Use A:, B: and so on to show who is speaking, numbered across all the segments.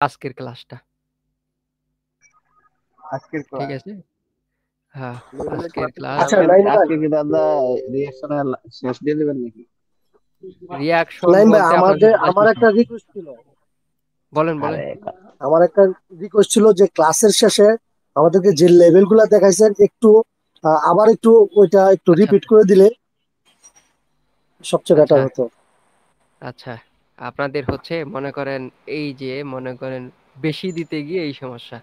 A: আজকের ক্লাসটা।
B: আজকের
A: ঠিক
B: ক্লাস
A: আছে? হ্যাঁ,
B: লেভেলের
A: আজকের
B: ক্লাসে কি
A: ক্লাস।
C: আচ্ছা
B: আজকে
C: নাইম ভাই,
B: আজকে কি দাদা রিঅ্যাকশনে শেষ দিয়ে দিবেন নাকি?
A: রিয়াকশন
C: নাইম ভাই
A: বলতে আপনাদের
C: আমাদের
A: জাস্ট
C: আমার একটা রিকোয়েস্ট ছিল।
A: বলেন, বলেন।
B: আরে
C: আমার একটা রিকোয়েস্ট ছিল যে ক্লাসের শেষে আমাদেরকে যে লেভেল গুলা দেখাইছেন একটু আবার একটু ওইটা একটু
A: আচ্ছা,
C: রিপিট করে দিলে সবচেয়ে
A: আচ্ছা,
C: বেটার হতো।
A: আচ্ছা। আপনাদের হচ্ছে মনে করেন, এই যে মনে করেন বেশি দিতে গিয়ে এই সমস্যা।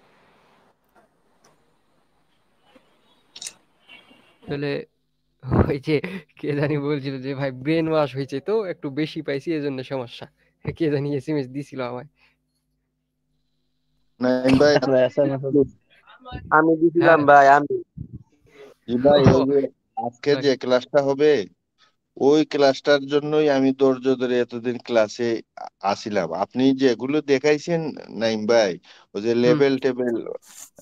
A: আসলে ওই যে কে জানি বলছিল যে ভাই ব্রেন ওয়াশ হয়েছে তো একটু বেশি পাইছি এজন্য সমস্যা। কে জানি এসএমএস দিছিল আমায়।
D: নাইম ভাই
B: আরে এসএমএস
E: আমি দিছিলাম
A: হ্যাঁ।
E: ভাই, আমি।
D: জি ভাই,
A: ও
D: ওই যে আজকে
A: সরি।
D: যে ক্লাসটা হবে ওই ক্লাসটার জন্যই আমি ধৈর্য ধরে এতদিন ক্লাসে আসিলাম। আপনি যেগুলো দেখাইছেন নাইম ভাই, ওই যে
A: হুম।
D: লেভেল টেবিল,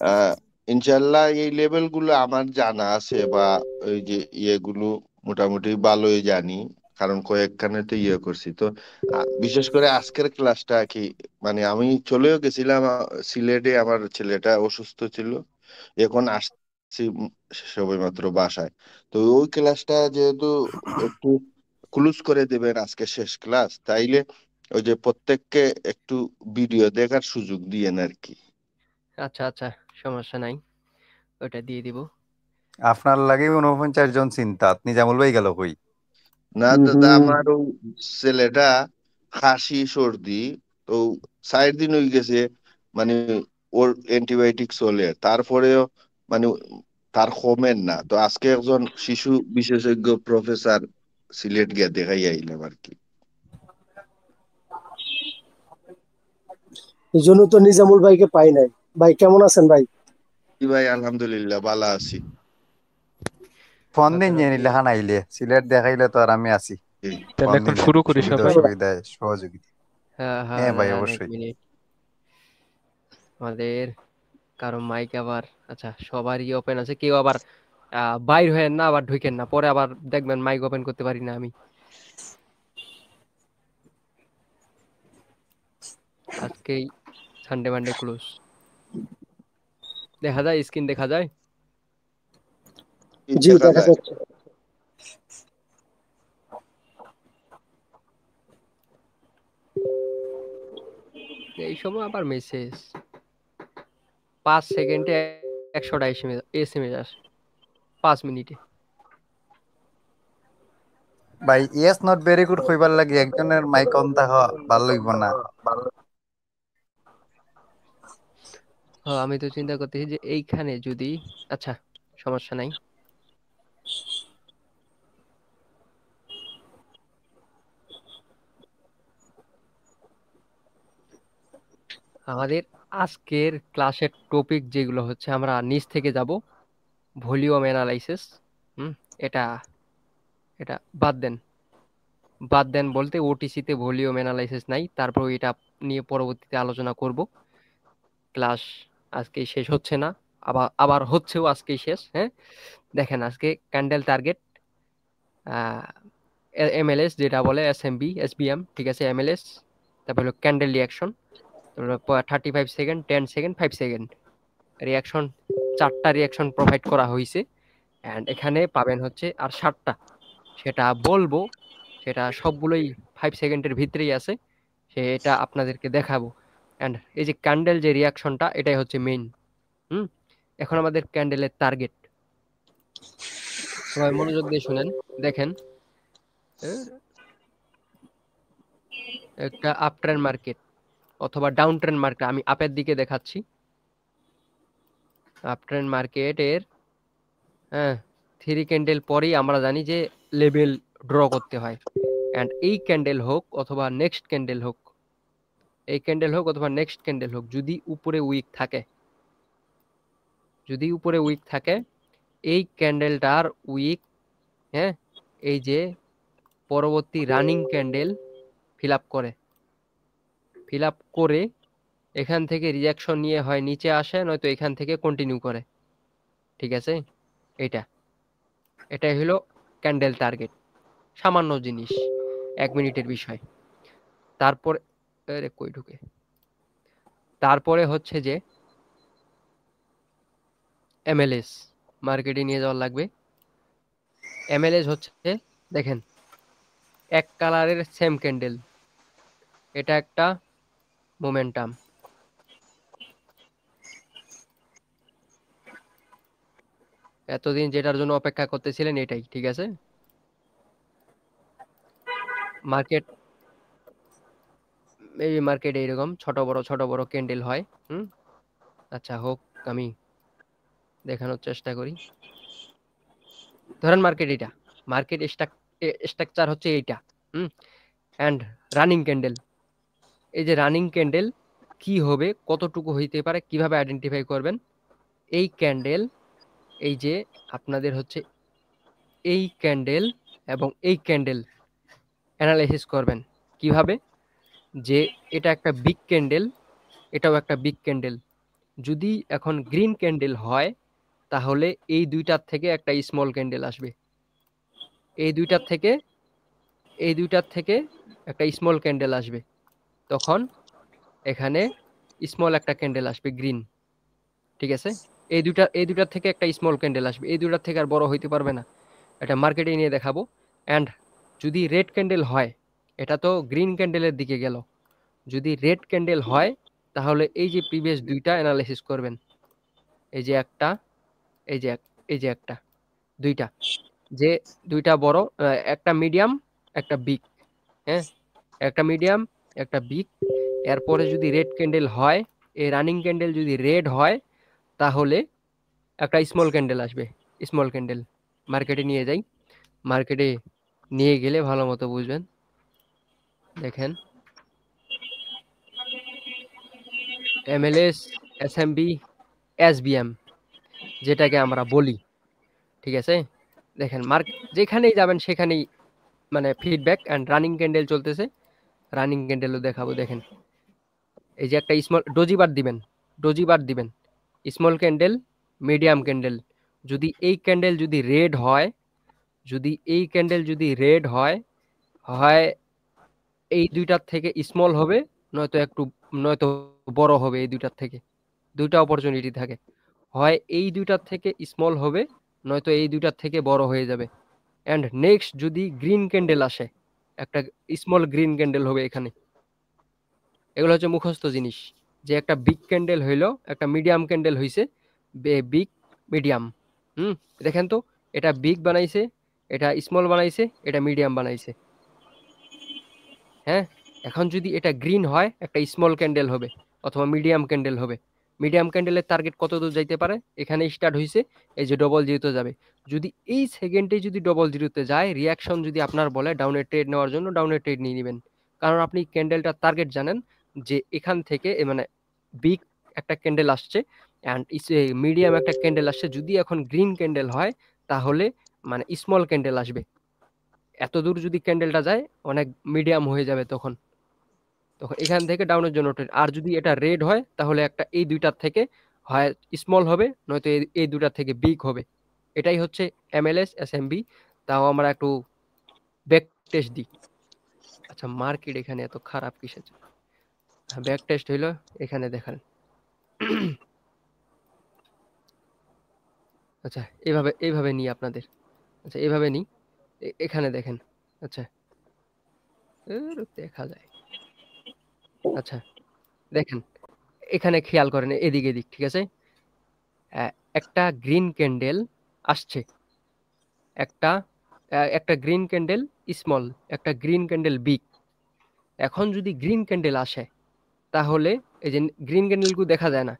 D: আহ ইনশাল্লাহ এই লেভেল গুলো আমার জানা আছে, বা ওই যে ইয়েগুলো মোটামুটি ভালোই জানি, কারণ কয়েকখানে তো ইয়ে করছি তো। বিশেষ করে আজকের ক্লাসটা কি, মানে আমি চলেও গেছিলাম সিলেটে, আমার ছেলেটা অসুস্থ ছিল, এখন আসছি সবেমাত্র বাসায়। তো ওই ক্লাসটা যেহেতু একটু ক্লুজ করে দেবেন আজকে শেষ ক্লাস, তাইলে ওই যে প্রত্যেককে একটু ভিডিও দেখার সুযোগ দিয়েন আর কি।
A: আচ্ছা, আচ্ছা, সমস্যা নাই, ওটা দিয়ে দিব।
F: আপনার লাগে ৪৯ জন চিন্তা নিজামুল ভাই গেল কই?
D: না দাদা,
C: হুম।
D: আমার ও ছেলেটা কাশি সর্দি, তো 4 দিন হয়ে গেছে, মানে ওর অ্যান্টিবায়োটিক চলে, তারপরেও মানে তার কমেন না। তো আজকে একজন শিশু বিশেষজ্ঞ প্রফেসর সিলেট গিয়ে দেখাই আইলাম আর কি।
C: এই জন্য তো নিজামুল ভাইকে পাই নাই। ভাই কেমন আছেন ভাই?
D: জি ভাই, আলহামদুলিল্লাহ ভালো আছি।
F: ফোন দিন
A: কথাটা
F: জানি
A: দিয়ে
F: লেখা নাইলে সিলেট দেখাইলে তো আর আমি আছি।
D: জি।
G: তাহলে
F: ফোন
G: এখন
F: দিন
G: শুরু করি
F: সুবিধা
G: সবাই।
F: অসুবিধায় সহযোগিতা।
A: হ্যাঁ, হ্যাঁ,
F: হ্যাঁ ভাই
A: দাঁড়ান এক
F: অবশ্যই।
A: মিনিট। আমাদের কারো মাইক আবার, আচ্ছা সবারই ওপেন আছে, কেউ আবার বাইর হয়েন না আবার ঢুকেন না, পরে আবার দেখবেন মাইক ওপেন করতে পারি না আমি। আজকেই সানডে মানডে ক্লোজ। দেখা যায়, স্ক্রিন দেখা যায়।
D: কি
C: জি
D: দেখা
C: দেখা
D: যায়?
C: যাচ্ছে।
A: এই সময় আবার মেসেজ 5 সেকেন্ডে 100টা এসএমএস আসে 5 মিনিটে।
F: ভাই ইয়েস নট ভেরি গুড কইবার লাগে একজনের মাইক অন থাকা ভাল লাগব না।
A: হ্যাঁ, আমি তো চিন্তা করতেছি যে এইখানে যদি, আচ্ছা সমস্যা নাই। আমাদের আজকের ক্লাসের টপিক যেগুলো হচ্ছে, আমরা নিচ থেকে যাব। Volume analysis. হুম। এটা এটা বাদ দেন। বাদ দেন বলতে ওটিসিতে ভলিউম অ্যানালাইসিস নাই, তারপর এটা নিয়ে পরবর্তীতে আলোচনা করব। ক্লাস আজকেই শেষ হচ্ছে না, আবার আবার হচ্ছেও আজকেই শেষ। হ্যাঁ, দেখেন আজকে ক্যান্ডেল টার্গেট, এমএলএস যেটা বলে, এসএমবি, এসবিএম, ঠিক আছে, এমএলএস, তারপর হলো candle reaction, 35 second, 10 second, 5 second reaction. 4টা রিয়াকশন প্রোভাইড করা হয়েছে, অ্যান্ড এখানে পাবেন হচ্ছে আর 7টা, সেটা বলবো, সেটা সবগুলোই 5 সেকেন্ডের ভিতরেই আছে, সেটা আপনাদেরকে দেখাবো। অ্যান্ড এই যে ক্যান্ডেল যে রিয়াকশনটা, এটাই হচ্ছে মেইন। হুম। এখন আমাদের ক্যান্ডেলের টার্গেট, সবাই মনোযোগ দিয়ে শুনেন। দেখেন, একটা আপ ট্রেন্ড মার্কেট অথবা ডাউন ট্রেন্ড মার্কেট, আমি আপের দিকে দেখাচ্ছি। আপ ট্রেন্ড মার্কেটের, হ্যাঁ, 3 ক্যান্ডেল পরেই আমরা জানি যে লেভেল ড্র করতে হয়। অ্যান্ড এই ক্যান্ডেল হোক অথবা নেক্সট ক্যান্ডেল হোক, এই ক্যান্ডেল হোক অথবা নেক্সট ক্যান্ডেল হোক, যদি উপরে উইক থাকে, যদি উপরে উইক থাকে, এই ক্যান্ডেলটার উইক, হ্যাঁ, এই যে পরবর্তী রানিং ক্যান্ডেল ফিল আপ করে, ফিল আপ করে এখান থেকে রিজেকশন নিয়ে হয় নিচে আসে, নয়তো এখান থেকে কন্টিনিউ করে। ঠিক আছে? এটা এটাই হলো ক্যান্ডেল টার্গেট। সামান্য জিনিস, 1 মিনিটের বিষয়। তারপর, আরে কই ঢুকে, তারপরে হচ্ছে যে এমএলএস মার্কেটে নিয়ে যাওয়া লাগবে। এমএলএস হচ্ছে দেখেন এক কালারের সেম ক্যান্ডেল, এটা একটা মোমেন্টাম। এতদিন যেটার জন্য অপেক্ষা করতেছিলেন এটাই, ঠিক আছে। মার্কেট এই মার্কেটে এরকম ছোট বড় ক্যান্ডেল হয়। আচ্ছা হোক, আমি দেখানোর চেষ্টা করি। ধরেন মার্কেট এটা, মার্কেট স্ট্রাকচার হচ্ছে এইটা, অ্যান্ড রানিং ক্যান্ডেল। এই যে রানিং ক্যান্ডেল কি হবে, কতটুকু হইতে পারে, কিভাবে আইডেন্টিফাই করবেন? এই ক্যান্ডেল, এই যে আপনাদের হচ্ছে এই ক্যান্ডেল এবং এই ক্যান্ডেল অ্যানালাইসিস করবেন কিভাবে, যে এটা একটা বিগ ক্যান্ডেল, এটাও একটা বিগ ক্যান্ডেল। যদি এখন গ্রিন ক্যান্ডেল হয় তাহলে এই দুইটার থেকে একটা স্মল ক্যান্ডেল আসবে, এই দুইটার থেকে একটা স্মল ক্যান্ডেল আসবে। তখন এখানে স্মল একটা ক্যান্ডেল আসবে গ্রিন, ঠিক আছে। এই দুইটার থেকে একটা স্মল ক্যান্ডেল আসবে, এই দুইটার থেকে আর বড় হইতে পারবে না। এটা মার্কেটে নিয়ে দেখাবো। অ্যান্ড যদি রেড ক্যান্ডেল হয়, এটা তো গ্রিন ক্যান্ডেলের দিকে গেল, যদি রেড ক্যান্ডেল হয় তাহলে এই যে প্রিভিয়াস দুইটা অ্যানালাইসিস করবেন। এই যে একটা, এই যে একটা, দুইটা, যে দুইটা বড়, একটা মিডিয়াম একটা বিগ, হ্যাঁ, একটা মিডিয়াম একটা বিগ। এরপরে যদি রেড ক্যান্ডেল হয়, এই রানিং ক্যান্ডেল যদি রেড হয় তাহলে একটা স্মল ক্যান্ডেল আসবে, স্মল ক্যান্ডেল। মার্কেটে নিয়ে যাই, মার্কেটে নিয়ে গেলে ভালো মতো বুঝবেন। দেখেন এমএলএস, এসএমবি, এসবিএম যেটাকে আমরা বলি, ঠিক আছে। দেখেন যেখানেই যাবেন সেখানেই মানে ফিডব্যাক অ্যান্ড রানিং ক্যান্ডেল চলতেছে। রানিং ক্যান্ডেলও দেখাবো। দেখেন এই যে একটা স্মল ডোজি বার দিবেন, স্মল ক্যান্ডেল, মিডিয়াম ক্যান্ডেল। যদি এই ক্যান্ডেল যদি রেড হয়, হয় এই দুইটার থেকে স্মল হবে, নয়তো বড় হবে। এই দুইটার থেকে দুইটা অপরচুনিটি থাকে, হয় এই দুইটার থেকে স্মল হবে, নয়তো এই দুইটার থেকে বড় হয়ে যাবে। অ্যান্ড নেক্সট যদি গ্রিন ক্যান্ডেল আসে, একটা স্মল গ্রিন ক্যান্ডেল হবে এখানে। এগুলো হচ্ছে মুখস্থ জিনিস, যে একটা বিগ ক্যান্ডেল হইলো, একটা মিডিয়াম ক্যান্ডেল হইছে, বিগ মিডিয়াম। দেখেন তো, এটা বিগ বানাইছে, এটা স্মল বানাইছে, এটা মিডিয়াম বানাইছে। হ্যাঁ, এখন যদি এটা গ্রিন হয় একটা স্মল ক্যান্ডেল হবে অথবা মিডিয়াম ক্যান্ডেল হবে। মিডিয়াম ক্যান্ডেলের টার্গেট কত দূর যাইতে পারে, এখানে স্টার্ট হইছে, এই যে ডবল জিরোতে যাবে। যদি এই সেকেন্ডে যদি ডবল জিরোতে যায়, রিয়াকশন যদি আপনার বলে ডাউনের ট্রেড নেওয়ার জন্য, ডাউনের ট্রেড নিয়ে নেবেন। কারণ আপনি ক্যান্ডেলটার টার্গেট জানেন, যে এখান থেকে মানে বিগ একটা ক্যান্ডেল আসছে অ্যান্ড মিডিয়াম একটা ক্যান্ডেল আসছে। যদি এখন গ্রিন ক্যান্ডেল হয় তাহলে মানে স্মল ক্যান্ডেল আসবে। এত দূর যদি ক্যান্ডেলটা যায় অনেক মিডিয়াম হয়ে যাবে, তখন এখান থেকে ডাউনের জন্য ট্রেড। আর যদি এটা রেড হয় তাহলে একটা এই দুইটার থেকে হয় স্মল হবে, নয়তো এই দুইটার থেকে বিগ হবে। এটাই হচ্ছে এমএলএস এসএমবি। তাও আমরা একটু ব্যাক টেস্ট দিই। আচ্ছা মার্কেট এখানে এত খারাপ কিসের জন্য? ব্যাক টেস্ট হইলো, এখানে দেখান। আচ্ছা এইভাবে নিই আপনাদের, আচ্ছা এইভাবে নিই, এখানে দেখেন। আচ্ছা দেখা যায়, আচ্ছা দেখেন এখানে খেয়াল করেন, এদিক, ঠিক আছে। একটা গ্রিন ক্যান্ডেল আসছে, একটা গ্রিন ক্যান্ডেল স্মল, একটা গ্রিন ক্যান্ডেল বিগ। এখন যদি গ্রিন ক্যান্ডেল আসে তাহলে এই যে গ্রিন ক্যান্ডেলগুলো দেখা যায় না,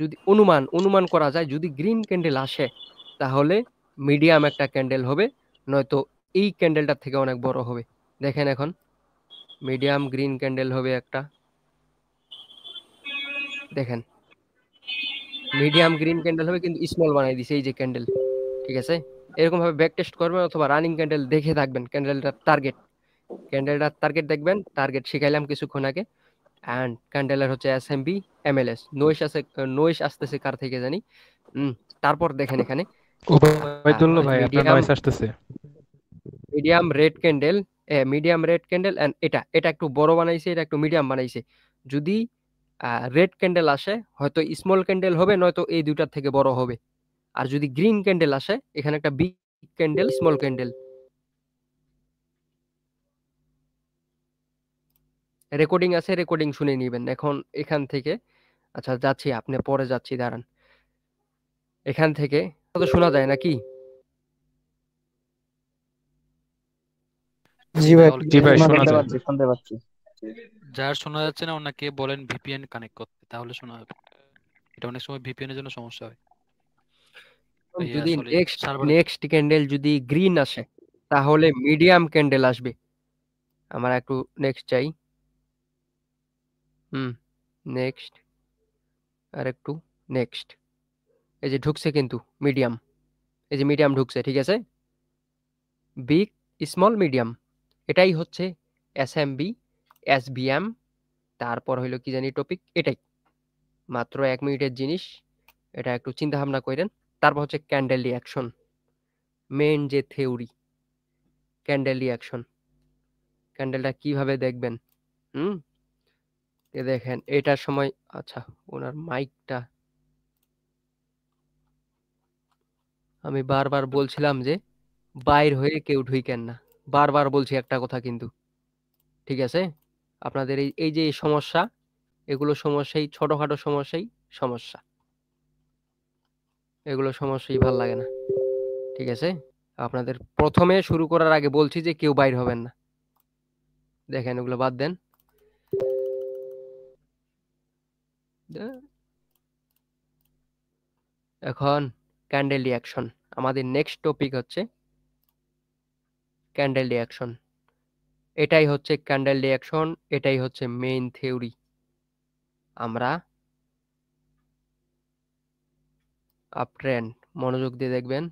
A: যদি অনুমান করা যায়, যদি গ্রিন ক্যান্ডেল আসে তাহলে মিডিয়াম একটা ক্যান্ডেল হবে, নয়তো এই ক্যান্ডেলটার থেকে অনেক বড় হবে। দেখেন এখন মিডিয়াম গ্রিন ক্যান্ডেল হবে একটা, দেখেন মিডিয়াম গ্রিন ক্যান্ডেল হবে কিন্তু স্মল বানাই দিছে এই যে ক্যান্ডেল, ঠিক আছে। এরকম ভাবে ব্যাক টেস্ট করবেন অথবা রানিং ক্যান্ডেল দেখে থাকবেন, ক্যান্ডেলটার টার্গেট দেখবেন। টার্গেট শিখাইলাম কিছুক্ষণ আগে। অ্যান্ড ক্যান্ডেলের হচ্ছে এসএমবি, এমএলএস। নোইস আসতেছে কার থেকে জানি। তারপর দেখেন এখানে
E: ওবায়দুল্লাহ ভাই আপনার
A: মিডিয়াম
E: নয়েস আসতেছে।
A: Red candle, medium red candle, and এটা একটু বড় বানাইছে, এটা একটু মিডিয়াম বানাইছে। যদি রেড ক্যান্ডেল আসে হয়তো স্মল ক্যান্ডেল হবে, নয়তো এই দুইটার থেকে বড় হবে। আর যদি গ্রিন ক্যান্ডেল আসে এখানে একটা big candle, small candle. Recording আছে, রেকর্ডিং শুনে নিবেন এখন এখান থেকে। আচ্ছা যাচ্ছি, আপনি পরে যাচ্ছি, দাঁড়ান। এখান থেকে তো শোনা যায় নাকি?
C: জি ভাই,
E: জি ভাই,
B: শোনা
E: শোনা
B: শুনতে
E: যায়।
B: পাচ্ছি, শুনতে পাচ্ছি।
G: যার শোনা যাচ্ছে না ওনাকে বলেন ভিপিএন কানেক্ট করতে, তাহলে শোনা যাবে। এটা অনেক সময় ভিপিএন এর জন্য সমস্যা হয়।
A: যদি
G: সরি,
A: নেক্সট
G: সার্ভারে।
A: নেক্সট ক্যান্ডেল যদি গ্রিন আসে তাহলে মিডিয়াম ক্যান্ডেল আসবে। আমরা একটু নেক্সট চাই। নেক্সট, আর একটু নেক্সট। এই যে ঢুকছে কিন্তু মিডিয়াম, এই যে মিডিয়াম ঢুকছে, ঠিক আছে। বিগ, স্মল, মিডিয়াম, এটাই হচ্ছে এসএমবি, এসবিএম। তারপর হইলো কি জানি টপিক, এটাই মাত্র 1 মিনিটের জিনিস। এটা একটু চিন্তা ভাবনা করেন। তারপর হচ্ছে ক্যান্ডেল রিঅ্যাকশন, মেইন যে থিওরি ক্যান্ডেল রিঅ্যাকশন। ক্যান্ডেলটা কিভাবে দেখবেন? হুম দেখেন এটার সময়। আচ্ছা, ওনার মাইকটা আমি বারবার বলছিলাম যে বাইর হয়ে কেউ ঢুইকেন না, বারবার বলছি একটা কথা কিন্তু, ঠিক আছে। আপনাদের এই এই যে সমস্যা, এগুলো সমস্যাই, ছোটখাটো সমস্যাই সমস্যা, এগুলো সমস্যাই ভাল লাগে না, ঠিক আছে। আপনাদের প্রথমে শুরু করার আগে বলছি যে কেউ বাইর হবেন না। দেখেন ওগুলো বাদ দেন। এখন ক্যান্ডেল রিঅ্যাকশন, আমাদের নেক্সট টপিক হচ্ছে ক্যান্ডেল রিঅ্যাকশন। এটাই হচ্ছে ক্যান্ডেল রিঅ্যাকশন, এটাই হচ্ছে মেইন থিওরি। আমরা আপ ট্রেন্ড, মনোযোগ দিয়ে দেখবেন,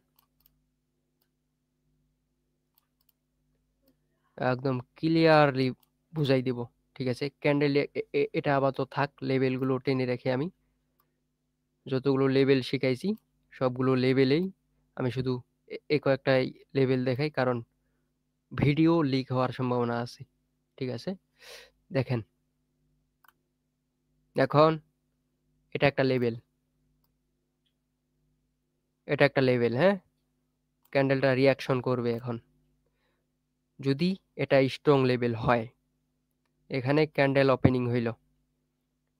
A: একদম ক্লিয়ারলি বুঝাই দিব, ঠিক আছে। ক্যান্ডেল এটা আপাতত থাক, লেভেলগুলো টেনে রেখে আমি যতগুলো লেভেল শিখাইছি সবগুলো লেভেলেই আমি শুধু কয়েকটাই লেভেল দেখাই, কারণ ভিডিও লিক হওয়ার সম্ভাবনা আছে, ঠিক আছে। দেখেন এখন এটা একটা লেভেল, এটা একটা লেভেল, হ্যাঁ। ক্যান্ডেলটা রিয়াকশন করবে এখন। যদি এটা স্ট্রং লেভেল হয়, এখানে ক্যান্ডেল ওপেনিং হইল,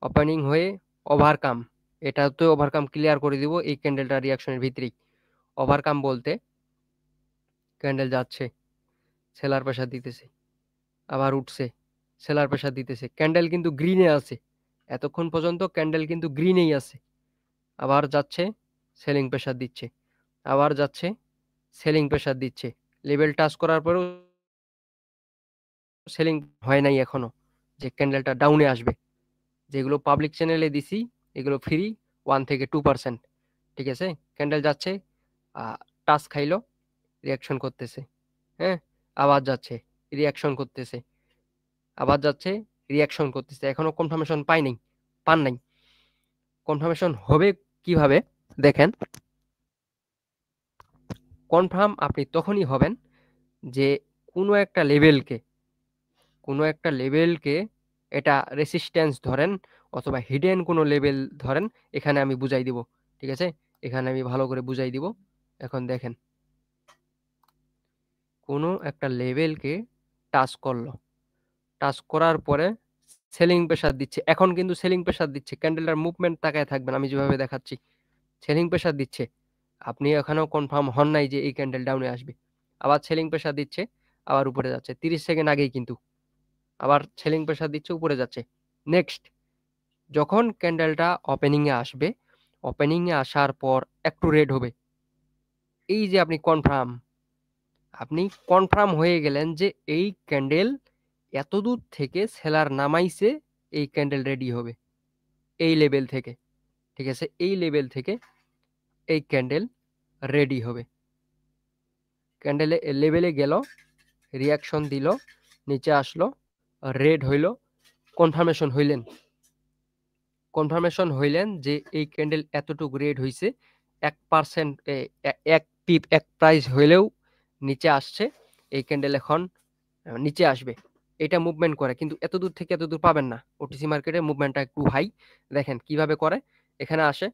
A: ওপেনিং হয়ে ওভারকাম, এটা তো ওভারকাম ক্লিয়ার করে দিব এই ক্যান্ডেলটা রিয়াকশনের ভিতরেই। ওভারকাম বলতে ক্যান্ডেল যাচ্ছে, সেলার প্রেসার দিতেছে, আবার উঠছে, সেলার প্রেসার দিতেছে, ক্যান্ডেল কিন্তু গ্রিনে আছে, এতক্ষণ পর্যন্ত ক্যান্ডেল কিন্তু গ্রিনেই আছে। আবার যাচ্ছে, সেলিং প্রেসার দিচ্ছে, আবার যাচ্ছে, সেলিং প্রেসার দিচ্ছে। লেভেল টাচ করার পরেও সেলিং হয় নাই এখনো, যে ক্যান্ডেলটা ডাউনে আসবে। যেগুলো পাবলিক চ্যানেলে দিছি এগুলো ফ্রি, 1 থেকে 2%, ঠিক আছে। ক্যান্ডেল যাচ্ছে, টাচ খাইলো, রিয়াকশন করতেছে, হ্যাঁ, আবার যাচ্ছে, রিয়াকশন করতেছে, আবার যাচ্ছে, রিয়াকশন করতেছে। এখনো কনফার্মেশন পান নাই। কনফার্মেশন হবে কিভাবে দেখেন, কনফার্ম আপনি তখনই হবেন যে কোনো একটা লেভেলকে, এটা রেসিস্ট্যান্স ধরেন অথবা হিডেন কোনো লেভেল ধরেন, এখানে আমি বুঝাই দিব, ঠিক আছে। এখানে আমি ভালো করে বুঝাই দিব। এখন দেখেন কোনো একটা লেভেলকে টাচ করলো, টাচ করার পরে সেলিং প্রেসার দিচ্ছে, এখন কিন্তু সেলিং প্রেসার দিচ্ছে, ক্যান্ডেলটার মুভমেন্ট তাকায় থাকবেন আমি যেভাবে দেখাচ্ছি, সেলিং প্রেসার দিচ্ছে। আপনি এখানেও কনফার্ম হন নাই যে এই ক্যান্ডেল ডাউনে আসবে, আবার সেলিং প্রেসার দিচ্ছে, আবার উপরে যাচ্ছে, 30 সেকেন্ড আগেই কিন্তু আবার সেলিং প্রেসার দিচ্ছে, উপরে যাচ্ছে। নেক্সট যখন ক্যান্ডেলটা ওপেনিং এ আসবে, ওপেনিং এ আসার পর একটু রেড হবে, এই যে আপনি কনফার্ম হয়ে গেলেন যে এই ক্যান্ডেল এত দূর থেকে সেলার নামাইছে, এই ক্যান্ডেল রেডি হবে এই লেভেল থেকে, ঠিক আছে। এই লেভেল থেকে এই ক্যান্ডেল রেডি হবে। ক্যান্ডেলে লেভেলে গেল, রিয়াকশন দিল, নিচে আসলো, রেড হইল, কনফার্মেশন হইলেন যে এই ক্যান্ডেল এতটুকু রেড হইছে, 1%, এক প্রাইস হইলেও নিচে আসছে, এই ক্যান্ডেল এখন নিচে আসবে, এটা মুভমেন্ট করে, কিন্তু এত দূর থেকে এত দূর পাবেন না। ওটিসি মার্কেটে মুভমেন্টটা একটু হাই। দেখেন কিভাবে করে, এখানে আসে,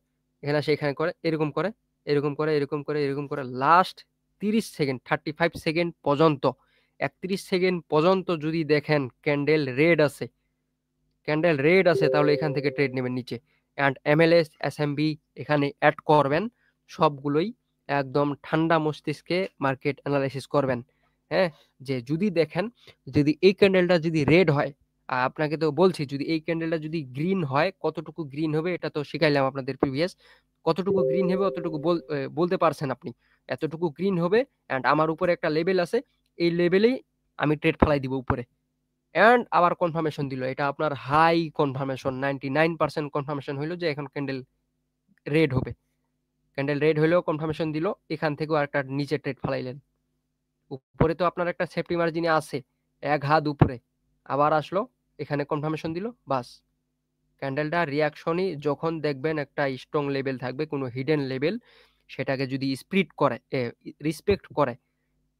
A: এখানে আসে, এখানে করে, এরকম করে, এরকম করে, এরকম করে, এরকম করে, লাস্ট 30 সেকেন্ড 35 সেকেন্ড পর্যন্ত, 31 সেকেন্ড পর্যন্ত যদি দেখেন ক্যান্ডেল রেড আছে, তাহলে এখান থেকে ট্রেড নেবেন নিচে। অ্যান্ড এমএলএস এসএমবি এখানে অ্যাড করবেন, সবগুলোই একদম ঠান্ডা মস্তিষ্কে মার্কেট অ্যানালাইসিস করবেন। হ্যাঁ, যে যদি দেখেন যদি এই ক্যান্ডেলটা যদি রেড হয়, আপনাকে তো বলছি যদি এই ক্যান্ডেলটা যদি গ্রিন হয়, কতটুকু গ্রিন হবে এটা তো শিখাইলাম আপনাদের প্রিভিয়াস। কতটুকু গ্রিন হবে অতটুকু বলতে পারছেন আপনি, এতটুকু গ্রিন হবে। অ্যান্ড আমার উপরে একটা লেভেল আছে, এই লেভেলেই আমি ট্রেড ফেলাই দিব উপরে। অ্যান্ড আবার কনফার্মেশন দিল, এটা আপনার হাই কনফার্মেশন, 99% কনফার্মেশন হইলো যে এখন ক্যান্ডেল রেড হবে। ক্যান্ডেল রেড হইলেও কনফার্মেশন দিল, এখান থেকেও একটা নিচে ট্রেড ফেলাইলেন। উপরে তো আপনার একটা সেফটি মার্জিনে আছে, এক হাত উপরে, আবার আসলো, এখানে কনফার্মেশন দিল, বাস। ক্যান্ডেলটা রিয়াকশনই যখন দেখবেন একটা স্ট্রং লেভেল থাকবে, কোনো হিডেন লেভেল, সেটাকে যদি স্প্রিট করে, রিসপেক্ট করে,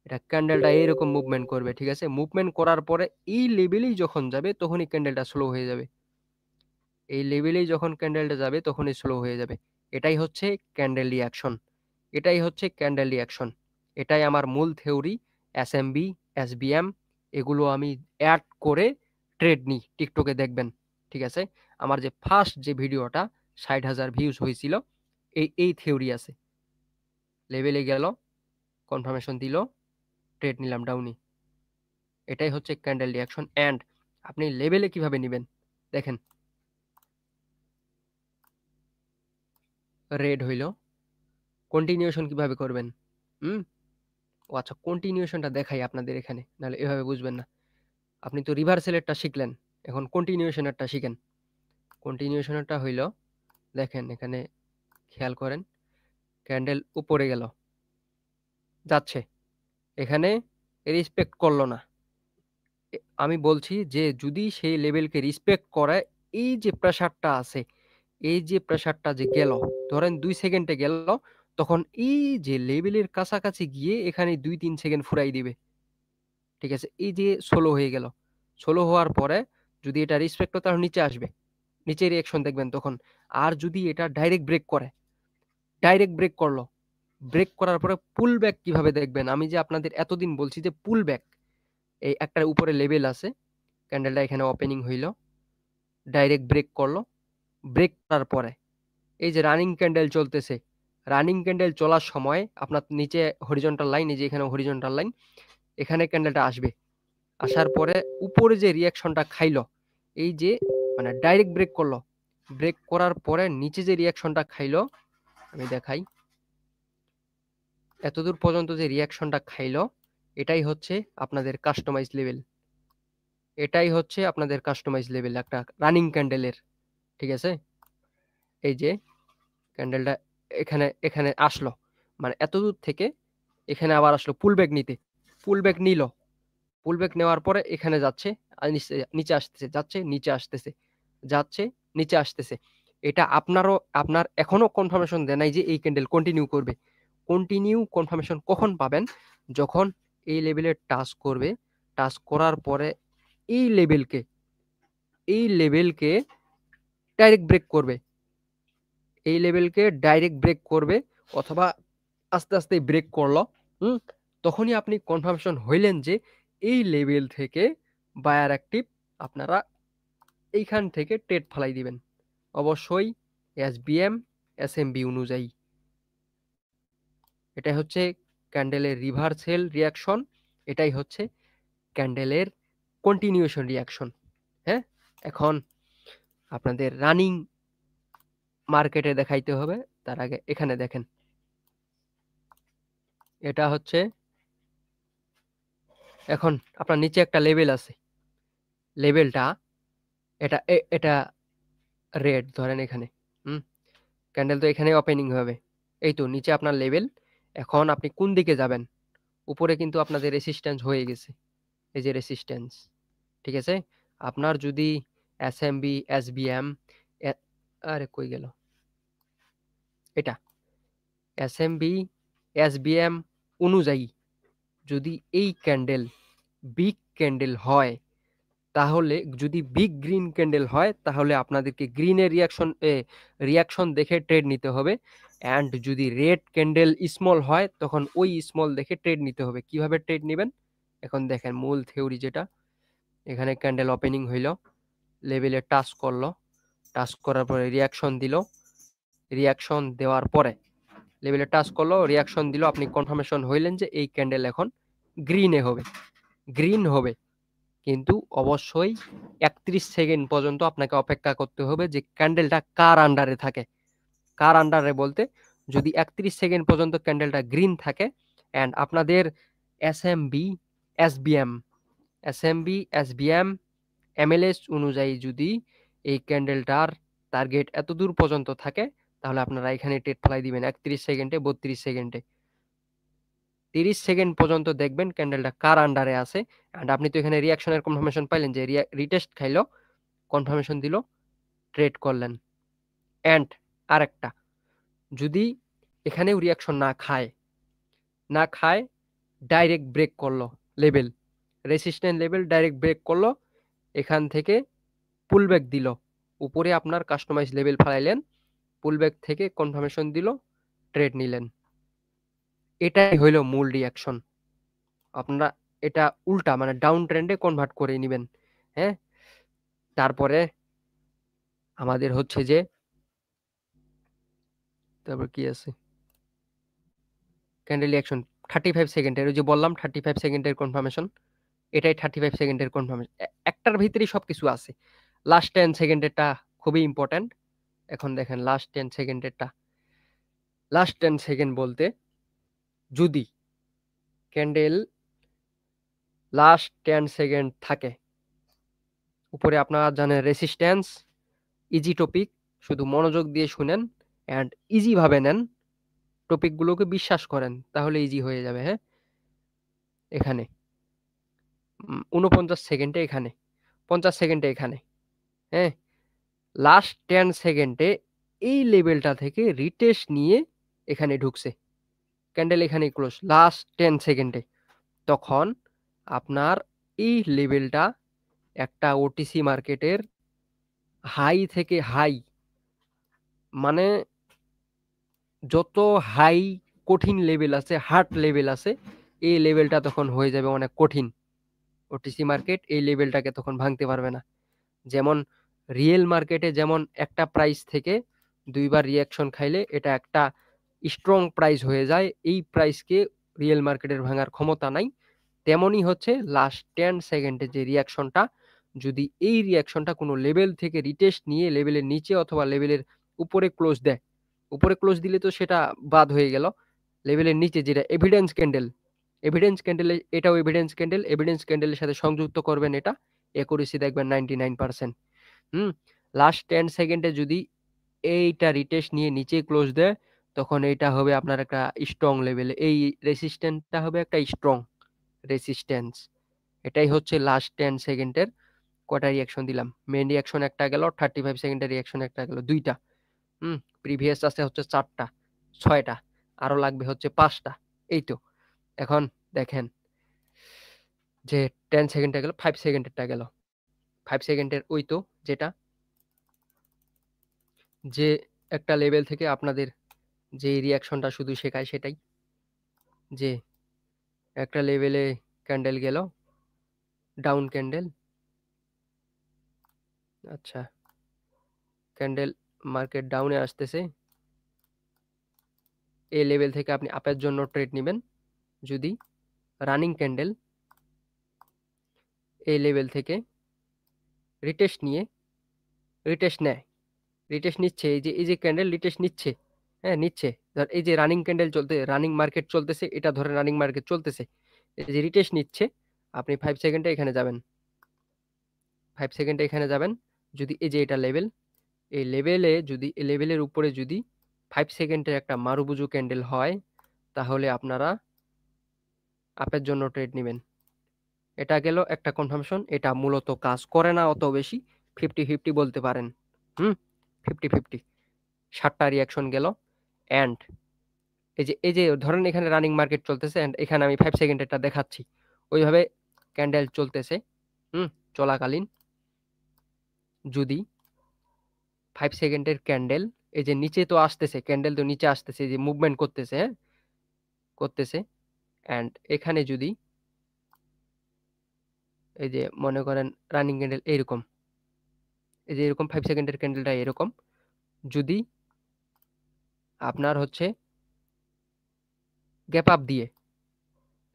A: এটা ক্যান্ডেলটা এইরকম মুভমেন্ট করবে। ঠিক আছে, মুভমেন্ট করার পরে এই লেভেলেই যখন যাবে তখনই ক্যান্ডেলটা স্লো হয়ে যাবে। এই লেভেলেই যখন ক্যান্ডেলটা যাবে তখনই স্লো হয়ে যাবে। এটাই হচ্ছে ক্যান্ডেল রিয়াকশন, এটাই হচ্ছে ক্যান্ডেল রিয়াকশন। এটাই আমার মূল থিওরি। এসএমবি, এসবিএম এগুলো আমি অ্যাড করে ট্রেড নিই, টিকটকে দেখবেন। ঠিক আছে, আমার যে ফার্স্ট যে ভিডিওটা 60,000 ভিউজ হয়েছিল, এই থিওরি আছে। লেভেলে গেল, কনফার্মেশন দিল, ট্রেড নিলাম ডাউনি। এটাই হচ্ছে ক্যান্ডেল রিয়াকশন। অ্যান্ড আপনি লেভেলে কিভাবে নেবেন দেখেন, রেড হইল, কন্টিনিউশন কিভাবে করবেন। হুম, ও আচ্ছা, কন্টিনিউশনটা দেখাই আপনাদের এখানে, নাহলে এভাবে বুঝবেন না। আপনি তো রিভার্সেলেরটা শিখলেন, এখন কন্টিনিউশনেরটা শিখেন। কন্টিনিউশনেরটা হইল, দেখেন এখানে খেয়াল করেন, ক্যান্ডেল উপরে গেল, যাচ্ছে, এখানে রেসপেক্ট করলো না। আমি বলছি যে যদি সেই লেভেলকে রেসপেক্ট করে, এই যে প্রেসারটা আছে, এই যে প্রেসারটা যে গেল, ধরেন 2 সেকেন্ডে গেল, তখন এই যে লেভেলের কাছাকাছি গিয়ে এখানে 2-3 সেকেন্ড ফুরাই দিবে। ঠিক আছে, এই যে স্লো হয়ে গেল, স্লো হওয়ার পরে যদি এটা রেসপেক্ট করে তাহলে নিচে আসবে, নিচে রিঅ্যাকশন দেখবেন তখন। আর যদি এটা ডাইরেক্ট ব্রেক করে, ডাইরেক্ট ব্রেক করলো, ব্রেক করার পরে পুল ব্যাক কিভাবে দেখবেন, আমি যে আপনাদের এতদিন বলছি যে পুল ব্যাক, এই একটা উপরে লেভেল আছে, ক্যান্ডেলটা এখানে ওপেনিং হইল, ডাইরেক্ট ব্রেক করলো, ব্রেক করার পরে এই যে রানিং ক্যান্ডেল চলতেছে, রানিং ক্যান্ডেল চলার সময় আপনার নিচে হরিজন্টাল লাইন, এই যে এখানে হরিজন্টাল লাইন, এখানে ক্যান্ডেলটা আসবে, আসার পরে উপরে যে রিয়াকশনটা খাইলো, এই যে মানে ডাইরেক্ট ব্রেক করলো, ব্রেক করার পরে নিচে যে রিয়াকশনটা খাইলো, আমি দেখাই, এতদূর পর্যন্ত যে রিয়াকশনটা খাইলো, এটাই হচ্ছে আপনাদের কাস্টমাইজ লেভেল। এটাই হচ্ছে আপনাদের কাস্টমাইজ লেভেল একটা রানিং ক্যান্ডেলের। ঠিক আছে, এই যে ক্যান্ডেলটা এখানে এখানে আসলো, মানে এতদূর থেকে এখানে আবার আসলো পুল ব্যাক নিতে, পুল ব্যাক নিল, পুল ব্যাক নেওয়ার পরে এখানে যাচ্ছে, আর নিচে আসতেছে, যাচ্ছে, নিচে আসতেছে, যাচ্ছে, নিচে আসতেছে। এটা আপনার এখনো কনফার্মেশন দেয় নাই যে এই ক্যান্ডেল কন্টিনিউ করবে। কন্টিনিউ কনফার্মেশন কখন পাবেন, যখন এই লেভেলে টাচ করবে, টাচ করার পরে এই লেভেলকে ডাইরেক্ট ব্রেক করবে, এই লেভেলকে ডাইরেক্ট ব্রেক করবে, অথবা আস্তে আস্তে ব্রেক করলো। তখনই আপনি কনফার্মেশন হইলেন যে এই লেভেল থেকে বায়ার অ্যাক্টিভ, আপনারা এইখান থেকে ট্রেড ফেলাই দিবেন, অবশ্যই এসবিএম এসএমবি অনুযায়ী। এটাই হচ্ছে ক্যান্ডেলের রিভার্সেল রিয়াকশন, এটাই হচ্ছে ক্যান্ডেলের কন্টিনিউশন রিয়াকশন। হ্যাঁ, এখন আপনাদের রানিং মার্কেটে দেখাইতে হবে, তার আগে এখানে দেখেন, এটা হচ্ছে এখন আপনার নিচে একটা লেভেল আছে, লেভেলটা এটা রেড ধরেন এখানে, ক্যান্ডেল তো এখানে ওপেনিং হবে, এই তো নিচে আপনার লেভেল। এখন আপনি কোন দিকে যাবেন, উপরে কিন্তু আপনাদের রেসিস্ট্যান্স হয়ে গেছে, এই যে রেসিস্ট্যান্স। ঠিক আছে, আপনার যদি এসএমবি এসবিএম, আরে কই গেল এটা, এসএমবি এসবিএম অনুযায়ী যদি এই ক্যান্ডেল বিগ ক্যান্ডেল হয়, তাহলে যদি বিগ গ্রিন ক্যান্ডেল হয় তাহলে আপনাদেরকে গ্রিনের রিয়াকশন দেখে ট্রেড নিতে হবে। অ্যান্ড যদি রেড ক্যান্ডেল স্মল হয় তখন ওই স্মল দেখে ট্রেড নিতে হবে। কিভাবে ট্রেড নেবেন এখন দেখেন, মূল থিওরি যেটা, এখানে ক্যান্ডেল ওপেনিং হইল, লেভেলে টাচ করলো, টাচ করার পরে রিয়াকশন দিল, রিয়াকশন দেওয়ার পরে লেভেলে টাচ করলো, রিয়াকশন দিল, আপনি কনফার্মেশন হইলেন যে এই ক্যান্ডেল এখন গ্রিনে হবে, গ্রিন হবে। কিন্তু অবশ্যই 31 সেকেন্ড পর্যন্ত আপনাকে অপেক্ষা করতে হবে যে ক্যান্ডেলটা কার আন্ডারে থাকে। কার আন্ডারে বলতে, যদি 31 সেকেন্ড পর্যন্ত ক্যান্ডেলটা গ্রিন থাকে অ্যান্ড আপনাদের এসএমবি এসবিএম এমএলএস অনুযায়ী যদি এই ক্যান্ডেলটার টার্গেট এত দূর পর্যন্ত থাকে তাহলে আপনারা এখানে ট্রেড ফেলাই দিবেন 31 সেকেন্ডে, 32 সেকেন্ডে, 30 সেকেন্ড পর্যন্ত দেখবেন ক্যান্ডেলটা কার আন্ডারে আছে। অ্যান্ড আপনি তো এখানে রিয়াকশনের কনফার্মেশন পাইলেন যে রিটেস্ট খাইলো, কনফার্মেশন দিল, ট্রেড করলেন। অ্যান্ড আরেকটা, যদি এখানেও রিয়াকশন না খায় ডাইরেক্ট ব্রেক করলো level, resistant level direct break করলো, এখান থেকে পুলব্যাক দিল, উপরে আপনার কাস্টমাইজ লেভেল ফালাইলেন, পুলব্যাক থেকে কনফার্মেশন দিল, ট্রেড নিলেন। এটাই হইল মূল রিয়াকশন। আপনারা এটা উল্টা মানে ডাউন ট্রেন্ডে কনভার্ট করে নেবেন। হ্যাঁ, তারপরে আমাদের হচ্ছে যে তারপর কি আছে, ক্যান্ডেল রিয়াকশন 35 সেকেন্ডের, ওই যে বললাম 35 সেকেন্ডের কনফার্মেশন, এটাই 35 সেকেন্ডের কনফার্মেশন। একটার ভিতরেই সবকিছু আছে। লাস্ট 10 সেকেন্ডেরটা খুবই ইম্পর্টেন্ট। এখন দেখেন লাস্ট 10 সেকেন্ডেরটা, লাস্ট 10 সেকেন্ড বলতে যদি ক্যান্ডেল লাস্ট 10 সেকেন্ড থাকে, উপরে আপনারা জানেন রেসিস্ট্যান্স, ইজি টপিক, শুধু মনোযোগ দিয়ে শুনেন অ্যান্ড ইজি ভাবে নেন, টপিকগুলোকে বিশ্বাস করেন, তাহলে ইজি হয়ে যাবে। হ্যাঁ, এখানে 49 সেকেন্ডে, এখানে 50 সেকেন্ডে, এখানে হ্যাঁ, লাস্ট 10 সেকেন্ডে এই লেভেলটা থেকে রিটেস্ট নিয়ে এখানে ঢুকছে, ক্যান্ডেল এখানে ক্লোজ লাস্ট 10 সেকেন্ডে, তখন আপনার এই লেভেলটা একটা ওটিসি মার্কেটের হাই থেকে হাই, মানে যত হাই কঠিন লেভেল আছে, হার্ড লেভেল আছে, এই লেভেলটা তখন হয়ে যাবে অনেক কঠিন। ওটিসি মার্কেট এই লেভেলটাকে তখন ভাঙতে পারবে না। যেমন রিয়েল মার্কেটে যেমন একটা প্রাইস থেকে দুইবার রিয়াকশন খাইলে এটা একটা স্ট্রং প্রাইস হয়ে যায়, এই প্রাইসকে রিয়েল মার্কেটের ভাঙার ক্ষমতা নাই। তেমনই হচ্ছে লাস্ট 10 সেকেন্ডে যে রিয়াকশনটা, যদি এই রিয়াকশনটা কোনো লেভেল থেকে রিটেস্ট নিয়ে লেভেলের নিচে অথবা লেভেলের উপরে ক্লোজ দেয়, উপরে ক্লোজ দিলে তো সেটা বাদ হয়ে গেল, লেভেলের নিচে যেটা এভিডেন্স ক্যান্ডেল, এটাও এভিডেন্স ক্যান্ডেলের সাথে সংযুক্ত করবেন, এটা একুরেসি দেখবেন 99%। লাস্ট 10 সেকেন্ডে যদি এইটা রিটেস্ট নিয়ে নিচে ক্লোজ দেয় তখন এইটা হবে আপনার একটা স্ট্রং লেভেল, এই রেসিস্ট্যান্সটা হবে একটা স্ট্রং রেসিস্ট্যান্স। এটাই হচ্ছে লাস্ট 10 সেকেন্ডের কটা রিয়াকশন দিলাম। মেইন রিয়াকশন একটা গেল, 35 সেকেন্ডের রিয়াকশন একটা গেল, দুইটা। প্রিভিয়াস আছে হচ্ছে 4টা, 6টা, আরো লাগবে হচ্ছে 5টা। এই তো এখন দেখেন যে 10 সেকেন্ডটা গেল, 5 সেকেন্ডেরটা গেল, 5 সেকেন্ডের ওই তো যেটা, যে একটা লেভেল থেকে আপনাদের যে রিয়াকশনটা শুধু শেখায় সেটাই, যে একটা লেভেলে ক্যান্ডেল গেল, ডাউন ক্যান্ডেল, আচ্ছা ক্যান্ডেল মার্কেট ডাউনে আসতেছে, এই লেভেল থেকে আপনি আপের জন্য ট্রেড নেবেন। যদি রানিং ক্যান্ডেল এই লেভেল থেকে রিটেস্ট নিচ্ছে, এই যে ক্যান্ডেল রিটেস্ট নিচ্ছে, হ্যাঁ নিচ্ছে, ধর এই যে রানিং ক্যান্ডেল রানিং মার্কেট চলতেছে, এটা ধরে রানিং মার্কেট চলতেছে, এই যে রিটেস্ট নিচ্ছে, আপনি 5 সেকেন্ডে এখানে যাবেন, 5 সেকেন্ডে এখানে যাবেন। যদি এই যে এটা লেভেল, এই লেভেলে যদি এই লেভেলের উপরে যদি 5 সেকেন্ডের একটা মারুবুজু ক্যান্ডেল হয় তাহলে আপনারা আপের জন্য ট্রেড নেবেন। এটা গেল একটা কনফার্মেশন, এটা মূলত কাজ করে না অত বেশি, 50-50 বলতে পারেন। 50-50, 7টা রিয়াকশন গেল। অ্যান্ড এই যে ধরেন এখানে রানিং মার্কেট চলতেছে, অ্যান্ড এখানে আমি 5 সেকেন্ডেরটা দেখাচ্ছি, ওইভাবে ক্যান্ডেল চলতেছে, চলাকালীন যদি 5 সেকেন্ডের ক্যান্ডেল, এই যে নিচে তো আসতেছে, ক্যান্ডেল তো নিচে আসতেছে, এই যে মুভমেন্ট করতেছে, হ্যাঁ করতেছে, অ্যান্ড এখানে যদি এই যে মনে করেন রানিং ক্যান্ডেল এইরকম, এই যে এরকম 5 সেকেন্ডের ক্যান্ডেলটা এরকম যদি আপনার হচ্ছে গ্যাপ আপ দিয়ে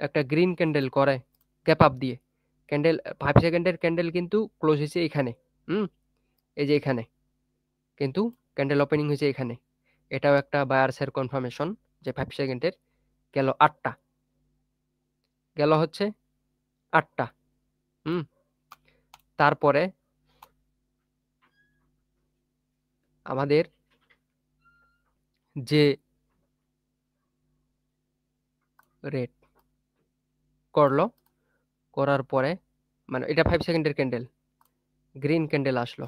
A: একটা গ্রিন ক্যান্ডেল করে, গ্যাপ আপ দিয়ে ক্যান্ডেল 5 সেকেন্ডের ক্যান্ডেল কিন্তু ক্লোজ হয়েছে এখানে, এই যে এখানে, কিন্তু ক্যান্ডেল ওপেনিং হয়েছে এখানে, এটাও একটা বায়ার্সের কনফার্মেশন যে 5 সেকেন্ডের গেল 8টা, গেল হচ্ছে 8টা। তারপরে আমাদের যে রেট করলো, করার পরে মানে এটা 5 সেকেন্ডের ক্যান্ডেল, গ্রিন ক্যান্ডেল আসলো,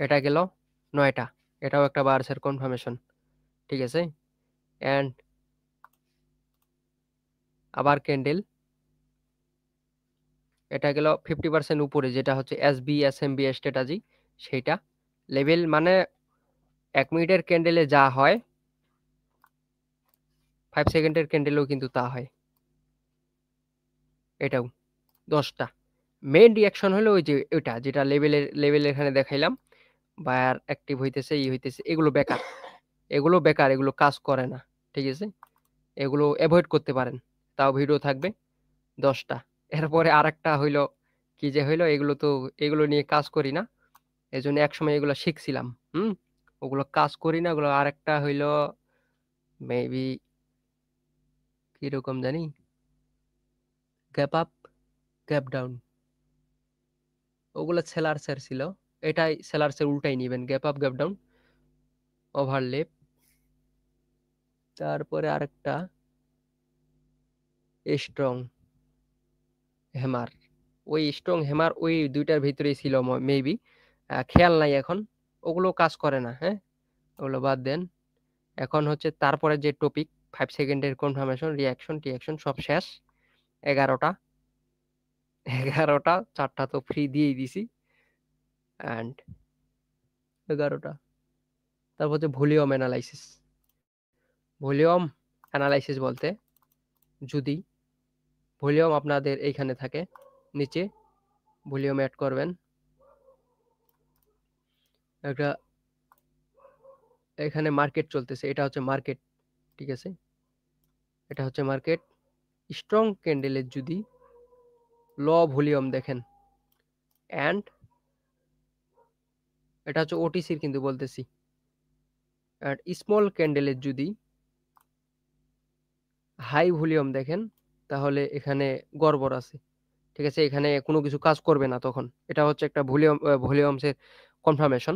A: এটা গেল 9টা, এটাও একটা বায়ার্সের কনফার্মেশন, ঠিক আছে। অ্যান্ড আবার ক্যান্ডেল, এটা গেল 50% উপরে, যেটা হচ্ছে এসবি এসএমবি স্ট্র্যাটেজি, সেইটা লেভেল মানে 1 মিনিটের ক্যান্ডেলে যা হয় 5 সেকেন্ডের ক্যান্ডেলেও কিন্তু তা হয়, এটাও 10টা। মেইন রিয়াকশন হলো ওই যে ওইটা যেটা লেভেলের এখানে দেখাইলাম, বায়ার অ্যাক্টিভ হইতেছে, হইতেছে, এগুলো বেকার, এগুলো বেকার, এগুলো কাজ করে না, ঠিক আছে, এগুলো অ্যাভয়েড করতে পারেন, তাও ভিডিও থাকবে 10টা। এরপরে আরেকটা হইলো কি যে হইলো, এগুলো তো এগুলো নিয়ে কাজ করি না, এই জন্য একসময় এগুলো শিখছিলাম, ওগুলো কাজ করি না, ওগুলো আরেকটা হইলো মেবি কিরকম জানি, গ্যাপ আপ গ্যাপ ডাউন, ওগুলো সেলার্সের ছিল, এটাই সেলার্সের উল্টাই নিবেন, gap up gap down overlap. তারপরে আরেকটা স্ট্রং হ্যামার, ওই স্ট্রং হ্যামার ওই দুইটার ভিতরেই ছিল মেবি, খেয়াল নাই এখন, ওগুলো কাজ করে না, হ্যাঁ ওগুলো বাদ দেন। এখন হচ্ছে তারপরে যে টপিক 5 সেকেন্ডের কনফার্মেশন, রিয়াকশন টিয়াকশন সব শেষ, 11টা 4টা তো ফ্রি দিয়েই দিছি, অ্যান্ড 11টা। তারপর হচ্ছে ভলিউম অ্যানালাইসিস, ভলিউম অ্যানালাইসিস বলতে যদি ভলিউম আপনাদের এইখানে থাকে নিচে, ভলিউম অ্যাড করবেন, একটা এখানে মার্কেট চলতেছে, এটা হচ্ছে মার্কেট, ঠিক আছে, এটা হচ্ছে মার্কেট। স্ট্রং ক্যান্ডেলের যদি লো ভলিউম দেখেন, অ্যান্ড এটা হচ্ছে ওটিসির কিন্তু বলতেছি, আর স্মল ক্যান্ডেলের যদি হাই ভলিউম দেখেন, তাহলে এখানে গড়বড় আছে, ঠিক আছে, এখানে কোনো কিছু কাজ করবে না তখন, এটা হচ্ছে একটা ভলিউমসের কনফার্মেশন,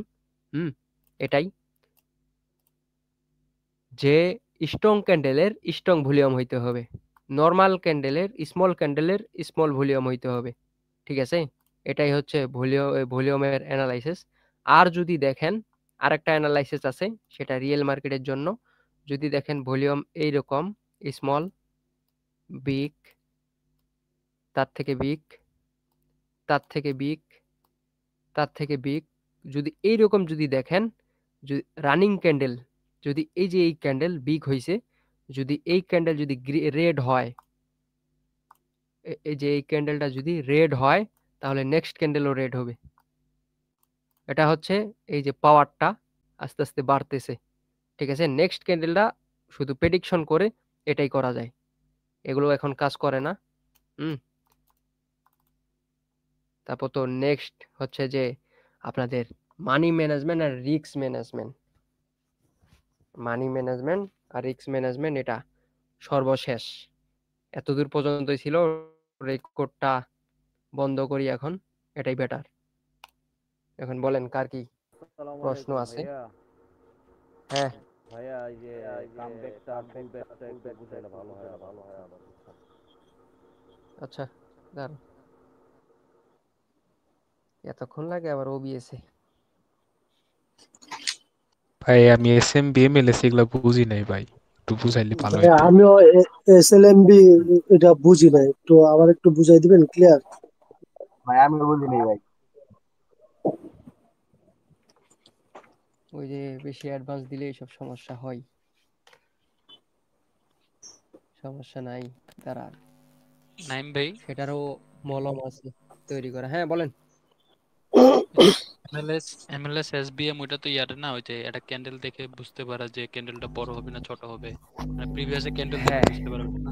A: এটাই যে স্ট্রং ক্যান্ডেলের স্ট্রং ভলিউম হইতে হবে, নর্মাল ক্যান্ডেলের স্মল ক্যান্ডেলের স্মল ভলিউম হইতে হবে, ঠিক আছে, এটাই হচ্ছে ভলিউমের অ্যানালাইসিস। আর যদি দেখেন আরেকটা অ্যানালাইসিস আছে, সেটা রিয়েল মার্কেটের জন্য, যদি দেখেন ভলিউম এইরকম স্মল বিগ, তার থেকে বিগ, তার থেকে বিগ, তার থেকে বিগ, যদি এইরকম যদি দেখেন, রানিং ক্যান্ডেল যদি এই যে এই ক্যান্ডেল বিগ হয়েছে, যদি এই ক্যান্ডেল যদি রেড হয়, এই যে এই ক্যান্ডেলটা যদি রেড হয়, তাহলে নেক্সট ক্যান্ডেলও রেড হবে, এটা হচ্ছে এই যে পাওয়ারটা আস্তে আস্তে বাড়তেছে, ঠিক আছে। নেক্সট ক্যান্ডেলটা শুধু প্রেডিকশন করে এটাই করা যায়, এগুলো এখন কাজ করে না। তারপর তো নেক্সট হচ্ছে যে আপনাদের মানি ম্যানেজমেন্ট আর রিস্ক ম্যানেজমেন্ট, মানি ম্যানেজমেন্ট আর রিস্ক ম্যানেজমেন্ট, এটা সর্বশেষ, এতদূর পর্যন্তই ছিল, রেকর্ডটা বন্ধ করি এখন, এটাই বেটার। এখন বলেন কার কি প্রশ্ন আছে? হ্যাঁ
H: ভাইয়া এই যে কামব্যাকটা ফুল ব্যাকটা একটু বুঝাইলে ভালো হয়।
A: আচ্ছা দাঁড়ান, এতক্ষণ লাগে আবার ওবিএসে?
E: ভাই আমি এসএম বিএমএলএস এগুলো বুঝি নাই ভাই, একটু বুঝাইলে ভালো হইতো।
C: আমিও এসএলএমবি এটা বুঝি নাই, তো আবার একটু বুঝাই দিবেন ক্লিয়ার?
B: ভাই আমি বুঝি নাই ভাই।
A: ওই যে বেশি অ্যাডভান্স দিলে এইসব সমস্যা হয়। সমস্যা নাই তার,
G: নাইম ভাই,
A: সেটারও মলম আছে তৈরি করা। হ্যাঁ বলেন।
G: এমএলএস এমএলএস এসবিএম ওইটা তো ইয়ার না, ওই যে একটা ক্যান্ডেল দেখে বুঝতে পারা যে ক্যান্ডেলটা বড় হবে না ছোট হবে, মানে প্রিভিয়াসে ক্যান্ডেল দেখে
A: হ্যাঁ
G: বুঝতে পারা ওটা না।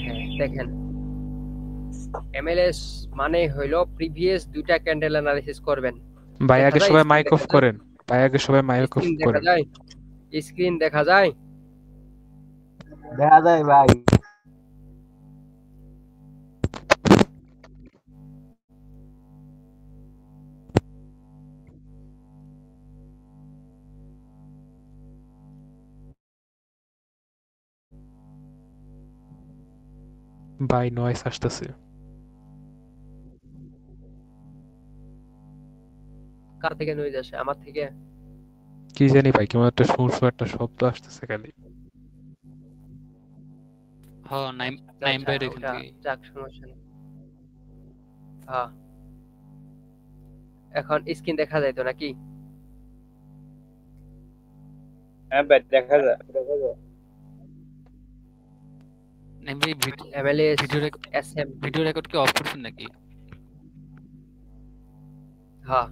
A: হ্যাঁ দেখেন, এমএলএস মানে হইলো প্রিভিয়াস দুইটা ক্যান্ডেল অ্যানালিসিস করবেন।
E: ভাই
A: দেখা
E: আগে
A: যায়
E: সবাই
A: স্ক্রিন
E: মাইক অফ
A: দেখা যায়,
E: করেন। ভাই আগে সবাই মাইক অফ
A: স্ক্রিন দেখা
E: করেন।
A: যায়, স্ক্রিন দেখা যায়।
B: দেখা যায় ভাই।
E: ভাই নয়েস আসতেছে।
A: কার থেকে নয়েজ আসে? আমার থেকে?
E: কি জানি ভাই, কেমন একটা সুর একটা শব্দ আসতেছে খালি।
G: হ্যাঁ, নাইম
A: আচ্ছা
G: নাইম
A: আচ্ছা,
G: ভাইয়ের এখান
A: ওটা
G: থেকে।
A: যাক, সমস্যা নেই। হ্যাঁ, এখন স্ক্রিন দেখা যায় তো নাকি?
H: হ্যাঁ ভাই দেখা যায়।
G: নাইম ভাই,
A: MLS
G: video
A: SM.
G: Video record কি অফ করছেন নাকি?
A: হ্যাঁ,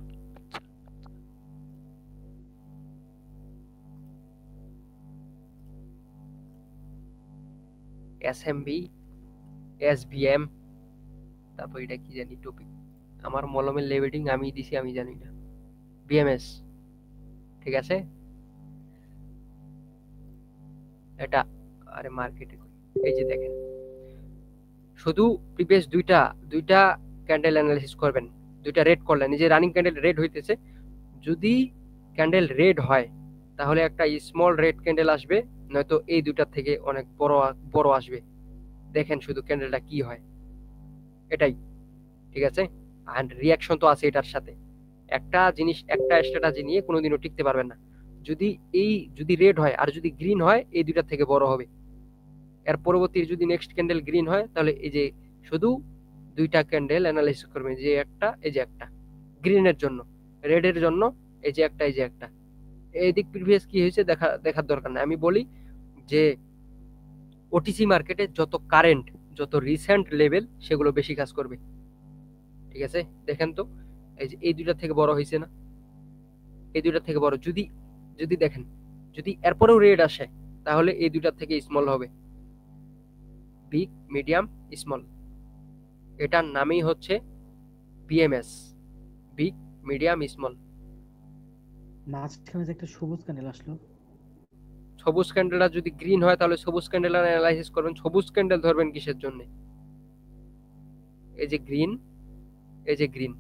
A: এসএমবি, এসবিএম, তারপর এটা কি জানি টপিক, আমার মলমের লেবেলিং আমি দিছি, আমি জানি না। বিএমএস, ঠিক আছে। এটা, আরে মার্কেটে, এই যে দেখেন, শুধু প্রিভিয়াস দুইটা দুইটা ক্যান্ডেল অ্যানালিসিস করবেন। দুইটা রেড করলেন, এই যে রানিং ক্যান্ডেল রেড হইতেছে, যদি ক্যান্ডেল রেড হয় তাহলে একটা স্মল রেড ক্যান্ডেল আসবে, নয়তো এই দুইটার থেকে অনেক বড় বড় আসবে। দেখেন শুধু ক্যান্ডেলটা কি হয়, এটাই, ঠিক আছে। আর রিয়াকশন তো আছে এটার সাথে। একটা জিনিস, একটা স্ট্র্যাটেজি নিয়ে কোনোদিনও টিকতে পারবেন না। যদি যদি রেড হয় আর যদি গ্রিন হয়, এই দুইটার থেকে বড় হবে। এর পরবর্তী যদি নেক্সট ক্যান্ডেল গ্রিন হয়, তাহলে এই যে শুধু দুইটা ক্যান্ডেল অ্যানালাইসিস করবেন, যে একটা, এই যে একটা গ্রিনের জন্য, রেডের জন্য এই যে একটা, এই যে একটা। এই দিক প্রিভিয়াস কি হয়েছে দেখার দরকার নাই। আমি বলি যে ওটিসি মার্কেটে যত কারেন্ট, যত রিসেন্ট লেভেল, সেগুলো বেশি কাজ করবে, ঠিক আছে। দেখেন তো, এই যে এই দুইটা থেকে বড় হয়েছে না, এই দুইটা থেকে বড়। যদি যদি দেখেন, যদি এরপরেও রেড আসে, তাহলে এই দুইটার থেকে স্মল হবে, বিগ, মিডিয়াম, স্মল। এটার নামই হচ্ছে বিএমএস, বিগ, মিডিয়াম, স্মল।
I: মাঝখানে যে একটা সবুজ ক্যান্ডেল আসলো,
A: সবুজ ক্যান্ডেলটা যদি গ্রিন হয়, তাহলে সবুজ ক্যান্ডেল অ্যানালাইসিস করবেন। সবুজ ক্যান্ডেল ধরবেন কিসের জন্য? এই যে গ্রিন, এই যে গ্রিন।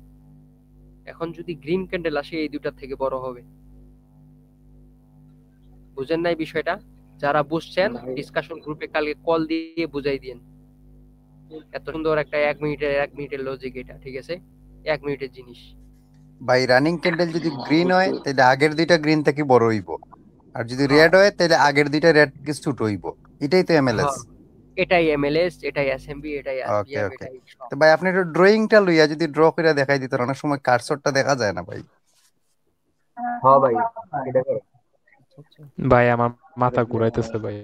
A: এখন যদি গ্রিন ক্যান্ডেল আসে, এই দুইটার থেকে বড় হবে। বুঝেন নাই বিষয়টা? যারা বুঝছেন ডিসকাশন গ্রুপে কালকে কল দিয়ে বুঝাই দিন। এত সুন্দর একটা 1 মিনিটের লজিক এটা, ঠিক আছে, 1 মিনিটের জিনিস।
F: ভাই রানিং ক্যান্ডেল যদি গ্রিন হয় তাহলে আগের দুইটা গ্রিন থেকে বড় হইব, আর যদি
A: হ্যাঁ
F: রেড হয় তাহলে আগের দুইটা রেড থেকে ছোট হইব। এটাই তো এমএলএস।
A: হ্যাঁ, এটাই এমএলএস, এটাই এসএমবি, এটাই
F: ওকে
A: এসবিএম,
F: ওকে।
A: এটাই সব।
F: তো ভাই আপনি একটু ড্রয়িংটা লইয়া যদি ড্র করে দেখাই দিতেন, অনেক সময় কার্সরটা দেখা যায় না ভাই।
B: হ্যাঁ ভাই, এটা করো।
A: আচ্ছা আচ্ছা।
E: ভাই আমার মাথা ঘুরাইতেছে ভাই।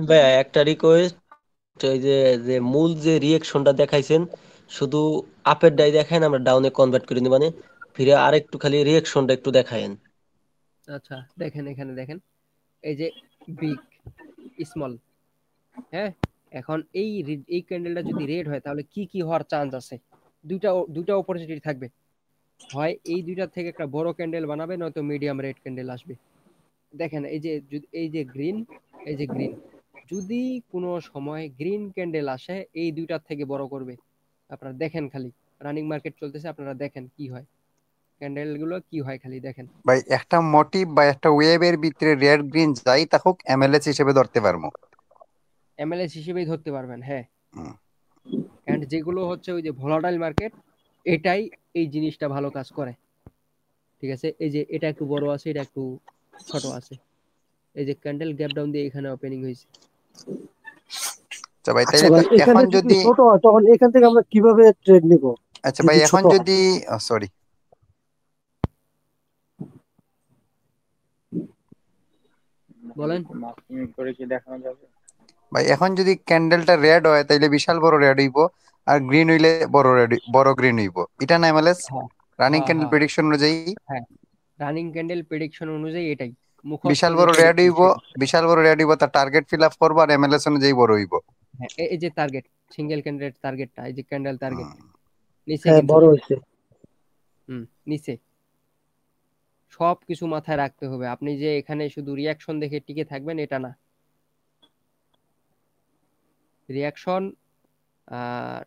J: ভাইয়া একটা রিকোয়েস্ট, ওই যে যে মূল যে রিয়েকশনটা দেখাইছেন, শুধু আপের ডাই দেখায়েন, আমরা ডাউনে কনভার্ট করে নিই, মানে ফিরে আরেকটু খালি রিয়েকশনটা একটু দেখায়েন।
A: আচ্ছা দেখেন, এখানে দেখেন, এই যে বিগ, স্মল, হ্যাঁ। এখন এই ক্যান্ডেলটা যদি রেড হয়, তাহলে কি কি হওয়ার চান্স আছে? দুইটা অপরচুনিটি থাকবে। হয় এই দুইটার থেকে একটা বড় ক্যান্ডেল বানাবে, নয়তো মিডিয়াম রেড ক্যান্ডেল আসবে। দেখেন এই যে এই যে গ্রিন, এই যে গ্রিন, যদি কোনো সময় গ্রিন ক্যান্ডেল আসে, এই দুইটার থেকে বড় করবে। আপনারা দেখেন, খালি রানিং মার্কেট চলতেছে, আপনারা দেখেন কি হয়, ক্যান্ডেল গুলো কি হয়, খালি দেখেন।
F: ভাই একটা মোটিভ বা একটা ওয়েবের ভিতরে রেড গ্রিন যাই তাকুক এমএলএস হিসেবে ধরতে পারবো।
A: এমএলএস হিসেবেই ধরতে পারবেন, হ্যাঁ।
F: হুম।
A: এন্ড যেগুলো হচ্ছে ওই যে ভোলাটাইল মার্কেট, এটাই এই জিনিসটা ভালো কাজ করে, ঠিক আছে। এই যে এটা একটু বড় আছে, এটা একটু ছোট আছে, এই যে ক্যান্ডেল গ্যাপ ডাউন দিয়ে এখানে ওপেনিং হয়েছে।
F: আচ্ছা ভাই,
C: আচ্ছা
F: তাইলে তো
C: ভাই, এখানে
F: এখন
C: যদি
F: যদি
C: ছোট হয় তখন এখান থেকে আমরা কিভাবে ট্রেড নিব?
F: আচ্ছা ভাই,
C: যদি
F: এখন
C: ছোট হয়
F: যদি সরি
A: বলেন।
F: ভাই, এখন যদি ক্যান্ডেলটা রেড হয় তাইলে বিশাল বড় রেড হইব, আর গ্রিন হইলে বড় রেড, বড় গ্রিন হইব, এটা না এমএলএস
A: হ্যাঁ
F: রানিং
A: হ্যাঁ
F: ক্যান্ডেল
A: হ্যাঁ
F: প্রেডিকশন অনুযায়ী?
A: হ্যাঁ, রানিং ক্যান্ডেল প্রেডিকশন অনুযায়ী এটাই মুখস্থ
F: বিশাল বড়
A: যেটা
F: রেড
A: দেখছেন
F: হইব,
A: সেটা।
F: বিশাল বড় রেড হইব, তার টার্গেট ফিল আপ করবো, আর এমএলএস অনুযায়ী বড় হইব।
A: হ্যাঁ, এই যে টার্গেট, সিঙ্গেল ক্যান্ডেল টার্গেটটা, এই যে ক্যান্ডেল টার্গেট নিচে
C: হ্যাঁ
A: কিন্তু,
C: বড় হয়েছে।
A: নিচে সব কিছু মাথায় রাখতে হবে। আপনি যে এখানে শুধু রিয়াকশন দেখে টিকে থাকবেন এটা না। রিয়াকশন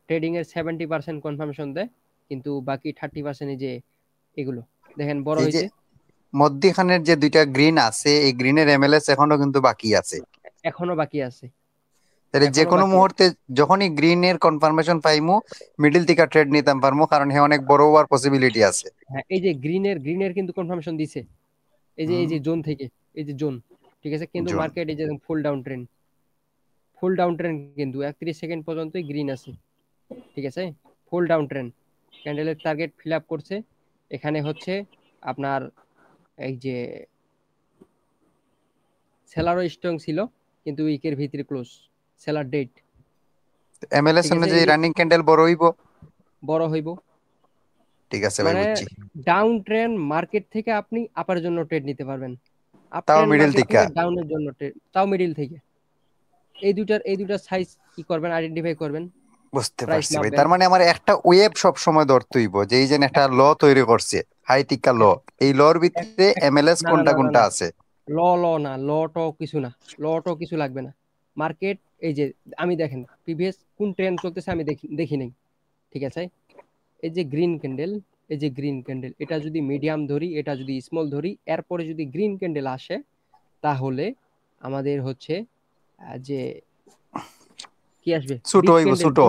A: ট্রেডিং এর 70% কনফার্মেশন দেয়, কিন্তু বাকি 30% এই যে এগুলো দেখেন বড়
F: এই যে
A: হয়েছে।
F: মধ্যখানের যে দুইটা গ্রিন আছে, এই গ্রিনের এমএলএস এখনো কিন্তু বাকি আছে।
A: এখনো বাকি আছে,
F: তাহলে যে
A: এখনো
F: কোনো
A: বাকি আছে।
F: মুহূর্তে যখনই গ্রিনের কনফার্মেশন পাইমু, মিডিল থেকে ট্রেড নিতাম পারমু, কারণ হে অনেক বড় হওয়ার পসিবিলিটি আছে।
A: হ্যাঁ, এই যে গ্রিনের কিন্তু কনফার্মেশন দিছে, এই যে জোন থেকে, এই যে জোন, ঠিক আছে, কিন্তু
F: জন
A: মার্কেট এই যে full down trend, full down trend কিন্তু 31 সেকেন্ড পর্যন্তই গ্রিন আছে, ঠিক আছে, ফুল ডাউন ট্রেন্ড। ক্যান্ডেলের টার্গেট ফিল আপ করছে। এখানে হচ্ছে আপনার এই যে সেলারও স্ট্রং ছিল, কিন্তু উইকের ভিতরে ক্লোজ, সেলার ডেট,
F: এমএলএস
A: ঠিক আছে, এই
F: অনুযায়ী
A: যে
F: রানিং ক্যান্ডেল বড় হইব।
A: বড় হইব।
F: ঠিক আছে ভাই,
A: মানে
F: বুঝছি।
A: ডাউন ট্রেন্ড মার্কেট থেকে আপনি আপার জন্য ট্রেড নিতে পারবেন, আপ
F: তাও
A: ট্রেন্ড
F: মিডিল
A: মার্কেট
F: থেকে
A: থেকে ডাউনের জন্য ট্রেড, তাও মিডিল থেকে। এই দুটার সাইজ কি করবেন, আইডেন্টিফাই করবেন,
F: বুঝতে
A: প্রাইস
F: পারছি ভাই।
A: মাপবেন।
F: তার মানে আমার একটা ওয়েব সব সময় ধরতে হইব, যে এই যে একটা ল তৈরি করছে, হাই টিকা ল,
A: এক-
F: এই লর
A: এক-
F: ভিত্তিতে এমএলএস
A: না না
F: কোনটা
A: না না
F: কোনটা
A: না,
F: আছে।
A: ল ল না, টও কিছু না, টও কিছু লাগবে না। মার্কেট এই যে আমি দেখেন প্রিভিয়াস কোন ট্রেন্ড চলতেছে আমি দেখি দেখি নাই, ঠিক আছে। এই যে গ্রিন ক্যান্ডেল, এই যে গ্রিন ক্যান্ডেল, এটা যদি মিডিয়াম ধরি, এটা যদি স্মল ধরি, এরপরে যদি গ্রিন ক্যান্ডেল আসে, তাহলে আমাদের হচ্ছে যে কি আসবে,
F: ছোট
A: বিগ
F: হইব,
A: ক্যান্ডেল,
F: ছোট।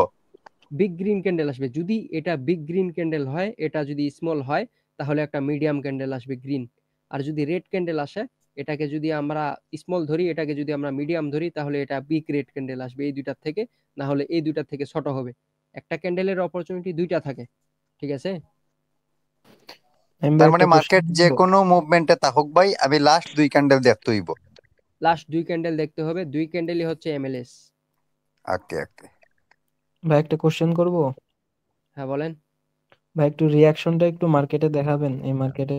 A: বিগ গ্রিন ক্যান্ডেল আসবে। যদি এটা বিগ গ্রিন ক্যান্ডেল হয়, এটা যদি স্মল হয়, তাহলে একটা মিডিয়াম ক্যান্ডেল আসবে গ্রিন। আর যদি রেড ক্যান্ডেল আসে, এটাকে যদি আমরা স্মল ধরি, এটাকে যদি আমরা মিডিয়াম ধরি, তাহলে এটা বিগ রেড ক্যান্ডেল আসবে এই দুইটার থেকে, না হলে এই দুইটার থেকে ছোট হবে। একটা ক্যান্ডেলের অপরচুনিটি দুইটা থাকে, ঠিক আছে।
E: আমি ভাই
F: তার মানে
E: একটা কোশ্চেন
F: মার্কেট যে
E: করবো।
F: কোনো মুভমেন্টে থাকুক ভাই, আমি লাস্ট দুই ক্যান্ডেল দেখতে হইব।
A: লাস্ট দুই ক্যান্ডেল দেখতে হবে, দুই ক্যান্ডেলই হচ্ছে এমএলএস।
F: ওকে ওকে।
E: ভাই একটা কোশ্চেন করবো।
A: হ্যাঁ বলেন।
E: ভাই একটু রিয়াকশনটা একটু মার্কেটে দেখাবেন, এই মার্কেটে।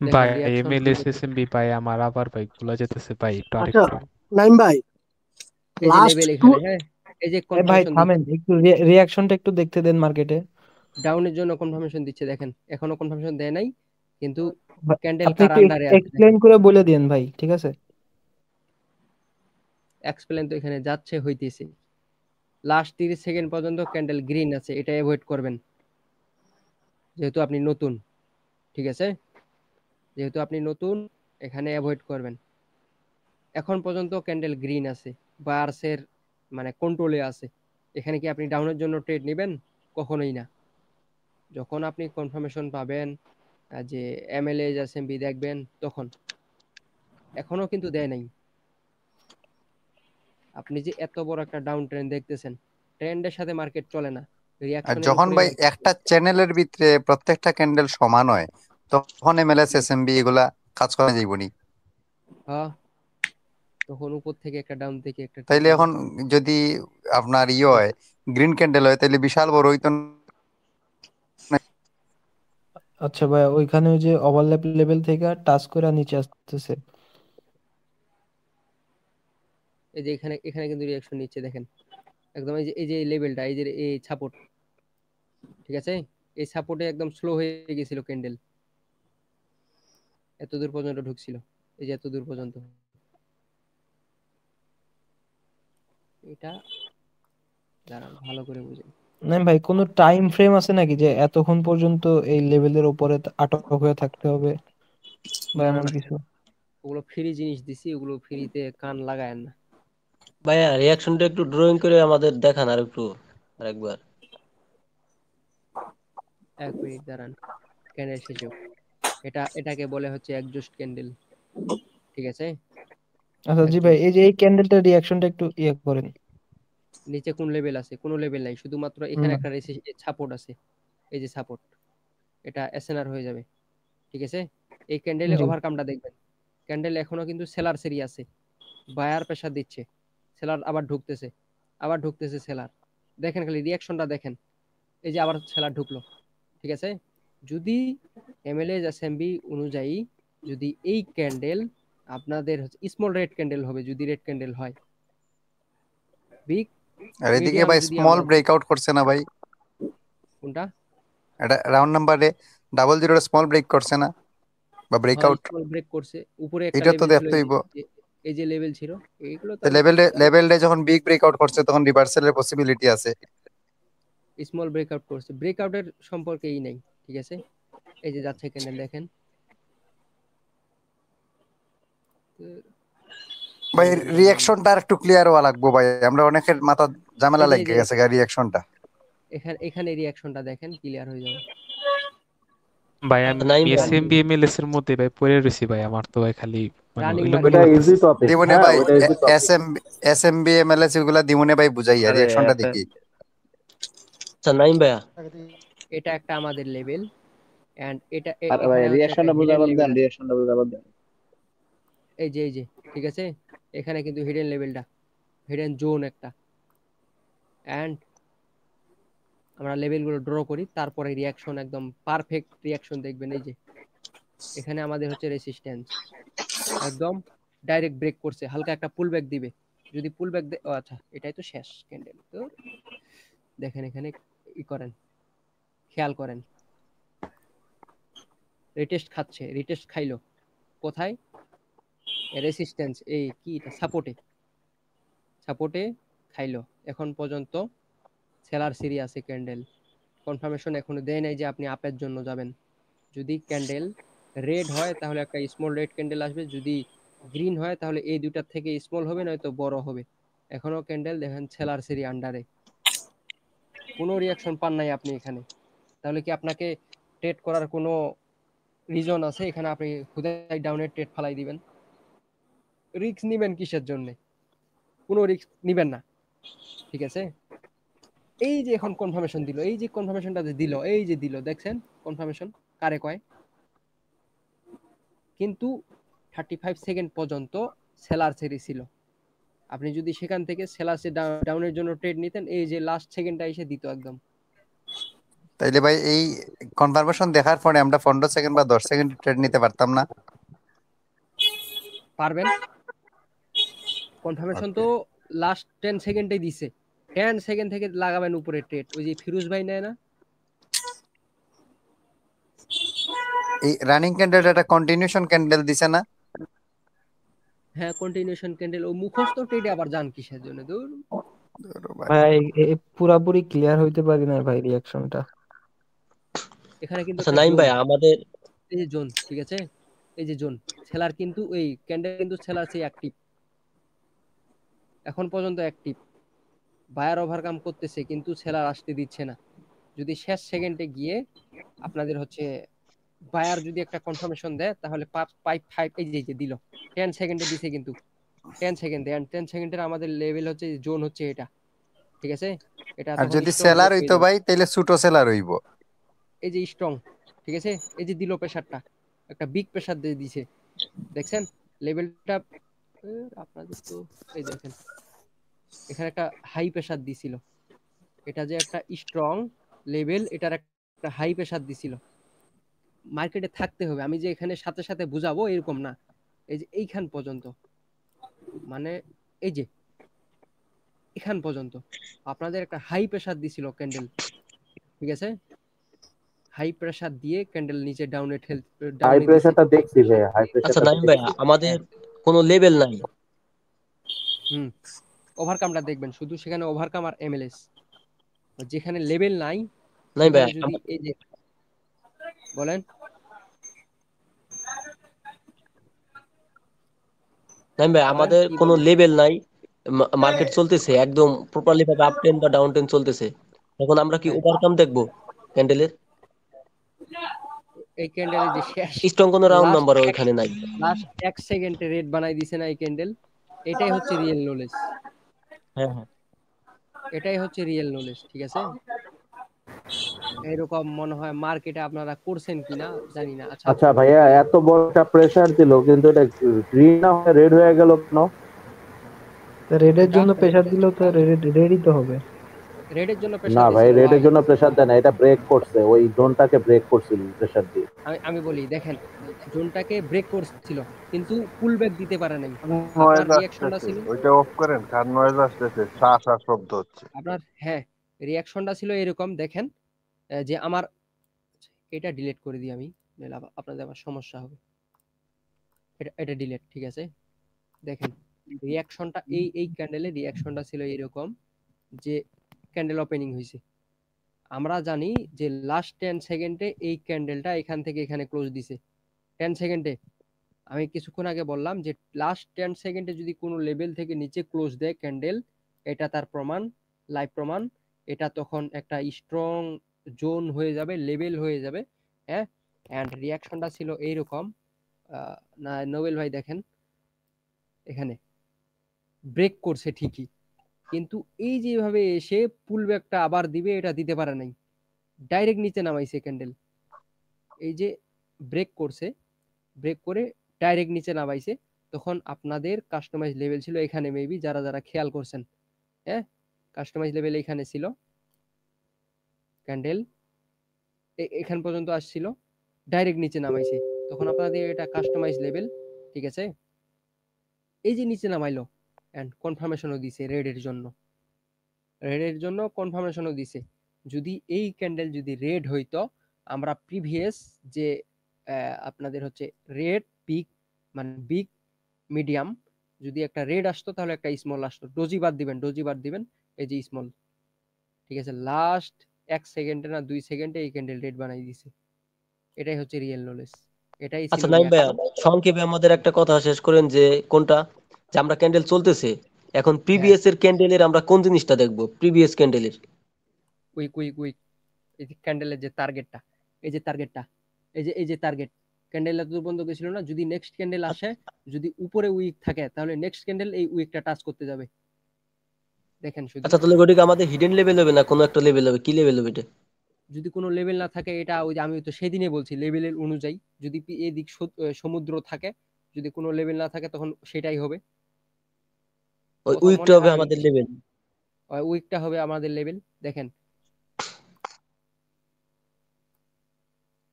A: দেখেন
E: ভাই
A: রিয়াকশন কি
E: এমএলএস
A: করতেছে।
E: এসএমবি পাই আমার, আবার ভাই ভুলা যেতেছে ভাই, একটু
C: আচ্ছা
E: আরেকটু।
C: নাইম ভাই,
A: এই যে
C: লাস্ট
A: লেভেল
C: টু,
A: এখানে, হ্যাঁ, এই যে
E: এ ভাই
A: কনফার্মেশন
E: থামেন
A: দিচ্ছে,
E: একটু, রিয়াকশনটা একটু দেখতে দেন মার্কেটে।
A: ডাউনের জন্য কনফার্মেশন দিচ্ছে, দেখেন এখনো কনফার্মেশন দেয় নাই, কিন্তু ক্যান্ডেল
E: আপনি
A: কার
E: একটু
A: আন্ডারে আছে
E: এক্সপ্লেন
A: দেখেন।
E: করে বলে দিন ভাই, ঠিক আছে।
A: এক্সপ্লেন তো এখানে যাচ্ছে, হইতেছে। লাস্ট 30 সেকেন্ড পর্যন্ত ক্যান্ডেল গ্রিন আছে, এটা অ্যাভয়েড করবেন, যেহেতু আপনি নতুন, ঠিক আছে, যেহেতু আপনি নতুন, এখানে অ্যাভয়েড করবেন। এখন পর্যন্ত ক্যান্ডেল গ্রিন আছে, বায়ার্সের মানে কন্ট্রোলে আছে। এখানে কি আপনি ডাউনের জন্য ট্রেড নেবেন? কখনোই না। যখন আপনি কনফার্মেশন পাবেন যে এমএলএ এসএমবি দেখবেন, তখন। এখনো কিন্তু দেয় নাই। আপনি যে এত বড় একটা ডাউন ট্রেন্ড দেখতেছেন, ট্রেন্ডের সাথে মার্কেট চলে না,
F: আর
A: রিয়াকশনের
F: যখন
A: উপরে
F: ভাই
A: মার্কেট
F: একটা
A: চলে।
F: চ্যানেলের ভিতরে প্রত্যেকটা ক্যান্ডেল সমান হয়, তখন এমএলএস এসএমবি এগুলা কাজ করা যাইবনি।
A: হ্যাঁ, তখন উপর থেকে একটা, ডাউন থেকে একটা ট্রেড
F: তাইলে
A: নিবে।
F: এখন যদি আপনার হয়, গ্রিন ক্যান্ডেল হয়, তাইলে বিশাল বড় হইতো না?
E: আচ্ছা ভাই, ওইখানে ওই যে ওভারল্যাপ লেভেল থেকে টাচ করে নিচে আসতেছে।
A: এই যে এখানে এখানে কিন্তু রিয়াকশন নিচ্ছে দেখেন, একদম এই যে লেভেলটা, এই যে এই সাপোর্ট, ঠিক আছে, এই সাপোর্টে একদম স্লো হয়ে গেছিল ক্যান্ডেল, এত দূর পর্যন্ত ঢুকছিল, এই যে এত দূর পর্যন্ত। এটা দাঁড়ান ভালো করে বুঝেন।
E: না ভাই, কোনো টাইম ফ্রেম আছে নাকি যে এতক্ষণ পর্যন্ত এই লেভেলের উপরে আটক হয়ে থাকতে হবে, বা
A: না না
E: এমন
A: না,
E: কিছু?
A: ওগুলো ফ্রি জিনিস দিছি, ওগুলো ফ্রিতে কান লাগায়েন না।
J: ভাইয়া রিয়াকশনটা একটু ড্রয়িং করে আমাদের দেখান আর একটু, আরেকবার।
A: এক মিনিট দাঁড়ান, ক্যান্ডেল শেষ হোক। এটাকে বলে হচ্ছে একজস্ট ক্যান্ডেল, ঠিক আছে।
E: আচ্ছা জি ভাই, এই যে এই ক্যান্ডেলটার রিয়াকশনটা একটু ইয়ে করেন।
A: নিচে কোন লেভেল আছে? কোনো লেভেল নাই, শুধুমাত্র এখানে
E: না
A: একটা সাপোর্ট আছে। এই যে সাপোর্ট, এটা এসএনআর হয়ে যাবে। ঠিক আছে, এই ক্যান্ডেলে
E: জি
A: ওভারকামটা দেখবেন। ক্যান্ডেল এখনো কিন্তু সেলার সেরি আছে, বায়ার প্রেসার দিচ্ছে, সেলার আবার ঢুকতেছে, আবার ঢুকতেছে সেলার। দেখেন খালি রিয়াকশনটা দেখেন, এই যে আবার সেলার ঢুকলো। ঠিক আছে, যদি এমএলএস এসএমবি অনুযায়ী যদি এই ক্যান্ডেল আপনাদের স্মল রেড ক্যান্ডেল হবে, যদি রেড ক্যান্ডেল হয়, বিগ
F: আর এদিকে
A: মিডিয়াম
F: ভাই
A: যদি
F: স্মল
A: আমরা
F: ব্রেকআউট করছে না ভাই?
A: কোনটা?
F: এটা রাউন্ড নাম্বারে 00 স্মল ব্রেক করছে না বা
A: হ্যাঁ,
F: ব্রেকআউট?
A: স্মল ব্রেক করছে, উপরে একটা
F: এটা তো
A: লেভেল ছিল,
F: দেখতে হইব।
A: এই যে লেভেল ছিল, এইগুলো তো
F: তো লেভেলটা যখন বিগ ব্রেকআউট করছে তখন রিভার্সালের পসিবিলিটি আছে।
A: স্মল ব্রেকআউট করছে, ব্রেকআউটের সম্পর্কেই নাই। ঠিক আছে, এই যে যাচ্ছে ক্যান্ডেল দেখেন।
F: ভাই রিঅ্যাকশনটা আর একটু ক্লিয়ার হওয়া লাগবে ভাই, আমরা অনেকের মাথা ঝামেলা
A: এই
F: লাগে
A: যে
F: গেছে রিঅ্যাকশনটা।
A: এখানে রিয়াকশনটা দেখেন, ক্লিয়ার হয়ে যাবে।
K: ভাই আমি
J: নাইম ভাই,
K: এসএমবি এমএলএস এর মধ্যে ভাই পড়ে রয়েছি ভাই, আমার তো ভাই খালি মানে
A: রানিং
K: এলোমেলো
B: ওটা
K: হইতেছে।
B: ইজি টপিক,
F: দিমুনে
B: হ্যাঁ
F: ভাই
B: ওটা ইজি টপিক।
F: এসএমবি এমএলএস এগুলা দিমুনে ভাই বুঝাইয়া
B: আরে
F: রিঅ্যাকশনটা
B: একটা
F: দেখি।
J: আচ্ছা নাইম ভাইয়া,
A: এটা একটা আমাদের লেভেল, এন্ড এটা
B: আর ভাই
A: এখানে হচ্ছে একটা
B: রিঅ্যাকশনটা
A: হিডেন
B: বুঝাবার
A: লেভেল
B: দেন,
A: আছে।
B: রিঅ্যাকশনটা বুঝাবার দেন।
A: এই যে ঠিক আছে, এখানে কিন্তু হিডেন লেভেলটা, হিডেন জোন একটা, এন্ড আমরা লেভেলগুলো ড্র করি, তারপরে রিয়াকশন একদম পারফেক্ট রিয়াকশন দেখবেন। এই যে এখানে আমাদের হচ্ছে রেসিস্ট্যান্স, একদম ডাইরেক্ট ব্রেক করছে, হালকা একটা পুল ব্যাক দিবে। যদি পুল ব্যাক ও আচ্ছা, এটাই তো শেষ ক্যান্ডেল। তো দেখেন এখানে ই করেন, খেয়াল করেন, রিটেস্ট খাচ্ছে, রিটেস্ট খাইলো কোথায়? রেসিস্ট্যান্স, এই কি এটা, সাপোর্টে, সাপোর্টে খাইলো। এখন পর্যন্ত সেলার সিরি আছে ক্যান্ডেল, কনফার্মেশন এখনো দেয় নাই যে আপনি আপের জন্য যাবেন। যদি ক্যান্ডেল রেড হয় তাহলে একটা স্মল রেড ক্যান্ডেল আসবে, যদি গ্রিন হয় তাহলে এই দুটার থেকে স্মল হবে, নয়তো বড় হবে। এখনো ক্যান্ডেল দেখেন সেলার সিরি আন্ডারে, কোনো রিয়াকশন পান নাই আপনি এখানে। তাহলে কি আপনাকে ট্রেড করার কোনো রিজন আছে? এখানে আপনি খুদাই ডাউনের ট্রেড ফালাই দিবেন? রিস্ক নিবেন কিসের জন্য? কোনো রিস্ক নিবেন না। ঠিক আছে, এই যে এখন কনফার্মেশন দিল, এই যে কনফার্মেশনটা দিল, এই যে দিল, দেখছেন কনফার্মেশন কারে কয়? কিন্তু 35 সেকেন্ড পর্যন্ত সেলার সেরি ছিল। আপনি যদি সেখান থেকে সেলার সে ডাউনের জন্য ট্রেড নিতেন, এই যে লাস্ট সেকেন্ডটা এসে দিত একদম।
F: তাইলে ভাই এই কনফার্মেশন দেখার পরে আমরা 15 সেকেন্ড বা 10 সেকেন্ড ট্রেড নিতে পারতাম না?
A: পারবেন, কনফার্মেশন তো
F: ওকে,
A: লাস্ট 10 সেকেন্ডে দিছে, 10 সেকেন্ড থেকে লাগাবেন উপরে ট্রেড। ওই যে ফিরোজ ভাই নেয় না,
F: এই রানিং ক্যান্ডেল একটা কন্টিনিউশন ক্যান্ডেল দিছে না?
A: হ্যাঁ কন্টিনিউশন ক্যান্ডেল। ও মুখস্থ ট্রেডে আবার যান কিসের জন্য? দূর।
F: ধরো ভাই।
E: ভাই, পুরাপুরি ক্লিয়ার হইতে পারি না ভাই রিয়াকশনটা।
A: এখানে কিন্তু
J: আচ্ছা
A: একটা
J: নাইম
A: জোন,
J: ভাই আমাদের,
A: এই যে জোন, ঠিক আছে, এই যে জোন, সেলার কিন্তু এই ক্যান্ডেল কিন্তু সেলার সেই অ্যাক্টিভ, এখন পর্যন্ত অ্যাক্টিভ, বায়ার ওভারকাম করতেছে কিন্তু সেলার আসতে দিচ্ছে না। যদি শেষ সেকেন্ডে গিয়ে আপনাদের হচ্ছে বায়ার যদি একটা কনফার্মেশন দেয়, তাহলে 5 এই যে দিল 10 সেকেন্ডে দিছে, কিন্তু 10 সেকেন্ডে, এন্ড 10 সেকেন্ডের আমাদের লেভেল হচ্ছে, জোন হচ্ছে এটা। ঠিক আছে, এটা
F: আর
A: তখন
F: যদি
A: স্ট্রং
F: সেলার
A: জোন হয়ে
F: হইতো
A: যাবে।
F: ভাই তাইলে ছোট সেলার হইব।
A: এই যে স্ট্রং, ঠিক আছে, এই যে দিল প্রেসারটা, একটা বিগ প্রেসার দিয়ে দিছে, দেখছেন লেভেলটা আপনাদের তো। এই দেখেন এখানে একটা হাই প্রেসার দিছিল, এটা যে একটা স্ট্রং লেভেল, এটার একটা হাই প্রেসার দিছিল। মার্কেটে থাকতে হবে, আমি যে এখানে সাথে সাথে বুঝাবো এরকম না। এই যে এইখান পর্যন্ত, মানে এই যে এখান পর্যন্ত আপনাদের একটা হাই প্রেসার দিছিল ক্যান্ডেল। ঠিক আছে, হাই প্রেসার দিয়ে ক্যান্ডেল নিচে
B: হাই
A: ডাউনে দিছে।
B: প্রেসারটা দেখছি ভাই, হাই
J: আচ্ছা
B: প্রেসারটা
J: নাইম ভাই
B: দেখছি।
J: আমাদের
A: হ্যাঁ,
J: কোনো লেভেল নাই।
A: হুম, ওভারকামটা দেখবেন শুধু, সেখানে ওভারকাম আর এমএলএস। যেখানে লেভেল নাই
J: নাইম ভাই
A: সেখানে যদি এই যে বলেন,
J: নাইম ভাই
A: বলেন
J: আমাদের
A: কি
J: কোনো
A: বলবেন।
J: লেভেল নাই, মার্কেট চলতেছে একদম প্রপারলি ভাবে, আপ ট্রেন্ড বা ডাউন ট্রেন্ড চলতেছে। এখন আমরা কি
A: হ্যাঁ,
J: ওভারকাম দেখবো ক্যান্ডেলের?
A: এই ক্যান্ডেলের যে শেষ
J: স্ট্রং কোনো রাউন্ড
A: লাস্ট
J: নাম্বার ওইখানে নাই।
A: লাস্ট 1 সেকেন্ডে রেড বানাই দিছে না এই ক্যান্ডেল, এটাই হচ্ছে রিয়েল নলেজ,
J: হ্যাঁ হ্যাঁ
A: এটাই হচ্ছে রিয়েল নলেজ, ঠিক আছে? এরকম মনে হয় মার্কেটে আপনারা করছেন কিনা জানি না। আচ্ছা,
L: আচ্ছা ভাইয়া, এত বড় একটা প্রেসার দিল কিন্তু এটা গ্রিন না হয়ে রেড হয়ে গেল কেন?
E: রেডের
A: কোনটা
E: জন্য প্রেসার দিলেও তো রেডই তো হবে।
A: রেডের জন্য
L: না
A: প্রেসার
L: ভাই,
A: দিছিল
L: রেডের
A: ভাই।
L: জন্য প্রেসার দেয় না, এটা ব্রেক করছে, ওই জোনটাকে ব্রেক করছিল প্রেসার দিয়ে।
A: আমি বলি দেখেন, জোনটাকে ব্রেক করছিল কিন্তু পুল ব্যাক দিতে পারে নাই। আপনার
D: নয়েজ
A: রিয়াকশনটা
D: আসতেছে,
A: ছিল,
D: ওইটা অফ করেন, কার নয়েজ আসতেছে, শা শা শব্দ হচ্ছে।
A: আপনার হ্যাঁ রিয়াকশনটা ছিল এরকম দেখেন, যে আমার এটা ডিলিট করে দিই আমি, নাহলে আপনাদের আবার সমস্যা হবে। এটা ডিলিট, ঠিক আছে? দেখেন রিয়াকশনটা এই ক্যান্ডেলের রিয়াকশনটা ছিল এরকম যে ক্যান্ডেল ওপেনিং হয়েছে, আমরা জানি যে লাস্ট 10 সেকেন্ডে এই ক্যান্ডেলটা এখান থেকে এখানে ক্লোজ দিছে 10 সেকেন্ডে। আমি কিছুক্ষণ আগে বললাম যে লাস্ট 10 সেকেন্ডে যদি কোনো লেভেল থেকে নিচে ক্লোজ দেয় ক্যান্ডেল, এটা তার প্রমাণ, লাইভ প্রমাণ। এটা তখন একটা স্ট্রং জোন হয়ে যাবে, লেভেল হয়ে যাবে। হ্যাঁ, অ্যান্ড রিয়াকশনটা ছিল এইরকম। না নোবেল ভাই দেখেন এখানে ব্রেক করছে ঠিকই, কিন্তু এই যেভাবে এসে পুল ব্যাকটা আবার দিবে এটা দিতে পারে নাই, ডাইরেক্ট নিচে নামাইছে ক্যান্ডেল। এই যে ব্রেক করছে, ব্রেক করে ডাইরেক্ট নিচে নামাইছে, তখন আপনাদের কাস্টমাইজ লেভেল ছিল এখানে, মেবি যারা যারা খেয়াল করছেন। হ্যাঁ, কাস্টমাইজ লেভেল এখানে ছিল, ক্যান্ডেল এখান পর্যন্ত আসছিল, ডাইরেক্ট নিচে নামাইছে, তখন আপনাদের এটা কাস্টমাইজ লেভেল, ঠিক আছে? এই যে নিচে নামাইলো এন্ড কনফার্মেশনও দিছে রেডের জন্য, রেডের জন্য কনফার্মেশনও দিছে। যদি এই ক্যান্ডেল যদি রেড হইতো, আমরা প্রিভিয়াস যে আপনাদের হচ্ছে রেড পিক মানে বিগ মিডিয়াম, যদি একটা রেড আসতো তাহলে একটা স্মল আসতো, ডোজি বাদ দিবেন, এই যে স্মল, ঠিক আছে? লাস্ট 1 সেকেন্ডে না 2 সেকেন্ডে এই ক্যান্ডেল রেড বানাই দিছে। এটাই হচ্ছে রিয়েল নলেজ, এটাই ছিল
J: আচ্ছা নাইম ভাইয়া,
A: রিয়াকশন।
J: সংক্ষেপে আমাদের একটা কথা শেষ করেন যে কোনটা, যে আমরা ক্যান্ডেল চলতেছে এখন
A: হ্যাঁ,
J: প্রিভিয়াস এর ক্যান্ডেলের আমরা কোন জিনিসটা দেখবো, প্রিভিয়াস ক্যান্ডেলের?
A: উইক উইক উইক, এই যে ক্যান্ডেলের যে টার্গেটটা, এই যে টার্গেটটা, এই যে টার্গেট, ক্যান্ডেল এত দূর পর্যন্ত গেছিল না, যদি নেক্সট ক্যান্ডেল আসে, যদি উপরে উইক থাকে তাহলে নেক্সট ক্যান্ডেল এই উইকটা টাচ করতে যাবে। দেখেন শুধু,
J: আচ্ছা তাহলে ওটা কি আমাদের হিডেন লেভেল হবে না কোনো একটা লেভেল হবে, কি লেভেল হবে এটা?
A: যদি কোনো লেভেল না থাকে, এটা ওই যে আমি তো সেদিনে বলছি লেভেলের অনুযায়ী, যদি এদিক সমুদ্র থাকে, যদি কোনো লেভেল না থাকে তখন সেটাই হবে।
J: ওই
A: কথা
J: উইকটা
A: মনে
J: হবে
A: হয়
J: আমাদের লেভেল।
A: উইকটা হবে আমাদের লেভেল। দেখেন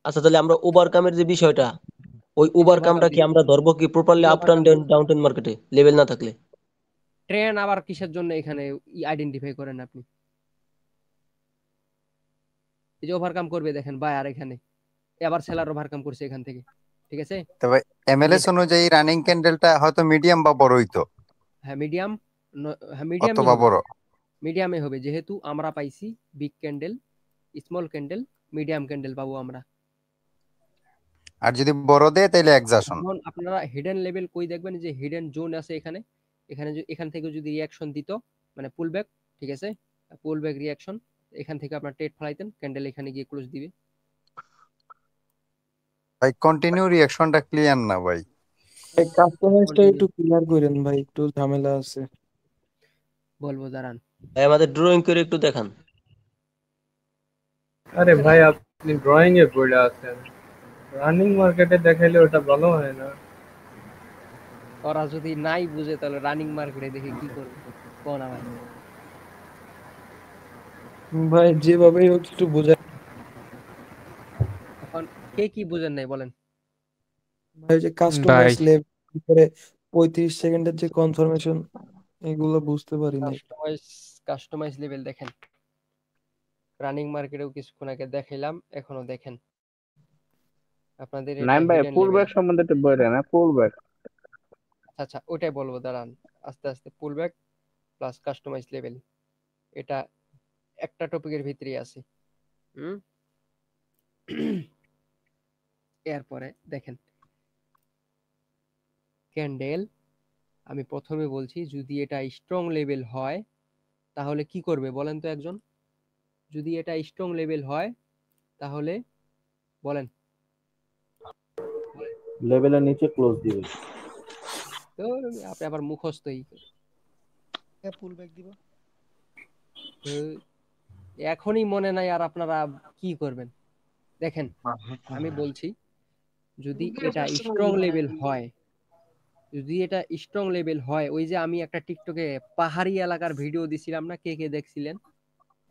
J: আচ্ছা তাহলে আমরা ওভারকামের যে বিষয়টা, ওই ওভারকামটা কি আমরা ধরবো কি properly up turn down turn মার্কেটে লেভেল না থাকলে?
A: ট্রেন আবার কিসের জন্য এখানে আইডেন্টিফাই করেন আপনি? এই যে ওভারকাম করবে দেখেন বায়ার এখানে, আবার সেলার ওভারকাম করছে এখান থেকে, ঠিক আছে?
F: তবে এমএলএস অনুযায়ী রানিং ক্যান্ডেলটা হয়তো মিডিয়াম বা বড় হইতো,
A: হ্যাঁ মিডিয়াম, হ্যাঁ মিডিয়ামই
F: অথবা
A: হবে,
F: বড়।
A: মিডিয়ামে হবে, যেহেতু আমরা পাইছি big candle, small candle, medium candle পাবো আমরা।
F: আর যদি বড় দেয় তাহলে এক্সাশন।
A: এখন আপনারা হিডেন লেভেল কই দেখবেন, যে হিডেন জোন আছে এখানে, এখান থেকে যদি রিয়াকশন দিত, মানে পুল ব্যাক, ঠিক আছে? পুল ব্যাক রিয়াকশন, এখান থেকে আপনার ট্রেড ফলাইতেন, ক্যান্ডেল এখানে গিয়ে ক্লোজ দিবে।
F: ভাই কন্টিনিউ রিঅ্যাকশনটা ক্লিয়ার না ভাই।
E: ভাই কাস্টমাইজটা একটু ক্লিয়ার করেন ভাই, একটু ঝামেলা আছে।
A: বলবো দাঁড়ান,
J: ভাই আমাদের ড্রয়িং করে একটু দেখান।
M: আরে ভাই আপনি ড্রয়িং এ পড়ে আছেন, রানিং মার্কেটে দেখাইলে ওটা ভালো হয় না।
A: ওরা যদি নাই বুঝে তাহলে রানিং মার্কেটে দেখে কি করবে কোন আমার?
E: ভাই যেভাবেই হোক একটু বোঝায়।
A: এখন কে কি বুঝেন নাই বলেন?
E: ভাই যে কাস্টমাইজ লেভেল করে 35 সেকেন্ডের যে কনফার্মেশন, এগুলো বুঝতে পারি নাই।
A: কাস্টমাইজ লেভেল দেখেন, রানিং মার্কেটেও কিছুক্ষণ আগে দেখাইলাম, এখনো দেখেন আপনাদের এটা
B: নাইম ভাই
A: হিডেন
B: পুল
A: লেভেল।
B: ব্যাক সম্বন্ধে একটু বলেন না, পুল ব্যাক।
A: আচ্ছা ওটাই বলবো দাঁড়ান, আস্তে আস্তে। Pull back plus customize level, এটা একটা টপিকের ভিতরেই আছে। এরপরে দেখেন ক্যান্ডেল, আমি প্রথমে বলছি যদি এটা স্ট্রং লেভেল হয় তাহলে কি করবে বলেন তো একজন? যদি এটা স্ট্রং লেভেল হয় তাহলে বলেন।
L: লেভেলের নিচে ক্লোজ দিবে।
A: তো আপনি আবার মুখস্থই
F: পুল ব্যাক দিব
A: তো এখনই মনে নাই আর আপনারা কি করবেন দেখেন আমি বলছি যদি এটা স্ট্রং লেভেল হয় ওই যে আমি একটা টিকটকে পাহাড়ি এলাকার ভিডিও দিছিলাম না, কে কে দেখছিলেন?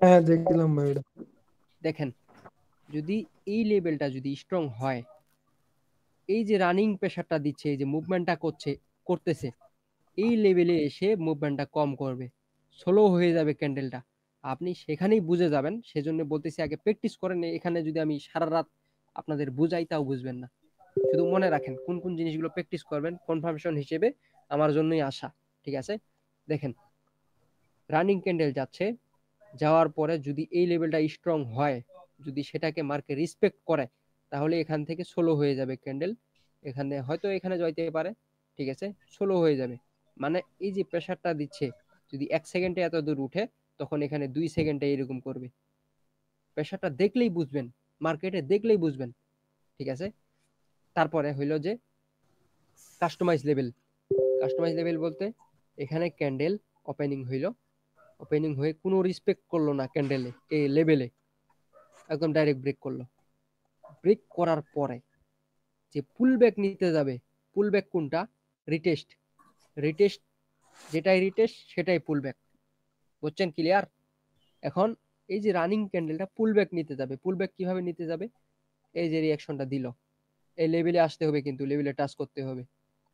E: হ্যাঁ দেখছিলাম ভাই এটা।
A: দেখেন যদি এই লেভেলটা যদি স্ট্রং হয়, এই যে রানিং প্রেসারটা দিচ্ছে, এই যে মুভমেন্টটা করতেছে, এই লেভেলে এসে মুভমেন্টটা কম করবে, স্লো হয়ে যাবে ক্যান্ডেলটা। আপনি সেখানেই বুঝে যাবেন। সেজন্য বলতেছি আগে প্র্যাকটিস করেন। এখানে যদি আমি সারা রাত আপনাদের বুঝাই তাও বুঝবেন না। শুধু মনে রাখেন কোন কোন জিনিসগুলো প্র্যাকটিস করবেন, কনফার্মেশন হিসেবে আমার জন্যই আশা। ঠিক আছে, দেখেন রানিং ক্যান্ডেল যাচ্ছে, যাওয়ার পরে যদি এই লেভেলটা স্ট্রং হয়, যদি সেটাকে মার্কেট রেসপেক্ট করে, তাহলে এখান থেকে স্লো হয়ে যাবে ক্যান্ডেল। এখানে হয়তো এখানে যাইতে পারে, ঠিক আছে, স্লো হয়ে যাবে। মানে এই যে প্রেসারটা দিচ্ছে, যদি 1 সেকেন্ডে এত দূর উঠে, তখন এখানে 2 সেকেন্ডে এরকম করবে। প্রেসারটা দেখলেই বুঝবেন, মার্কেটে দেখলেই বুঝবেন। ঠিক আছে, তারপরে হইলো যে কাস্টমাইজ লেভেল বলতে এখানে ক্যান্ডেল ওপেনিং হইলো, ওপেনিং হয়ে কোনো রেসপেক্ট করলো না ক্যান্ডেলে, এই লেভেলে একদম ডাইরেক্ট ব্রেক করলো। ব্রেক করার পরে যে পুল ব্যাক নিতে যাবে, পুল ব্যাক কোনটা? রিটেস্ট যেটাই রিটেস্ট সেটাই পুল ব্যাক। বুঝছেন? ক্লিয়ার? এখন এই যে রানিং ক্যান্ডেলটা পুল ব্যাক নিতে যাবে, পুল ব্যাক কিভাবে নিতে যাবে? এই যে রিঅ্যাকশনটা দিল, এই লেভেলে আসতে হবে, কিন্তু লেভেলে টাচ করতে হবে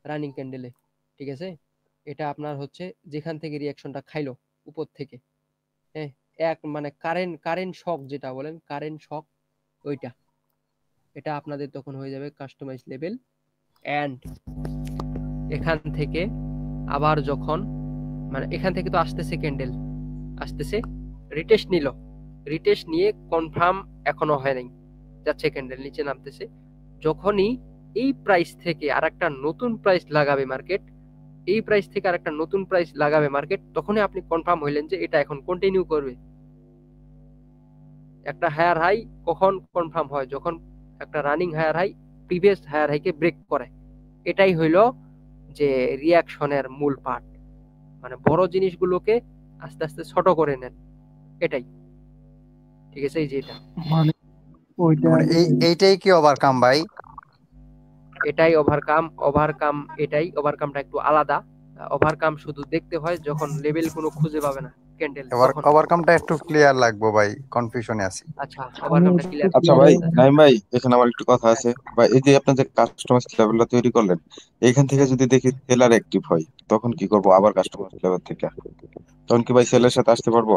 A: রানিং ক্যান্ডেলে। ঠিক আছে, এটা আপনার হচ্ছে যেখান থেকে রিঅ্যাকশনটা খাইলো উপর থেকে, হ্যাঁ, মানে কারেন্ট শক যেটা বলেন, কারেন্ট শক, ওইটা। এটা আপনাদের তখন হয়ে যাবে কাস্টমাইজ লেভেল। এন্ড এখান থেকে আবার যখন মানে এখান থেকে তো আসতেছে ক্যান্ডেল, আসতেছে, রিটেস্ট নিয়ে কনফার্ম এখনো হয় নাই, যাচ্ছে ক্যান্ডেল নিচে নামতেছে। যখনই এই প্রাইস থেকে আরেকটা নতুন প্রাইস লাগাবে মার্কেট, তখনই আপনি কনফার্ম হইলেন যে এটা এখন কন্টিনিউ করবে। একটা হায়ার হাই কখন কনফার্ম হয়? যখন একটা running higher high previous higher হাইকে ব্রেক করে। এটাই হইলো যে রিঅ্যাকশনের মূল পার্ট। মানে বড় জিনিসগুলোকে আস্তে আস্তে ছোট করে নেন, এটাই। ঠিক আছে, এই যে এটা
C: মানে
F: এইটাই কি ওভারকাম ভাই?
A: এটাই ওভারকাম, এটাই ওভারকামটা একটু আলাদা। ওভারকাম শুধু দেখতে হয় যখন লেভেল কোনো খুঁজে পাবে না ক্যান্ডেল, তখন।
F: ওভারকামটা একটু ক্লিয়ার লাগবে ভাই, কনফিউশনে আছি।
A: আচ্ছা, ওভারকামটা ক্লিয়ার।
D: আচ্ছা ভাই, নাইম ভাই, এখানে আমার একটু কথা আছে ভাই। এই যে আপনি যে কাস্টমাইজ লেভেলটা তৈরি করলেন, এখান থেকে যদি দেখি সেলার অ্যাক্টিভ হয়, তখন কি করব? আবার কাস্টমাইজ লেভেল থেকে তখন কি ভাই সেলের সাথে আসতে পারবো?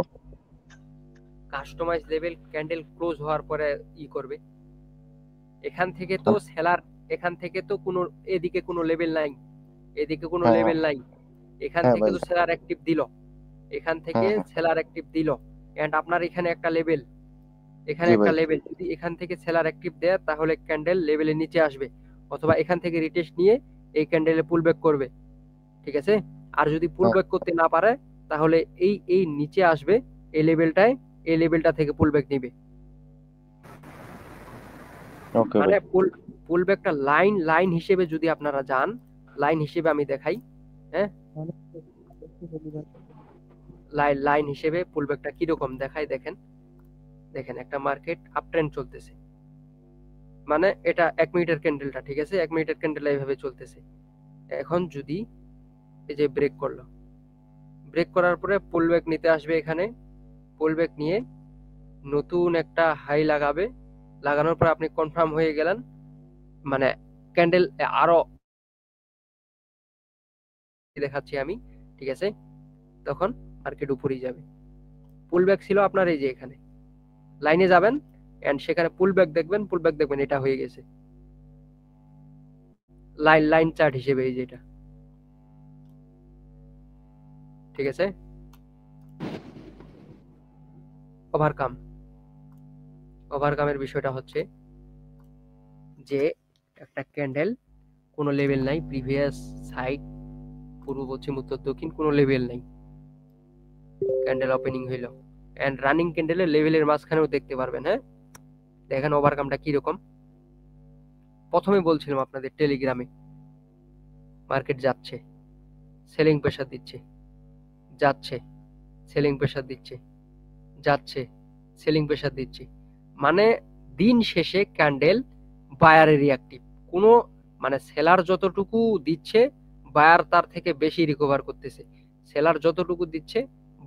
A: কাস্টমাইজ লেভেল ক্যান্ডেল ক্লোজ হওয়ার পরে করবে। এখান থেকে তো কোনো এদিকে কোনো লেভেল নাই, এদিকে কোনো লেভেল নাই। এখান থেকে তো সেলার অ্যাক্টিভ দিল, এন্ড আপনার এখানে একটা লেভেল, যদি এখান থেকে সেলার অ্যাক্টিভ দেয়, তাহলে ক্যান্ডেল লেভেলের নিচে আসবে, অথবা এখান থেকে রিটেস্ট নিয়ে এই ক্যান্ডেলে পুল ব্যাক করবে। ঠিক আছে, আর যদি পুল ব্যাক করতে না পারে, তাহলে এই নিচে আসবে, এই লেভেলটা থেকে পুল ব্যাক নিবে। মানে পুল ব্যাকটা লাইন হিসেবে যদি আপনারা যান, লাইন হিসেবে আমি দেখাই, হ্যাঁ, লাইন হিসেবে পুল ব্যাকটা কিরকম দেখাই। দেখেন একটা মার্কেট আপ ট্রেন্ড চলতেছে, মানে এটা 1 মিনিটের ক্যান্ডেলটা, ঠিক আছে, 1 মিনিটের ক্যান্ডেল এইভাবে চলতেছে। এখন যদি এই যে ব্রেক করলো, ব্রেক করার পরে পুল ব্যাক নিতে আসবে, এখানে পুল ব্যাক নিয়ে নতুন একটা হাই লাগাবে, লাগানোর পর আপনি কনফার্ম হয়ে গেলেন, মানে ক্যান্ডেল আরো দেখাচ্ছি আমি, ঠিক আছে, তখন মার্কেট উপরেই যাবে। পুল ব্যাক ছিল আপনার এই যে এখানে, লাইনে যাবেন এন্ড সেখানে পুল ব্যাক দেখবেন, এটা হয়ে গেছে লাইন চার্ট হিসেবে, এই যে এটা। ঠিক আছে, ওভারকামের বিষয়টা হচ্ছে যে একটা ক্যান্ডেল কোনো লেভেল নাই, প্রিভিয়াস সাইড, পূর্ব পশ্চিম উত্তর দক্ষিণ কোনো লেভেল নাই, ক্যান্ডেল ওপেনিং হইলো, এন্ড রানিং ক্যান্ডেলের লেভেলের মাঝখানেও দেখতে পারবেন। হ্যাঁ, দেখেন ওভারকামটা কিরকম। প্রথমে বলছিলাম আপনাদের টেলিগ্রামে মার্কেট যাচ্ছে, সেলিং প্রেসার দিচ্ছে, যাচ্ছে, সেলিং প্রেসার দিচ্ছে, যাচ্ছে, সেলিং প্রেসার দিচ্ছে। মানে দিন শেষে ক্যান্ডেল বায়ারে রিঅ্যাক্টিভ। কোনো মানে সেলার যতটুকু দিচ্ছে বায়ার তার থেকে বেশি রিকভার করতেছে, সেলার যতটুকু দিচ্ছে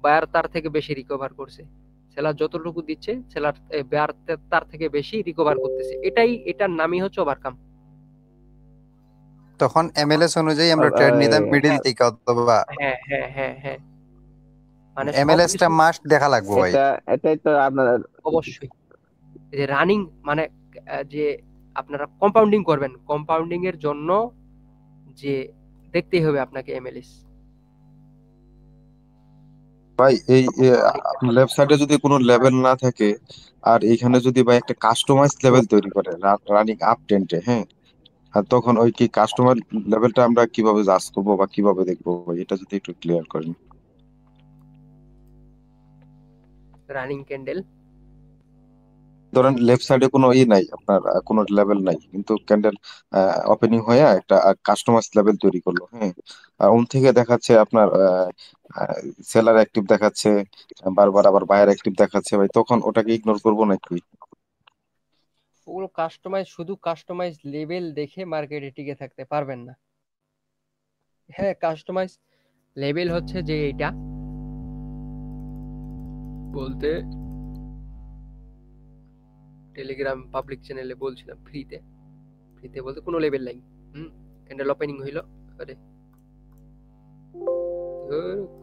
A: বায়ার তার থেকে বেশি রিকভার করছে, সেলার যতটুকু দিচ্ছে বায়ার তার থেকে বেশি রিকভার করতেছে। এটার নামই হচ্ছে ওভারকাম।
F: তখন এমএলএস অনুযায়ী আমরা ট্রেড নিতাম মিডল থেকে অথবা
A: হ্যাঁ হ্যাঁ হ্যাঁ হ্যাঁ, মানে
F: এমএলএসটা মাস্ট দেখা লাগবে ভাই।
B: এটাই তো আপনারা
A: অবশ্যই যে রানিং মানে যে আপনারা কম্পাউন্ডিং করবেন, কম্পাউন্ডিং এর জন্য যে দেখতেই হবে আপনাকে এমএলএস।
N: ভাই এই লেফট সাইডে যদি কোনো লেভেল না থাকে আর এইখানে যদি ভাই একটা কাস্টমাইজ লেভেল তৈরি করে রানিং আপ টেন্টে, হ্যাঁ, আর তখন ওই কি কাস্টমার লেভেলটা আমরা কিভাবে জাজ করবো বা কিভাবে দেখবো ভাই, এটা যদি একটু ক্লিয়ার করেন।
A: রানিং ক্যান্ডেল
N: ধরেন লেফট সাইডে কোনো নাই, আপনার কোনো লেভেল নাই, কিন্তু ক্যান্ডেল ওপেনিং হয়ে একটা কাস্টমাইজ লেভেল তৈরি করলো, হ্যাঁ, ওন থেকে দেখাচ্ছে আপনার সেলার অ্যাক্টিভ দেখাচ্ছে, বারবার আবার বায়ার অ্যাক্টিভ দেখাচ্ছে, ভাই তখন ওটাকে ইগনোর করবো নাকি?
A: ওগুলো কাস্টমাইজ, শুধু কাস্টমাইজ লেভেল দেখে মার্কেটে টিকে থাকতে পারবেন না। হ্যাঁ, কাস্টমাইজ লেভেল হচ্ছে যে এইটা বলতে টেলিগ্রাম পাবলিক চ্যানেলে বলছিলাম, ফ্রিতে বলতে কোনো লেভেল নাই। ক্যান্ডেল ওপেনিং হইলো, আরে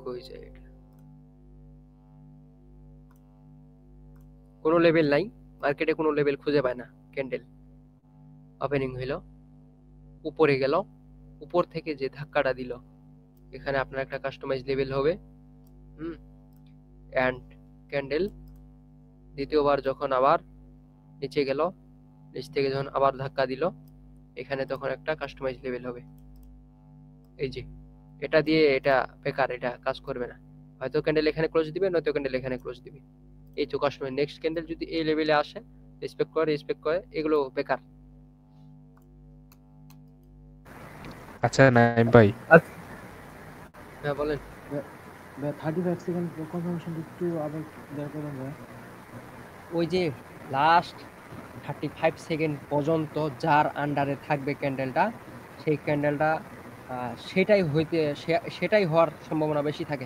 A: কই যায় এটা, কোনো লেভেল নাই মার্কেটে, কোনো লেভেল খুঁজে পায় না। ক্যান্ডেল ওপেনিং হইলো, উপরে গেল, উপর থেকে যে ধাক্কাটা দিল এখানে আপনার একটা কাস্টমাইজ লেভেল হবে। এন্ড ক্যান্ডেল দ্বিতীয়বার যখন আবার নিচে গেল, নিচ থেকে যখন আবার ধাক্কা দিল এখানে তখন একটা কাস্টমাইজ লেভেল হবে। এই যে এটা দিয়ে এটা বেকার, এটা কাজ করবে না, হয়তো ক্যান্ডেল এখানে ক্লোজ দিবে, নয়তো ক্যান্ডেল এখানে ক্লোজ দিবে। এই তো কাস্টমাইজ। নেক্সট ক্যান্ডেল যদি এই লেভেলে আসে রেসপেক্ট করে এগুলো বেকার।
K: আচ্ছা নাইম ভাই,
A: হ্যাঁ বলেন।
I: 35 সেকেন্ড কনফার্মেশন একটু আবার বের করুন ভাই।
A: ওই যে লাস্ট 35 সেকেন্ড পর্যন্ত যার আন্ডারে থাকবে ক্যান্ডেলটা, সেই ক্যান্ডেলটা সেটাই হওয়ার সম্ভাবনা বেশি থাকে।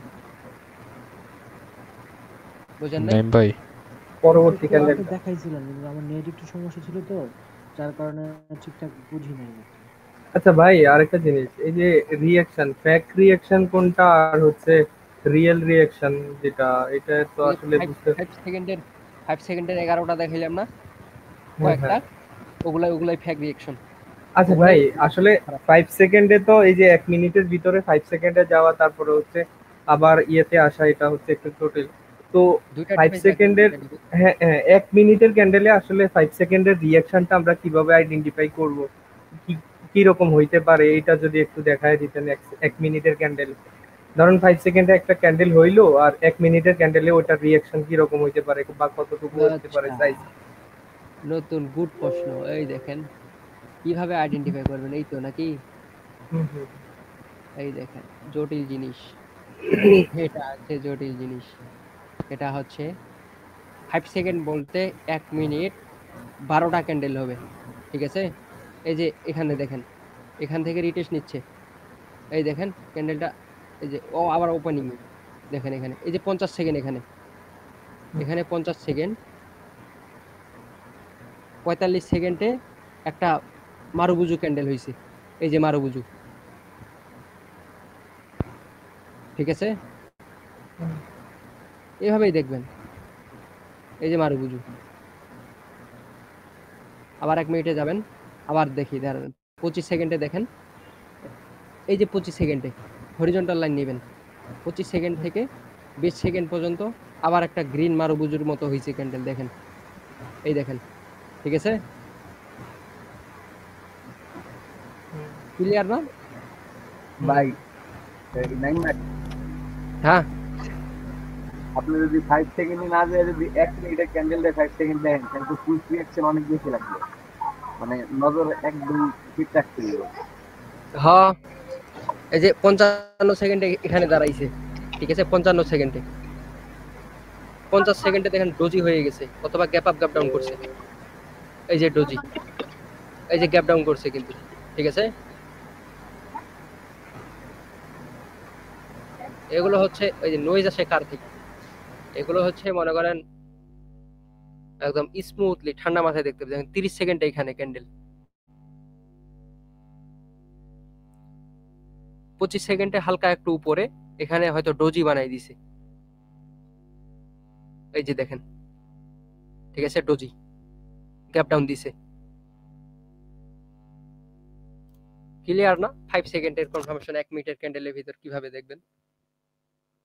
A: বুঝেন নাই
K: নাইম ভাই?
M: পরবর্তী ক্যান্ডেল
I: দেখাইছিলেন কিন্তু আমার নেট একটু সমস্যা ছিল তো, যার কারণে ঠিকঠাক বুঝি নাই।
M: আচ্ছা ভাই, আরেকটা জিনিস, এই যে রিঅ্যাকশন, ফেক রিঅ্যাকশন কোনটা আর হচ্ছে রিয়েল রিঅ্যাকশন যেটা, এটা তো আসলে
A: 5 সেকেন্ডের 11টা দেখাইলাম না কয়েকটা, ওগুলাই ফেক রিঅ্যাকশন।
M: আচ্ছা ভাই, আসলে 5 সেকেন্ডে তো এই যে 1 মিনিটের ভিতরে 5 সেকেন্ডে যাওয়া, তারপরে হচ্ছে আবার ইয়েতে আসা, এটা হচ্ছে একটু টোটাল। তো 5 সেকেন্ডের, হ্যাঁ 1 মিনিটের ক্যান্ডেলে আসলে 5 সেকেন্ডের রিঅ্যাকশনটা আমরা কিভাবে আইডেন্টিফাই করব, কি রকম হইতে পারে, এটা যদি একটু দেখায় দিতেন। 1 মিনিটের ক্যান্ডেল ধরুন 5 সেকেন্ডে একটা ক্যান্ডেল হইলো, আর 1 মিনিটের ক্যান্ডেলে ওটার রিঅ্যাকশন কি রকম হইতে পারে বা কতটুকু হতে পারে সাইজ।
A: নতুন গুড প্রশ্ন। এই দেখেন কিভাবে আইডেন্টিফাই করবেন, এই তো নাকি? এই দেখেন জটিল জিনিস, এটা আছে জটিল জিনিস। এটা হচ্ছে 5 সেকেন্ড বলতে 1 মিনিট 12টা ক্যান্ডেল হবে, ঠিক আছে? এই যে এখানে দেখেন, এখান থেকে রিটেস্ট নিচ্ছে, এই দেখেন ক্যান্ডেলটা, এই যে ও আবার ওপেনিং দেখেন এখানে, এই যে 50 সেকেন্ড, এখানে 50 সেকেন্ড, 45 সেকেন্ডে একটা মারুবুজু ক্যান্ডেল হয়েছে, এই যে মারুবুজু, ঠিক আছে? এইভাবেই দেখবেন, এই যে মারুবুজু। আবার 1 মিনিটে যাবেন, আবার দেখি দাঁড়ান 25 সেকেন্ডে দেখেন, এই যে 25 সেকেন্ডে হরিজন্টাল লাইন নেবেন, 25 সেকেন্ড থেকে 20 সেকেন্ড পর্যন্ত আবার একটা গ্রিন মারুবুজুর মতো হয়েছে ক্যান্ডেল, দেখেন, এই দেখেন, ঠিক আছে? ক্লিয়ার না
B: ভাই?
A: হ্যাঁ,
B: আপনি যদি 5 সেকেন্ড না যায়, যদি 1 মিনিটের ক্যান্ডেল দেয় 5 সেকেন্ড দেখেন, কিন্তু ফুল রিঅ্যাকশন অনেক বেশি লাগবে, মানে নজর একদম ঠিক রাখতে হবে।
A: হ্যাঁ এই যে 55 সেকেন্ডে এখানে দাঁড়াইছে, ঠিক আছে? 55 সেকেন্ডে 50 সেকেন্ডে দেখেন ডোজি হয়ে গেছে অথবা গ্যাপ আপ গ্যাপ ডাউন করছে। এই যে ডোজি, এই যে গ্যাপ ডাউন করছে কিন্তু, ঠিক আছে? এগুলো হচ্ছে ওই যে নয়েজ আসে কার থেকে, এগুলো হচ্ছে মনে করেন একদম স্মুথলি ঠান্ডা মাথায় দেখতে পাবেন। 30 সেকেন্ডে এখানে ক্যান্ডেল, 25 সেকেন্ডে হালকা একটু উপরে এখানে হয়তো ডোজি বানাই দিছে, এই যে দেখেন, ঠিক আছে? ডোজি গ্যাপ ডাউন দিছে, ক্লিয়ার না? 5 সেকেন্ডের কনফার্মেশন 1 মিনিটের ক্যান্ডেলের ভিতর কিভাবে দেখবেন,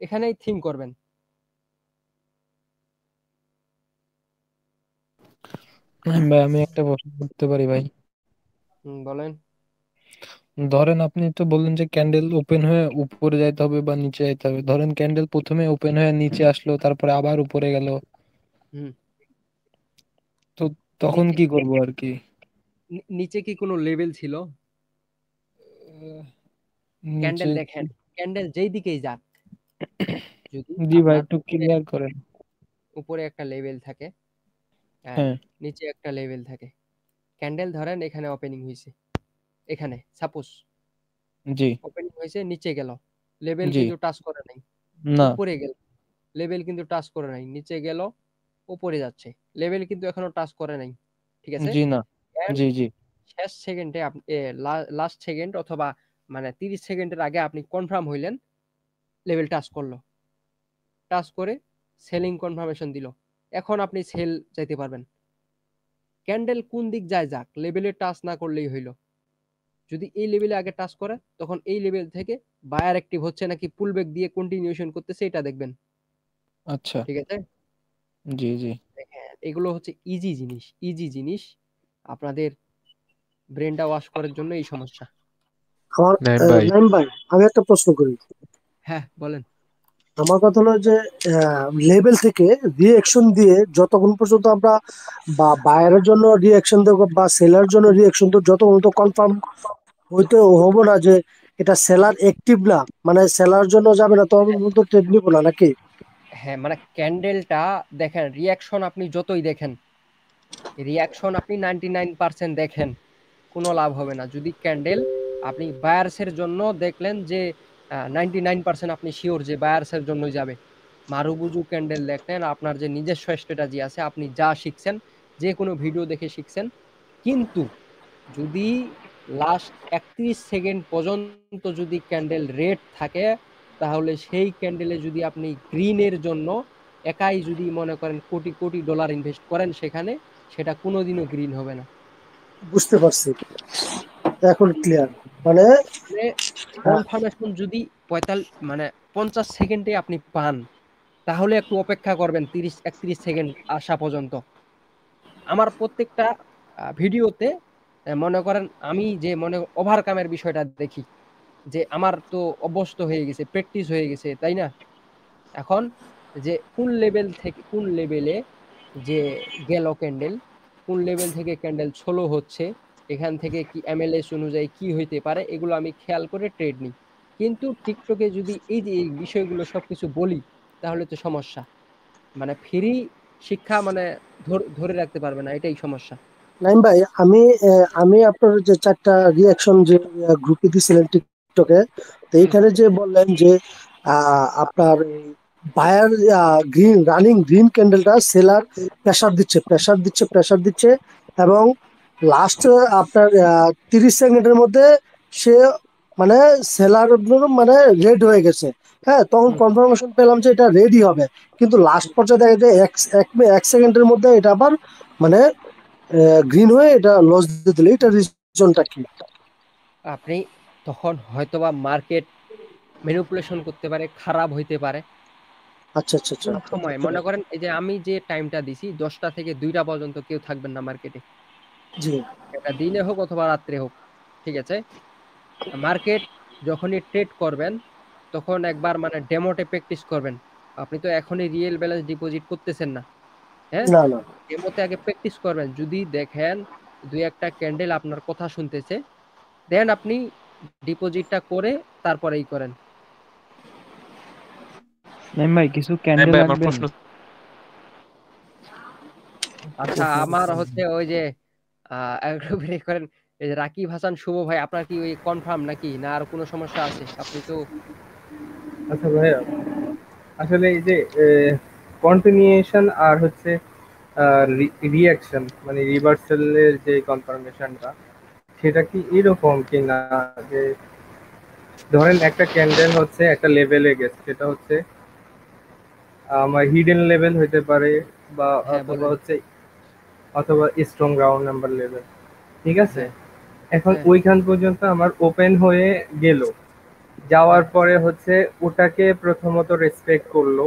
A: এখানেই থিঙ্ক করবেন।
E: ভাই আমি একটা প্রশ্ন করতে পারি ভাই?
A: বলেন।
E: ধরেন আপনি তো বললেন যে ক্যান্ডেল ওপেন হয়ে উপরে যাইতে হবে বা নিচে যাইতে হবে। ধরেন ক্যান্ডেল প্রথমে ওপেন হয়ে নিচে আসলো, তারপরে আবার উপরে গেল, তো তখন কি করব আর কি?
A: নিচে কি কোনো লেভেল ছিল? ক্যান্ডেল
E: নিচে
A: দেখেন, ক্যান্ডেল যেই দিকেই যাক, যদি
E: জি ভাই
A: আপনার
E: একটু ক্লিয়ার করেন।
A: উপরে একটা লেভেল থাকে আর
E: হ্যাঁ
A: নিচে একটা লেভেল থাকে। ক্যান্ডেল ধরেন এখানে ওপেনিং হয়েছে, এখানে সাপোজ
E: জি
A: ওপেনিং হয়েছে, নিচে গেল, লেভেল
E: জি
A: কিন্তু টাচ করে নাই,
E: না
A: উপরে গেল, লেভেল কিন্তু টাচ করে নাই, নিচে গেল, উপরে যাচ্ছে, লেভেল কিন্তু এখনো টাচ করে নাই, ঠিক আছে?
E: জি না
A: And
E: জি জি
A: শেষ সেকেন্ডে লাস্ট সেকেন্ড অথবা মানে 30 সেকেন্ডের আগে আপনি কনফার্ম হইলেন লেভেল টাচ করলো, টাচ করে সেলিং কনফার্মেশন দিল, এখন আপনি সেল চাইতে পারবেন। ক্যান্ডেল কোন দিক যায় যাক, লেভেলে টাচ না করলেই হইল। যদি এই লেভেলে আগে টাচ করে তখন এই লেভেল থেকে বায়ার অ্যাক্টিভ হচ্ছে নাকি পুলব্যাক দিয়ে কন্টিনিউশন করতেছে এটা দেখবেন,
E: আচ্ছা
A: ঠিক আছে?
E: জি জি
A: দেখেন এগুলো হচ্ছে ইজি জিনিস, ইজি জিনিস, আপনাদের ব্রেনটা ওয়াশ করার জন্য এই সমস্যা।
C: আমার
K: ভাই
C: নাইম ভাই, আমি একটা প্রশ্ন করি।
A: হ্যাঁ বলেন।
C: আমার কথা হলো যে লেভেল থেকে রিঅ্যাকশন দিয়ে যতক্ষণ পর্যন্ত আমরা বা বায়ারের জন্য রিঅ্যাকশন দেবো বা সেলার জন্য রিঅ্যাকশন দেবো, যতক্ষণ তো কনফার্ম হইতে হবো না যে এটা সেলার অ্যাক্টিভ না, মানে সেলার জন্য যাবে না, তখন পর্যন্ত ট্রেড নিবো না নাকি?
A: হ্যাঁ মানে ক্যান্ডেলটা দেখেন, রিয়াকশন আপনি যতই দেখেন, রিয়াকশন আপনি 99% দেখেন, কোনো লাভ হবে না। যদি ক্যান্ডেল আপনি বায়ার্সের জন্য দেখলেন যে 99% আপনি শিওর যে বায়ার্সের জন্যই যাবে, মারুবুজু ক্যান্ডেল দেখলেন, আপনার যে নিজস্ব স্ট্র্যাটেজি আছে, আপনি যা শিখছেন, যে কোনো ভিডিও দেখে শিখছেন, কিন্তু যদি লাস্ট 31 সেকেন্ড পর্যন্ত যদি ক্যান্ডেল রেড থাকে, তাহলে সেই ক্যান্ডেলে যদি আপনি গ্রিনের জন্য একাই যদি মনে করেন কোটি কোটি ডলার ইনভেস্ট করেন সেখানে, সেটা কোনোদিনও গ্রিন হবে না।
C: বুঝতে পারছি, এখন ক্লিয়ার। মানে
A: কনফার্মেশন যদি 50 সেকেন্ডে আপনি পান, তাহলে একটু অপেক্ষা করবেন 30-31 সেকেন্ড আসা পর্যন্ত। আমার প্রত্যেকটা ভিডিওতে মনে করেন আমি যে ওভারকামের বিষয়টা দেখি, যে আমার তো অভ্যস্ত হয়ে গেছে, প্র্যাকটিস হয়ে গেছে, তাই না? এখন যে কোন লেভেল থেকে কোন লেভেলে যে গেল ক্যান্ডেল, কোন লেভেল থেকে ক্যান্ডেল স্লো হচ্ছে, এখান থেকে কি এমএলএস অনুযায়ী কি হইতে পারে, এগুলো আমি খেয়াল করে ট্রেড নিই। কিন্তু টিকটকে যদি এই যে এই বিষয়গুলো সবকিছু বলি, তাহলে তো সমস্যা, মানে ফ্রি শিক্ষা মানে ধরে রাখতে পারবে না, এটাই সমস্যা।
C: নাইম ভাই, আমি আপনার যে 4টা রিয়াকশন যে গ্রুপে দিছিলেন টিকটকে, তো এইখানে যে বললেন যে আপনার বায়ার গ্রিন রানিং গ্রিন ক্যান্ডেলটা সেলার প্রেসার দিচ্ছে প্রেসার দিচ্ছে প্রেসার দিচ্ছে, এবং লাস্ট আপনার 30 সেকেন্ডের মধ্যে সে মানে সেলার মানে রেড হয়ে গেছে। হ্যাঁ, তখন কনফার্মেশন পেলাম যে এটা রেডি হবে, কিন্তু লাস্ট পর্যায়ে দেখা যায় এক সেকেন্ডের মধ্যে এটা আবার মানে গ্রিন হয়ে এটা লস দিয়ে দিলে, এটা রিজনটা কি?
A: আপনি তখন হয়তোবা মার্কেট ম্যানিপুলেশন করতে পারে, খারাপ হইতে পারে।
C: আচ্ছা আচ্ছা আচ্ছা,
A: কোন সময় মনে করেন এই যে আমি যে টাইমটা দিছি 10টা থেকে 2টা পর্যন্ত কেউ থাকবেন না মার্কেটে,
C: জি
A: এটা দিনে হোক অথবা রাত্রে হোক, ঠিক আছে? মার্কেট যখনই ট্রেড করবেন তখন একবার মানে ডেমোতে প্র্যাকটিস করবেন। আপনি তো এখনই রিয়েল ব্যালেন্স ডিপোজিট করতেছেন না, হ্যাঁ?
C: না না
A: ডেমোতে আগে প্র্যাকটিস করবেন। যদি দেখেন দুই একটা ক্যান্ডেল আপনার কথা শুনতেছে, দেন আপনি ডিপোজিটটা করে তারপরেই করেন।
E: নাইম ভাই কিছু ক্যান্ডেল
K: ভাই আমার
E: রাখবেন।
K: প্রশ্ন
A: আচ্ছা আমার হচ্ছে ওই যে একটু ব্রেক করেন। এই যে রাকিব হাসান শুভ ভাই আপনার কি ওই কনফার্ম নাকি না আর কোনো সমস্যা আছে? আপনি তো
M: আচ্ছা ভাইয়া, আসলে এই যে কন্টিনিউয়েশন আর হচ্ছে রিঅ্যাকশন মানে রিভার্সালের যে কনফার্মেশনটা, সেটা কি এরকম কি না যে ধরেন একটা ক্যান্ডেল হচ্ছে একটা লেভেলে গেছে, সেটা হচ্ছে আমার হিডেন লেভেল হইতে পারে বা
A: হ্যাঁ
M: অথবা
A: বলেন।
M: হচ্ছে অথবা স্ট্রং গ্রাউন্ড নাম্বার লেভেল, ঠিক আছে?
A: হ্যাঁ
M: এখন
A: হ্যাঁ
M: ওইখান পর্যন্ত আমার ওপেন হয়ে গেল, যাওয়ার
A: হ্যাঁ
M: পরে হচ্ছে ওটাকে প্রথমত রেসপেক্ট করলো,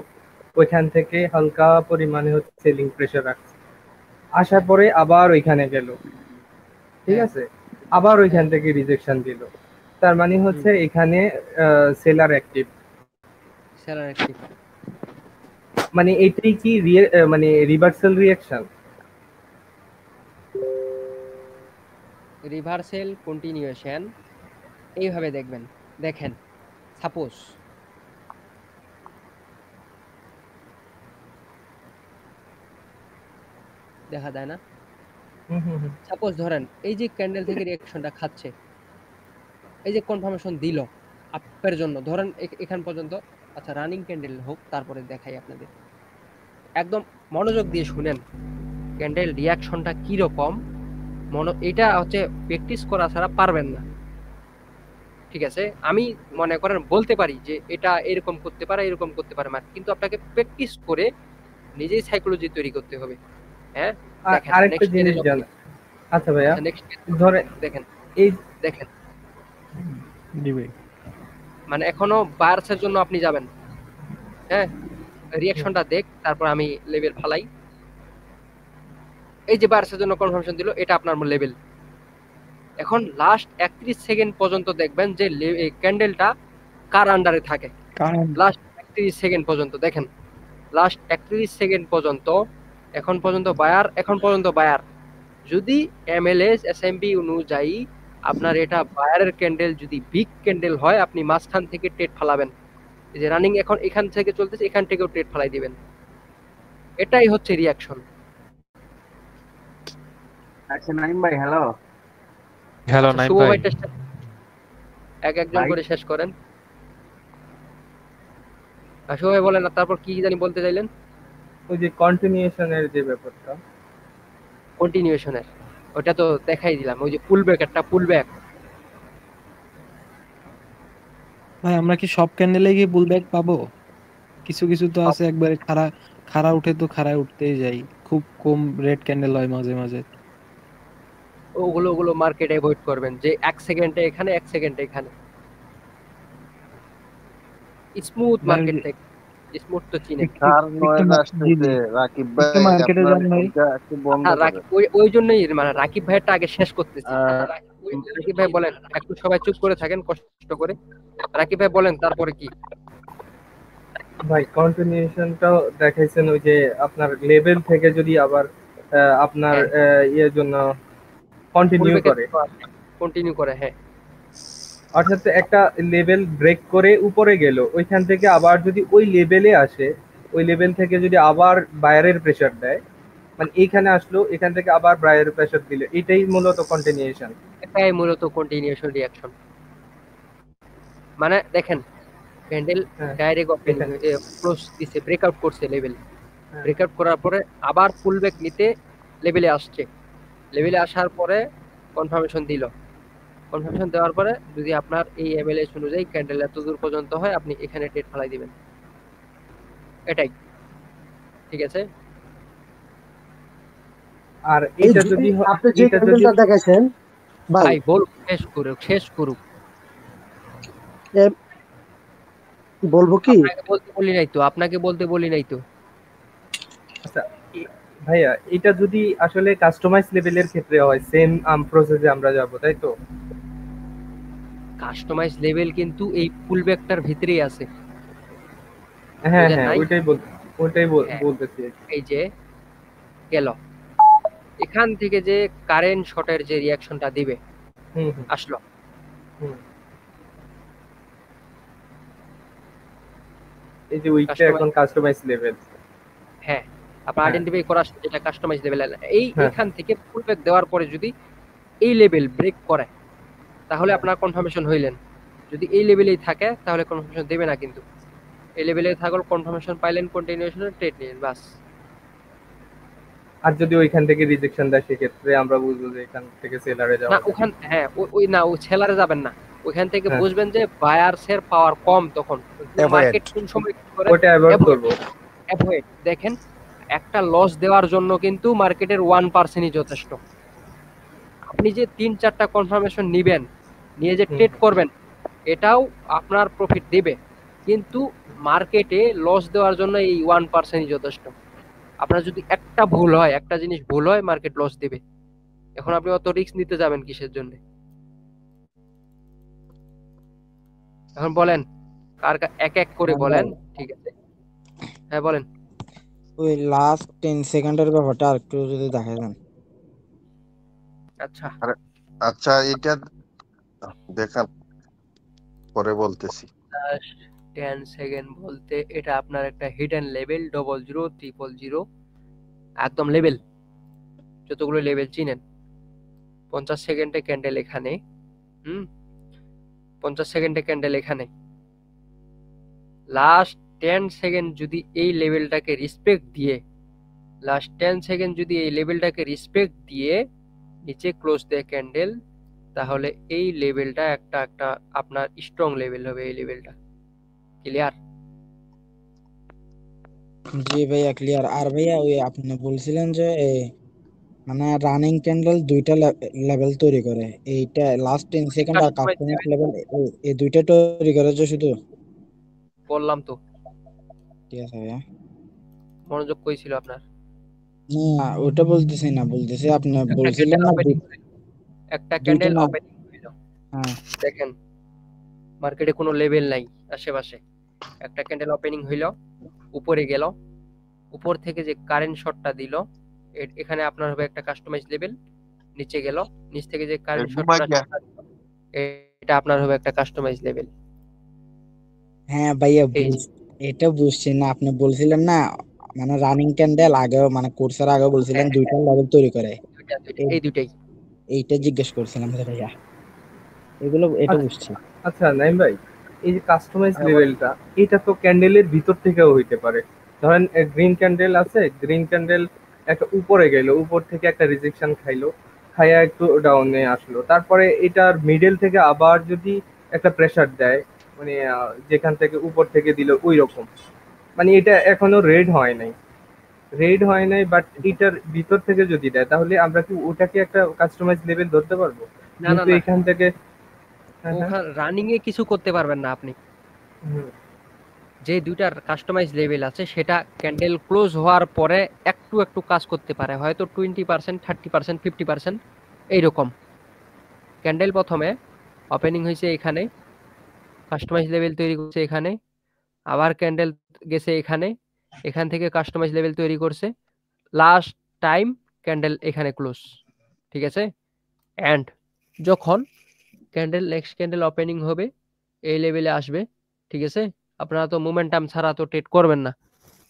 M: ওইখান থেকে হালকা পরিমাণে হচ্ছে সেলিং প্রেসার রাখছে, আসার
A: হ্যাঁ
M: পরে আবার ওইখানে গেল, ঠিক
A: হ্যাঁ
M: আছে, আবার ওইখান
A: হ্যাঁ
M: থেকে রিজেকশন দিল, তার মানে
A: হুম
M: হচ্ছে এখানে সেলার অ্যাক্টিভ।
A: Seller active.
M: মানে এটাই কি মানে রিভার্সাল রিঅ্যাকশন?
A: রিভার্সেল কন্টিনিউয়েশন এইভাবে দেখবেন। দেখেন সাপোজ দেখা যায় না, সাপোজ ধরেন এই যে ক্যান্ডেল থেকে রিঅ্যাকশনটা খাচ্ছে, এই যে কনফার্মেশন দিল আপের জন্য, ধরেন এখান পর্যন্ত। আচ্ছা রানিং ক্যান্ডেল হোক তারপরে দেখাই আপনাদের, একদম মনোযোগ দিয়ে শুনেন ক্যান্ডেল রিঅ্যাকশনটা কি রকম। এটা হচ্ছে প্র্যাকটিস করা ছাড়া পারবেন না, ঠিক আছে? আমি মনে করেন বলতে পারি যে এটা এরকম করতে পারে এরকম করতে পারে, কিন্তু আপনাকে প্র্যাকটিস করে নিজেই সাইকোলজি তৈরি করতে হবে। হ্যাঁ দেখেন
M: আরেকটা
A: নেক্সট
M: জিনিস জানা, আচ্ছা ভাইয়া,
A: নেক্সট
M: ধরে
A: দেখেন
M: এই
A: দেখেন
E: জি ভাই।
A: মানে এখনো বায়ার্সের জন্য আপনি যাবেন, হ্যাঁ রিঅ্যাকশনটা দেখ, তারপর আমি লেভেল ফালাই। এই যে বায়ার্সের জন্য কনফার্মেশন দিল, এটা আপনার লেভেল। এখন লাস্ট 31 সেকেন্ড পর্যন্ত দেখবেন যে ক্যান্ডেলটা কার আন্ডারে থাকে। লাস্ট 31 সেকেন্ড পর্যন্ত দেখেন, লাস্ট 31 সেকেন্ড পর্যন্ত এখন পর্যন্ত বায়ার। যদি এমএলএস এসএমবি অনুযায়ী আপনার এটা বায়ারের ক্যান্ডেল যদি বিগ ক্যান্ডেল হয়, আপনি মাঝখান থেকে ট্রেড ফালাবেন। এই যে রানিং এখন এখান থেকে চলতেছে, এখান থেকেও ট্রেড ফালাই দিবেন। এটাই হচ্ছে রিঅ্যাকশন।
B: আচ্ছা নাইম ভাই, হ্যালো
K: হ্যালো
A: আচ্ছা
K: নাইম
A: শুভ
K: ভাই।
A: ভাই টেস্ট একজন
B: ভাই
A: করে শেষ করেন। শুভ ভাই বলেন, তারপর কি জানি বলতে চাইলেন?
M: ওই যে কন্টিনিউয়েশনের যে ব্যাপারটা,
A: কন্টিনিউয়েশনের ওটা তো দেখাই দিলাম, ওই যে পুলব্যাক, একটা পুলব্যাক।
E: ভাই আমরা কি সব ক্যান্ডেলে গিয়ে পুলব্যাক পাবো? কিছু কিছু তো আছে একবারে খাড়া উঠে তো খাড়ায় উঠতেই যাই, খুব কম রেড ক্যান্ডেল হয় মাঝে মাঝে।
A: ওগুলো মার্কেট অ্যাভয়েড করবেন, যে 1 সেকেন্ডে এখানে 1 সেকেন্ডে এখানে। স্মুথ
E: ভাই
A: মার্কেট থেকে, স্মুথ তো চিনেন।
D: স্যার
E: একটু
D: নয়েজ আসতেছে, রাকিব
E: একটু
D: ভাই
E: মার্কেটে
D: আপনার
E: যান ভাই।
D: ফোনটা একটু বন্ধ করেন।
A: ওই জন্যই মানে রাকিব ভাইয়েরটা আগে শেষ করতেছি। রাকিব ভাই বলেন, একটু সবাই চুপ করে থাকেন কষ্ট করে। রাকিব ভাই বলেন তারপরে কি?
M: ভাই কন্টিনিউয়েশনটাও দেখাইছেন, ওই যে আপনার লেভেল থেকে যদি আবার আপনার ইয়ের জন্য কন্টিনিউ করে,
A: হ্যাঁ
M: অর্থাৎ একটা লেভেল ব্রেক করে উপরে গেল, ওইখান থেকে আবার যদি ওই লেভেলে আসে, ওই লেভেল থেকে যদি আবার বায়ারের প্রেসার দেয়, মানে এইখানে আসলো, এখান থেকে আবার বায়ারের প্রেসার দিল, এটাই মূলত কন্টিনিউয়েশন।
A: এটাই মূলত কন্টিনিউয়েশন রিঅ্যাকশন। মানে দেখেন ক্যান্ডেল ডাইরেক্ট ওপেনিং ক্লোজ দিছে, ব্রেকআউট করছে লেভেল, ব্রেকআউট করার পরে আবার পুলব্যাক নিতে লেভেলে আসছে, লেভেলে আসার পরে কনফার্মেশন দিল, কনফার্মেশন দেওয়ার পরে যদি আপনার এই এমএলএস অনুযায়ী ক্যান্ডেল এত দূর পর্যন্ত হয়, আপনি এখানে ট্রেড ফেলাই দিবেন। এটাই ঠিক আছে।
M: আর এটা যদি
C: আপনি যে ক্যান্ডেলটা দেখাইছেন
A: ভাই বল, শেষ করুক।
C: বলবো কি?
A: আপনাকে বলতে বলি নাই তো।
M: আচ্ছা ভাইয়া, এটা যদি আসলে কাস্টমাইজ লেভেলের ক্ষেত্রে হয়, সেম প্রসেসে আমরা যাব, তাই তো?
A: কাস্টমাইজ লেভেল কিন্তু এই পুলব্যাকটার ভিতরেই আছে।
M: হ্যাঁ হ্যাঁ, ওইটাই বলতেছি।
A: এই যে গেল এখান থেকে যে কারেন্ট শটের যে রিঅ্যাকশনটা দিবে আসলো,
M: এই যে উইকটা এখন কাস্টমাইজ লেভেল।
A: হ্যাঁ, আপনার আইডেন্টিফাই করা যেটা কাস্টমাইজ লেভেল। এখান থেকে পুলব্যাক দেওয়ার পরে যদি এই লেভেল ব্রেক করে তাহলে আপনার কনফার্মেশন হইলেন। যদি এই লেভেলেই থাকে তাহলে কনফার্মেশন দেবে না, কিন্তু এই লেভেলে থাকলে কনফার্মেশন পাইলেন, কন্টিনিউয়েশনে ট্রেড নিলেন বাস।
M: আর যদি ওইখান থেকে রিজেকশন দেয় সেক্ষেত্রে আমরা বুঝবো যে এখান থেকে সেলারে যাওয়া
A: না, ওখান হ্যাঁ ওই না, ওই সেলারে যাবেন না, ওইখান থেকে বুঝবেন যে বায়ারসের পাওয়ার কম, তখন মার্কেট কোন সময় করে
M: ওটা অ্যাভয়েড করব।
A: অ্যাভয়েড দেখেন, একটা লস দেওয়ার জন্য কিন্তু মার্কেটের 1%ই যথেষ্ট। আপনি যে 3-4টা কনফার্মেশন নেবেন, নিয়ে যে ট্রেড করবেন, এটাও আপনার প্রফিট দেবে, কিন্তু মার্কেটে লস দেওয়ার জন্য এই 1%ই যথেষ্ট। আপনার যদি একটা ভুল হয়, একটা জিনিস ভুল হয়, মার্কেট লস দেবে। এখন আপনি অত রিস্ক নিতে যাবেন কিসের জন্য? এখন বলেন, কার এক এক করে বলেন। ঠিক আছে, হ্যাঁ বলেন।
O: ওই লাস্ট 10 সেকেন্ডের ব্যাপারটা আর একটু যদি দেখাই দেন।
A: আচ্ছা
D: আচ্ছা, এটা দেখান, পরে বলতেছি।
A: 10 সেকেন্ড বলতে এটা আপনার একটা হিডেন লেভেল 00 000 একদম লেভেল, যতগুলো লেভেল চিনেন। 50 সেকেন্ডে ক্যান্ডেল এখানে, 50 সেকেন্ডে ক্যান্ডেল এখানে। লাস্ট 10 সেকেন্ড যদি এই লেভেলটাকে রেসপেক্ট দিয়ে, লাস্ট 10 সেকেন্ড যদি এই লেভেলটাকে রেসপেক্ট দিয়ে নিচে ক্লোজ দেয় ক্যান্ডেল, তাহলে এই লেভেলটা একটা আপনার স্ট্রং লেভেল হবে। এই লেভেলটা ক্লিয়ার?
O: জি ভাইয়া ক্লিয়ার। আর ভাইয়া ওই আপনি বলছিলেন যে মানে রানিং ক্যান্ডেল দুইটা লেভেল তৈরি করে, এইটা লাস্ট 10 সেকেন্ড আর কাস্টমাইজ লেভেল, এই দুইটা তৈরি করে যে শুধু?
A: বললাম তো।
O: ঠিক আছে ভাইয়া,
A: মনোযোগ কই ছিল আপনার?
O: না ওটা বলতেছি না, বলতেছি আপনি বলছিলেন না
A: একটা ক্যান্ডেল ওপেনিং হইল,
O: হ্যাঁ
A: দেখেন মার্কেটে কোনো লেভেল নাই আশেপাশে, একটা ক্যান্ডেল ওপেনিং হইল, উপরে গেল, উপর থেকে যে কারেন্ট শটটা দিল, এখানে আপনার হবে একটা কাস্টমাইজ লেভেল। নিচে গেল, নিচ থেকে যে কারেন্ট শটটা, এটা আপনার হবে একটা কাস্টমাইজ লেভেল।
O: হ্যাঁ ভাইয়া এটা বুঝছি না, আপনি বলছিলেন না মানে রানিং ক্যান্ডেল আগে মানে কোর্সের আগে বলছিলেন দুইটা লেভেল তৈরি করে,
A: এই দুইটাই,
O: এইটা জিজ্ঞেস করছিলাম ভাইয়া, এগুলো এটা বুঝছি।
M: আচ্ছা নাইম ভাই, এই যে কাস্টমাইজ লেভেলটা, এটা তো ক্যান্ডেলের ভিতর থেকেও হইতে পারে। ধরেন গ্রিন ক্যান্ডেল আছে, গ্রিন ক্যান্ডেল একটা উপরে গেল, উপর থেকে একটা রিজেকশন খাইলো, খাইয়া একটু ডাউনে আসলো, তারপরে এটার মিডল থেকে আবার যদি একটা প্রেসার দেয়, মানে যেখান থেকে উপর থেকে দিল ওই রকম, মানে এটা এখনো রেড হয় নাই, বাট এটার ভিতর থেকে যদি দেয়, তাহলে আমরা কি ওটাকে একটা কাস্টমাইজ লেভেল ধরতে পারবো?
A: না না,
M: এখান থেকে
A: রানিং এ কিছু করতে পারবেন না আপনি। যে দুইটার কাস্টমাইজ লেভেল আছে, সেটা ক্যান্ডেল ক্লোজ হওয়ার পরে একটু একটু কাজ করতে পারে, হয়তো 20%, 30%, 50% এইরকম। ক্যান্ডেল প্রথমে ওপেনিং হয়েছে এখানে, কাস্টমাইজ লেভেল তৈরি করছে এখানে, আবার ক্যান্ডেল গেছে এখানে, এখান থেকে কাস্টমাইজ লেভেল তৈরি করছে, লাস্ট টাইম ক্যান্ডেল এখানে ক্লোজ। ঠিক আছে, এন্ড যখন ক্যান্ডেল নেক্সট ক্যান্ডেল ওপেনিং হবে, এই লেভেলে আসবে। ঠিক আছে, আপনারা তো মোমেন্টাম ছাড়া তো ট্রেড করবেন না।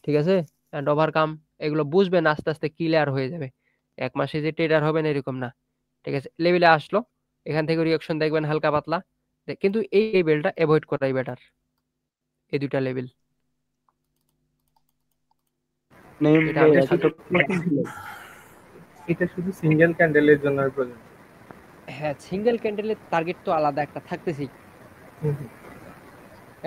A: ঠিক আছে, এন্ড ওভারকাম এগুলো বুঝবেন, আস্তে আস্তে ক্লিয়ার হয়ে যাবে। এক মাসে যে ট্রেডার হবেন এরকম না। ঠিক আছে, লেভেলে আসলো, এখান থেকে রিঅ্যাকশন দেখবেন হালকা পাতলা, কিন্তু এই লেভেলটা অ্যাভয়েড করাই বেটার, এই দুইটা লেভেল।
M: এটা শুধু সিঙ্গেল ক্যান্ডেলের জন্য প্রয়োজন।
A: হ্যাঁ, সিঙ্গেল ক্যান্ডেলের টার্গেট তো আলাদা একটা থাকতেছেই।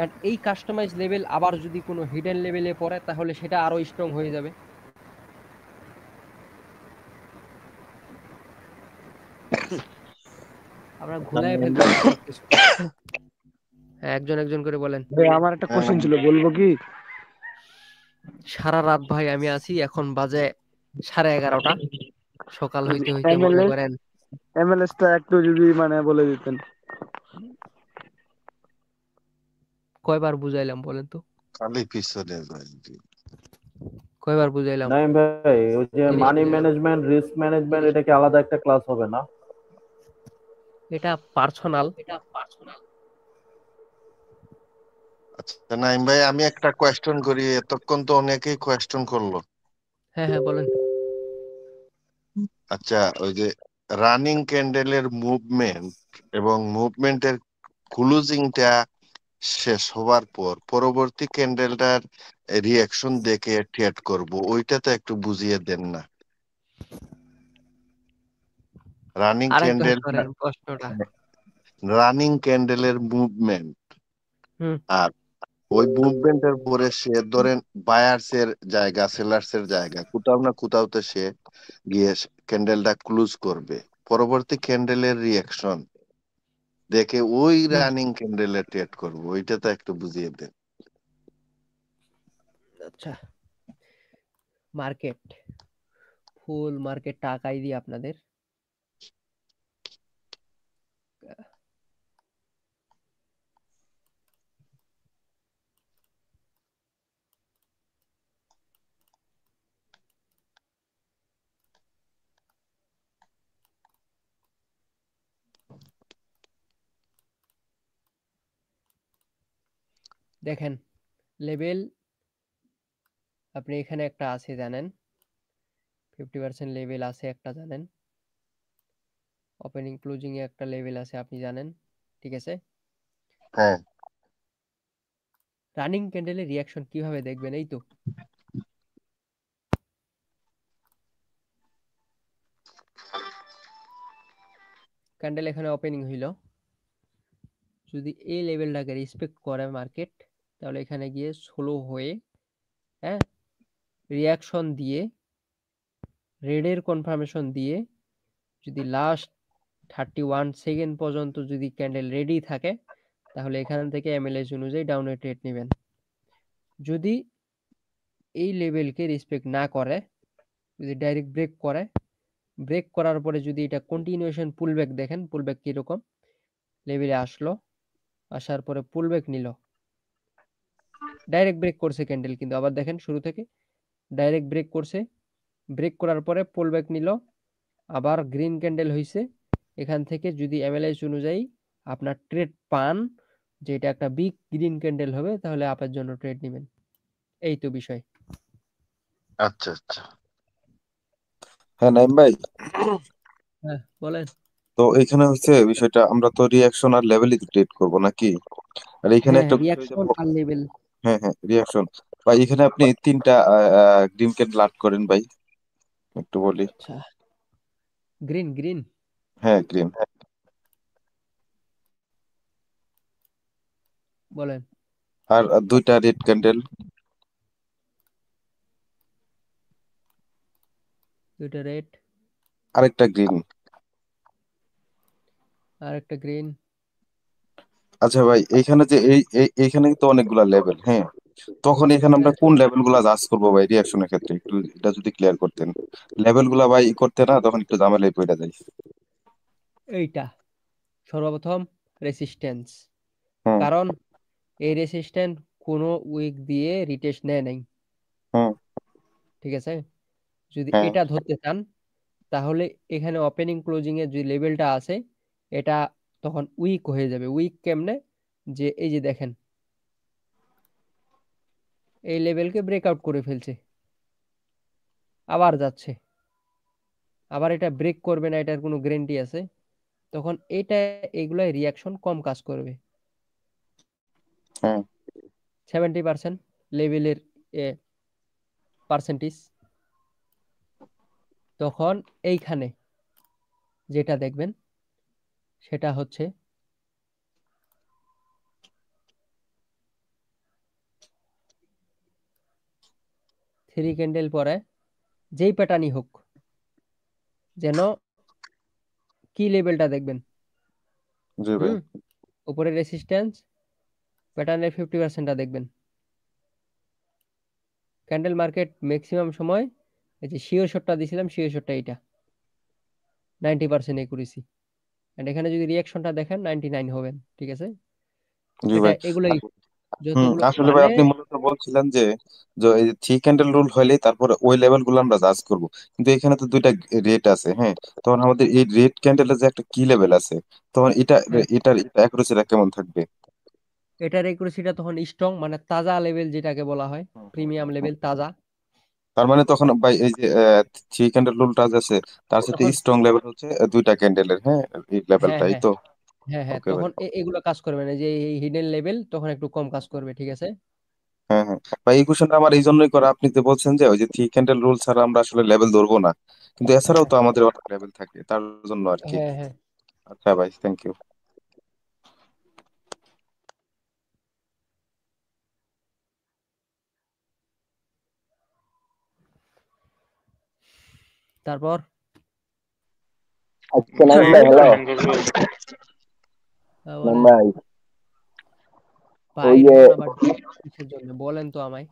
A: এন্ড এই কাস্টমাইজ লেভেল আবার যদি কোনো হিডেন লেভেলে পড়ে, তাহলে সেটা আরো স্ট্রং হয়ে যাবে। আমরা ঘুরায় ফেলতে হ্যাঁ, একজন একজন করে বলেন।
O: আমার একটা কোশ্চেন ছিল, বলবো কি?
A: সারা রাত ভাই আমি আছি, এখন বাজে 11:30, সকাল হইতে হইতে মনে করেন।
O: এমএলএস টা একটু যদি মানে বলে দিতেন।
A: কয়বার বুঝাইলাম বলেন তো?
D: খালি পিছনে যায়,
A: কয়বার বুঝাইলাম?
L: নাইম ভাই, ওই যে মানি ম্যানেজমেন্ট, রিস্ক ম্যানেজমেন্ট, এটা কি আলাদা একটা ক্লাস হবে না?
A: এটা পার্সোনাল।
D: আচ্ছা নাইম ভাই, আমি একটা কোয়েশ্চন করি, এতক্ষণ তো অনেকেই কোয়েশ্চন করলো।
A: হ্যাঁ হ্যাঁ বলেন।
D: আচ্ছা, ওই যে রানিং ক্যান্ডেলের মুভমেন্ট এবং মুভমেন্টের ক্লোজিংটা শেষ হওয়ার পর পরবর্তী ক্যান্ডেলটার রিয়াকশন দেখে ট্রেড করব, ওইটা তো একটু বুঝিয়ে দেন না। রানিং
A: আরেকবার
D: ক্যান্ডেল
A: করেন প্রশ্নটা।
D: রানিং ক্যান্ডেলের মুভমেন্ট,
A: হুম
D: আর ওই মুভমেন্টের পরে সে ধরেন বায়ার্স এর জায়গা, সেলার্স এর জায়গা, কোথাও না কোথাওতে সে গিয়ে ক্যান্ডেলটা ক্লোজ করবে, পরবর্তী ক্যান্ডেলের রিয়াকশন দেখে ওই
A: হুম
D: রানিং ক্যান্ডেলে ট্রেড করব, ওইটা তো একটু বুঝিয়ে দেন।
A: আচ্ছা, মার্কেট, ফুল মার্কেট টাকাই দিই আপনাদের। দেখেন লেভেল, আপনি এখানে একটা আছে জানেন, 50% লেভেল আছে একটা জানেন, ওপেনিং ক্লোজিং এ একটা লেভেল আছে আপনি জানেন, ঠিক আছে?
D: হ্যাঁ,
A: রানিং ক্যান্ডেলের রিয়াকশন কিভাবে দেখবেন, এই তো ক্যান্ডেল এখানে ওপেনিং হইল, যদি এই লেভেলটাকে রেসপেক্ট করে মার্কেট, তাহলে এখানে গিয়ে স্লো হয়ে, হ্যাঁ, রিয়াকশন দিয়ে, রেডের কনফার্মেশন দিয়ে, যদি লাস্ট 31 সেকেন্ড পর্যন্ত যদি ক্যান্ডেল রেডি থাকে, তাহলে এখান থেকে এমএলএস অনুযায়ী ডাউনে ট্রেড নেবেন। যদি এই লেভেলকে রেসপেক্ট না করে, যদি ডাইরেক্ট ব্রেক করে, ব্রেক করার পরে যদি এটা কন্টিনিউয়েশন পুলব্যাক দেখেন, পুলব্যাক কিরকম লেভেলে আসলো, আসার পরে পুলব্যাক নিল, ডাইরেক্ট ব্রেক করছে ক্যান্ডেল, কিন্তু আবার দেখেন শুরু থেকে ডাইরেক্ট ব্রেক করছে, ব্রেক করার পরে পুলব্যাক নিল, আবার গ্রিন ক্যান্ডেল হয়েছে, এখান থেকে যদি এমএলএস অনুযায়ী আপনার ট্রেড পান, যে এটা একটা বিগ গ্রিন ক্যান্ডেল হবে, তাহলে আপনার জন্য ট্রেড নেবেন। এই তো বিষয়।
D: আচ্ছা আচ্ছা।
N: হ্যাঁ নাইম ভাই,
A: হ্যাঁ বলেন।
N: তো এখানে হচ্ছে বিষয়টা, আমরা তো রিয়াকশন আর লেভেলই ট্রেড করব নাকি? আর এখানে
A: হ্যাঁ
N: একটা বিষয় যে
A: রিয়াকশন আর লেভেল।
N: হ্যাঁ হ্যাঁ রিয়াকশন ভাই, এখানে আপনি তিনটা গ্রিন ক্যান্ডেল আর্ট করেন ভাই, একটু বলি।
A: আচ্ছা, গ্রিন গ্রিন
N: হ্যাঁ গ্রিন,
A: বলেন।
N: আর দুইটা রেড ক্যান্ডেল,
A: দুইটা রেড
N: আরেকটা গ্রিন।
A: আর একটা গ্রিন।
N: আচ্ছা ভাই, এইখানে যে এইখানে তো অনেকগুলা লেভেল, হ্যাঁ, তখন এখানে আমরা
A: হ্যাঁ
N: কোন লেভেল গুলা জাজ করবো ভাই রিয়াকশনের ক্ষেত্রে, একটু এটা যদি ক্লিয়ার করতেন। লেভেল গুলা ভাই করতে না, তখন একটু ঝামেলায় পড়ে যায়।
A: এইটা সর্বপ্রথম রেসিস্ট্যান্স,
N: হুম
A: কারণ এই রেসিস্ট্যান্স কোনো উইক দিয়ে রিটেস্ট নেয় নাই,
N: হুম।
A: ঠিক আছে? যদি
N: হ্যাঁ
A: এটা ধরতে চান, তাহলে এখানে ওপেনিং ক্লোজিং এর যে লেভেলটা আছে, এটা তখন উইক হয়ে যাবে। উইক কেমনে, যে এই যে দেখেন এই লেভেলকে ব্রেকআউট করে ফেলছে, আবার যাচ্ছে, আবার এটা ব্রেক করবে না, এটার কোনো গ্যারান্টি আছে? তখন এটা এগুলাই রিয়াকশন কম কাজ করবে।
N: হ্যাঁ
A: 70% লেভেলের পার্সেন্টেজ, তখন এইখানে যেটা দেখবেন সেটা হচ্ছে থ্রি ক্যান্ডেল পরে যেই প্যাটার্নই হোক, যেন কি লেভেলটা দেখবেন,
N: জি ভাই।
A: হুম, উপরে রেসিস্ট্যান্স, প্যাটার্নের 50%টা দেখবেন। ক্যান্ডেল মার্কেট ম্যাক্সিমাম সময় এই যে শিওর শটটা দিছিলাম, শিওর শটটা এইটা 90% একুরেসি, এন্ড এখানে যদি রিয়াকশনটা দেখেন 99 হবেন, ঠিক আছে?
N: জি
A: এটা
N: ভাই।
A: এগুলাই
N: হুম,
A: যতগুলো
N: আসলে ভাই
A: মানে।
N: আপনি মূলত বলছিলেন যে যে এই থ্রি ক্যান্ডেল রুল হইলে তারপরে ওই লেভেল গুলো আমরা জাজ করব, কিন্তু এখানে তো দুইটা রেট আছে, হ্যাঁ, তখন আমাদের এই রেড ক্যান্ডেলের যে একটা কি লেভেল আছে, তখন এটা
A: হ্যাঁ
N: এটার অ্যাকুরেসিটা কেমন থাকবে?
A: এটার একুরেসিটা তখন স্ট্রং, মানে তাজা লেভেল যেটাকে বলা হয়, প্রিমিয়াম লেভেল তাজা।
N: তার মানে তখন ভাই এই যে 3 ক্যান্ডেল রুল টাচ আছে, তার সাথে
A: তখন
N: স্ট্রং লেভেল হচ্ছে 2টা ক্যান্ডেলের, হ্যাঁ এই
A: হ্যাঁ
N: লেভেলটাই
A: হ্যাঁ
N: তো।
A: হ্যাঁ হ্যাঁ
N: ওকে ভাই।
A: তখন এগুলো কাজ করবে না, যে এই হিডেন লেভেল তখন একটু কম কাজ করবে, ঠিক আছে।
N: হ্যাঁ হ্যাঁ ভাই, এই কোশ্চেনটা আমার এই জন্যই করা, আপনি তো বলছেন যে ওই যে 3 ক্যান্ডেল রুল ছাড়া আমরা আসলে লেভেল ধরবো না, কিন্তু এছাড়াও
A: হ্যাঁ
N: তো আমাদের অনেক লেভেল থাকে, তার জন্য আর কি।
A: হ্যাঁ হ্যাঁ
N: আচ্ছা ভাই, থ্যাংক ইউ।
A: তারপর
B: আচ্ছা নাইম ভাই, হ্যালো নাইম
A: বলেন
B: ভাই, ওই
A: ভাইয়ের
B: যে
A: টোন আবার কিসের জন্য বলেন তো আমায়।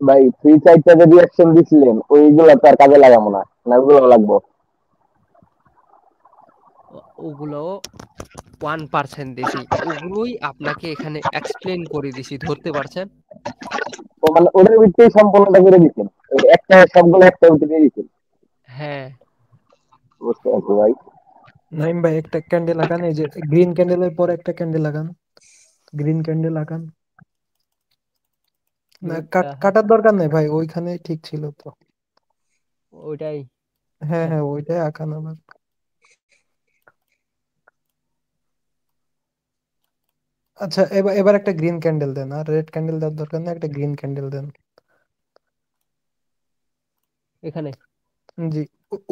B: ভাই ফ্রি চাইটা যে রিয়াকশন দিছিলেন ওইগুলা তো আর কাজে লাগাবো না, না ওগুলো লাগবো?
A: ওগুলো 1% দিছি, ওগুলোই আপনাকে এখানে এক্সপ্লেন করে দিছি, ধরতে পারছেন।
B: ও মানে ওটার ভিত্তিতে সম্পূর্ণটা করে দিচ্ছেন, ওই একটা সবগুলো একটা ভিত্তি দিয়ে দিচ্ছেন?
A: হ্যাঁ
B: বুঝতে পারছি ভাই।
E: নাইম ভাই একটা ক্যান্ডেল লাগান, এই যে গ্রিন ক্যান্ডেলের পর একটা ক্যান্ডেল লাগান, গ্রিন ক্যান্ডেল লাগান। না কাটার দরকার নেই ভাই, ওইখানে ঠিক ছিল তো।
A: ওইটাই
E: হ্যাঁ হ্যাঁ ওইটাই আঁকান আবার। আচ্ছা এবার এবার একটা গ্রিন ক্যান্ডেল দেন, আর রেড ক্যান্ডেল দেওয়ার দরকার নেই, একটা গ্রিন ক্যান্ডেল দেন।
A: এখানে
E: জি,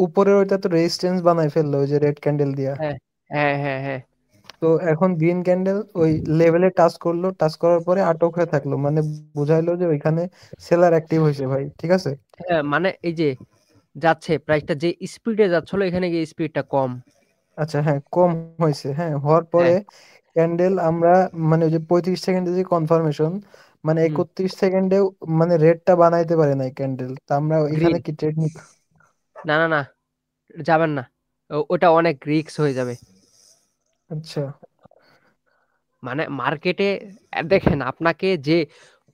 E: উপরের ওইটা তো রেজিস্ট্যান্স বানাই ফেললো ওই যে রেড ক্যান্ডেল দিয়া।
A: হ্যাঁ হ্যাঁ হ্যাঁ হ্যাঁ
E: তো এখন গ্রিন ক্যান্ডেল ওই লেভেলে টাচ করলো, টাচ করার পরে আটক হয়ে থাকলো, মানে বুঝাইলো যে ওইখানে সেলার অ্যাক্টিভ হয়েছে ভাই, ঠিক আছে।
A: হ্যাঁ মানে এই যে যাচ্ছে প্রাইসটা যে স্পিডে যাচ্ছিল, এখানে গিয়ে স্পিডটা কম।
E: আচ্ছা হ্যাঁ কম হয়েছে, হ্যাঁ হওয়ার পরে
A: হ্যাঁ
E: ক্যান্ডেল আমরা মানে ওই যে 35 সেকেন্ডে যে কনফার্মেশন, মানে 31 সেকেন্ডে মানে রেডটা বানাইতে পারে নাই ক্যান্ডেল, তা আমরা এখানে
A: গ্রিন,
E: কি ট্রেড নিব?
A: না না না যাবেন না, ওটা অনেক রিস্ক হয়ে যাবে।
E: আচ্ছা
A: মানে মার্কেটে দেখেন, আপনাকে যে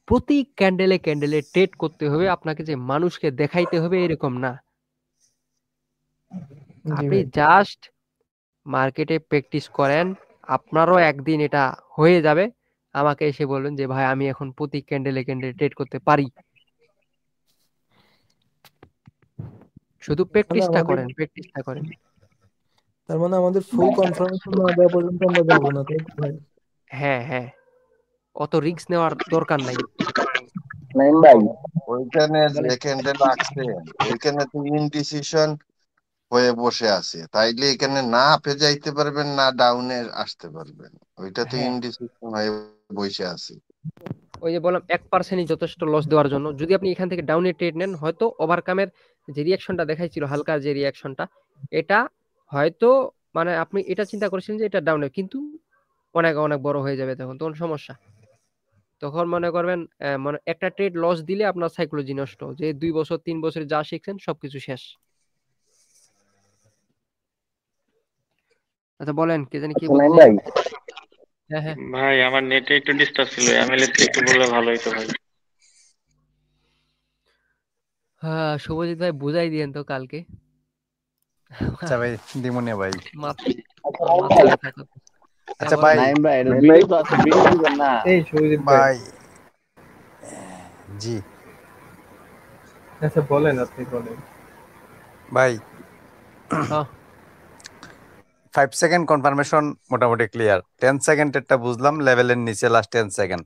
A: প্রতি ক্যান্ডেলে ক্যান্ডেলে ট্রেড করতে হবে, আপনাকে যে মানুষকে দেখাইতে হবে এরকম না।
E: জি
A: আপনি
E: ভাই।
A: জাস্ট মার্কেটে প্র্যাকটিস করেন, আপনারও একদিন এটা হয়ে যাবে। আমাকে এসে বলবেন যে ভাই আমি এখন প্রতি ক্যান্ডেলে ক্যান্ডেলে ট্রেড করতে পারি। শুধু
E: মানে
A: প্র্যাকটিসটা
E: আমাদের
A: করেন, প্র্যাকটিসটা করেন।
E: তার মানে আমাদের ফুল কনফার্মেশন না দেওয়া পর্যন্ত আমরা যাবো না, তাই তো ভাই?
A: হ্যাঁ হ্যাঁ অত রিস্ক নেওয়ার দরকার নাই।
B: নাইম ভাই,
D: ওইখানে
A: বলেন
D: যে ক্যান্ডেল আসছেন ওইখানে তো ইনডিসিশন হয়ে বসে আছে, তাইলে এখানে না আপে যাইতে পারবেন না ডাউনে আসতে পারবেন, ওইটা তো
A: হ্যাঁ
D: ইনডিসিশন হয়ে বসে আছে।
A: ওই যে বললাম 1%ই যথেষ্ট লস দেওয়ার জন্য। যদি আপনি এখান থেকে ডাউনে ট্রেড নেন, হয়তো ওভারকামের যে রিয়াকশনটা দেখাইছিল, হালকা যে রিয়াকশনটা, এটা হয়তো মানে আপনি এটা চিন্তা করেছেন যে এটা ডাউনে, কিন্তু অনেক অনেক বড় হয়ে যাবে, তখন তখন সমস্যা। তখন মনে করবেন মানে একটা ট্রেড লস দিলে আপনার সাইকোলজি নষ্ট, যে 2 বছর 3 বছরে যা শিখছেন সবকিছু শেষ। আচ্ছা বলেন, কে জানি কি
B: আচ্ছা নাইম ভাই,
A: বলতেছিলেন। হ্যাঁ হ্যাঁ
P: ভাই আমার নেটে একটু ডিস্টার্ব ছিল, এমএলএস একটু বললে ভালো হতো ভাই।
A: হ্যাঁ শুভজিৎ ভাই বুঝাই দিয়েন তো কালকে।
F: আচ্ছা ভাই, দিমুনে ভাই।
A: মাথা
B: আচ্ছা নাইম
A: মাথা
B: ভাই,
A: ব্যথা করতেছে। হ্যাঁ
F: আচ্ছা
A: বলেন।
F: ভাই,
H: নাইম ভাই, এটা
B: নাইম ভাই,
H: ভিডিও তো আছে, ভিডিও দিবেন না?
M: এই সুজিত ভাই,
F: ভাই জি
M: আচ্ছা বলেন, আপনি বলেন।
F: ভাই,
A: হ্যাঁ
F: 5 সেকেন্ড কনফার্মেশন মোটামুটি ক্লিয়ার, 10 সেকেন্ডেরটা বুঝলাম, লেভেলের নিচে লাস্ট 10 সেকেন্ড।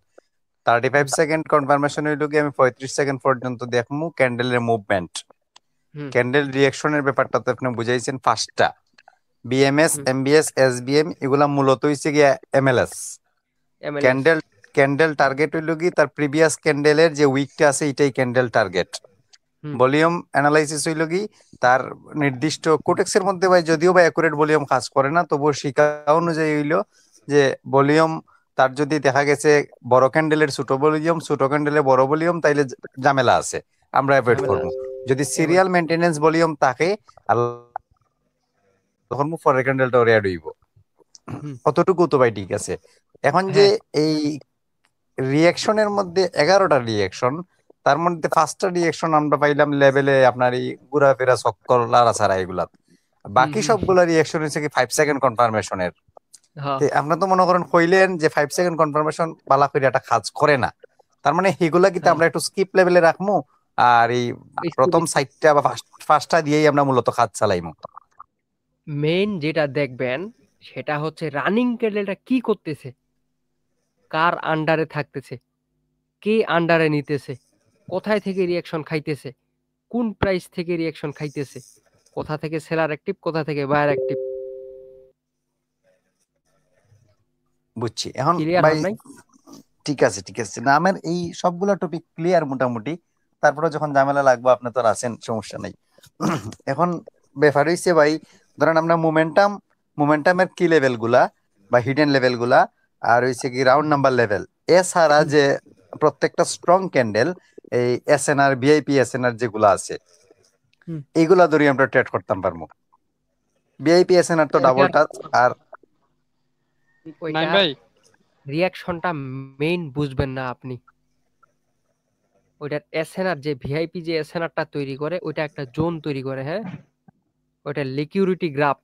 F: 35 সেকেন্ড কনফার্মেশন হইল কি আমি 35 সেকেন্ড পর্যন্ত দেখমু ক্যান্ডেলের মুভমেন্ট,
A: হুম
F: ক্যান্ডেল রিঅ্যাকশনের ব্যাপারটা তো আপনি বুঝাইছেন। ফার্স্টটা বিএমএস,
A: হুম
F: এমবিএস, এসবিএম এগুলা মূলত হইছে গিয়া MLS.
A: MLS
F: candle candle target হইল কি তার প্রিভিয়াস ক্যান্ডেলের যে উইকটা আছে এটাই ক্যান্ডেল টার্গেট।
A: হুম
F: ভলিউম অ্যানালাইসিস হইল কি তার নির্দিষ্ট কোটেক্সের মধ্যে ভাই যদিও বা অ্যাকুরেট ভলিউম কাজ করে না, তবুও শিখা অনুযায়ী হইলো যে ভলিউম তার যদি দেখা গেছে বড় ক্যান্ডেলের ছোট ভলিউম, ছোট ক্যান্ডেলের বড় ভলিউম, তাইলে ঝামেলা আছে, আমরা অ্যাভয়েড
A: ঝামেলা
F: করবো।
A: আছে
F: যদি
A: এবার।
F: সিরিয়াল মেনটেনেন্স ভলিউম থাকে আর তখন পরের ক্যান্ডেলটা রেড হইব,
A: হুম
F: অতটুকু তো ভাই ঠিক আছে। এখন যে
A: হ্যাঁ
F: এই রিয়াকশনের মধ্যে 11টা রিয়াকশন, তার মধ্যে 5টা রিয়াকশন আমরা পাইলাম লেভেলে আপনার এই ঘোরাফেরা চক্কর লাড়াছাড়া এগুলা,
A: হুম
F: বাকি
A: হুম
F: সবগুলা রিয়াকশন হচ্ছে কি 5 সেকেন্ড কনফার্মেশনের।
A: হ্যাঁ
F: আপনার তো মনে করেন কইলেন যে 5 সেকেন্ড কনফার্মেশন বালা করে একটা কাজ করে না, তার মানে এগুলা কিন্তু আমরা একটু স্কিপ লেভেলে রাখবো, আর এই প্রথম সাইডটা বা ফার্স্টটা দিয়েই আমরা মূলত কাজ চালাইমু।
A: মেইন যেটা দেখবেন সেটা হচ্ছে রানিং ক্যান্ডেলটা কি করতেছে, কার আন্ডারে থাকতেছে, কে আন্ডারে নিতেছে, কোথায় থেকে রিয়াকশন খাইতেছে, কোন প্রাইস থেকে রিয়াকশন খাইতেছে, কোথা থেকে সেলার অ্যাক্টিভ, কোথা থেকে বায়ার অ্যাক্টিভ।
F: বুঝছি। এখন
A: ক্লিয়ার
F: ভাই
A: হন নাই?
F: ঠিক আছে ঠিক আছে, না আমার এই সবগুলা টপিক ক্লিয়ার মোটামুটি, তারপরে যখন ঝামেলা লাগবে আপনি তো আর আছেন, সমস্যা নেই। এখন ব্যাপার হইছে ভাই, ধরেন আমরা মোমেন্টামের কি লেভেল গুলা বা হিডেন লেভেল গুলা, আর হইছে কি রাউন্ড নাম্বার লেভেল, এছাড়া যে প্রত্যেকটা স্ট্রং ক্যান্ডেল এই এসএনআর ভিআইপি এসএনআর যেগুলা আছে এইগুলা ধরে আমরা ট্রেড করতাম পারবো। ভিআইপি এসএনআর তো ডাবল টাচ, আর
A: ওইটা রিয়াকশনটা মেইন বুঝবেন না আপনি। ওইটার এসএনআর যে ভিআইপি যে এসএনআরটা তৈরি করে ওইটা একটা জোন তৈরি করে, হ্যাঁ ওইটা লিকুইডিটি গ্রাফ।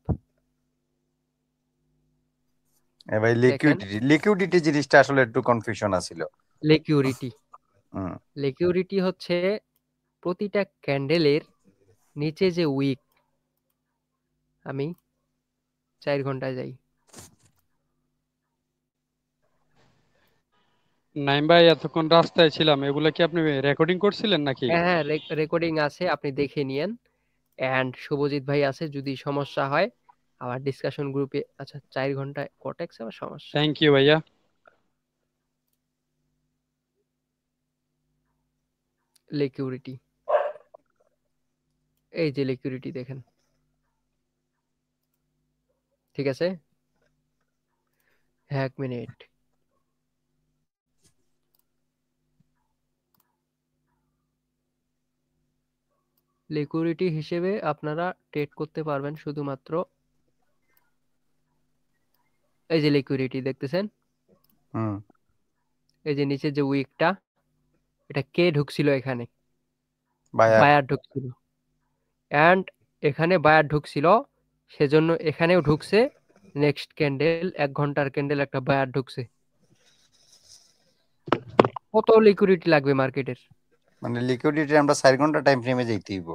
F: ভাই লিকুইডিটি জিনিসটা আসলে একটু কনফিউশন আছিল।
A: লিকুইডিটি হচ্ছে প্রতিটা ক্যান্ডেলের নিচে যে উইক, আমি 4 ঘন্টায় যাই।
Q: নাইম ভাই এতক্ষণ রাস্তায় ছিলাম, এগুলা কি আপনি রেকর্ডিং করছিলেন নাকি?
A: হ্যাঁ রেকর্ডিং আছে, আপনি দেখে নিয়েন। এন্ড শুভজিৎ ভাই আছে, যদি সমস্যা হয় আমার ডিসকাশন গ্রুপে। আচ্ছা 4 ঘন্টায় কটেক্স আবার সমস্যা।
Q: থ্যাংক ইউ ভাইয়া।
A: লিকুইডিটি, এই যে লিকুইডিটি দেখেন, ঠিক আছে? 1 মিনিট। লিকুইডিটি হিসেবে আপনারা ট্রেড করতে পারবেন শুধুমাত্র এই যে লিকুইডিটি দেখতেছেন, এই যে নিচে যে উইকটা, এটা কে ঢুকছিল এখানে? বায়ার ঢুকছিল। এন্ড এখানে বায়ার ঢুকছিল, সেজন্য এখানেও ঢুকছে। নেক্সট ক্যান্ডেল 1 ঘন্টার ক্যান্ডেল একটা বায়ার ঢুকছে। কত লিকুইডিটি লাগবে মার্কেটের?
F: মানে লিকুইডিটি আমরা 4 ঘন্টা টাইম ফ্রেমে যাইতে হইব।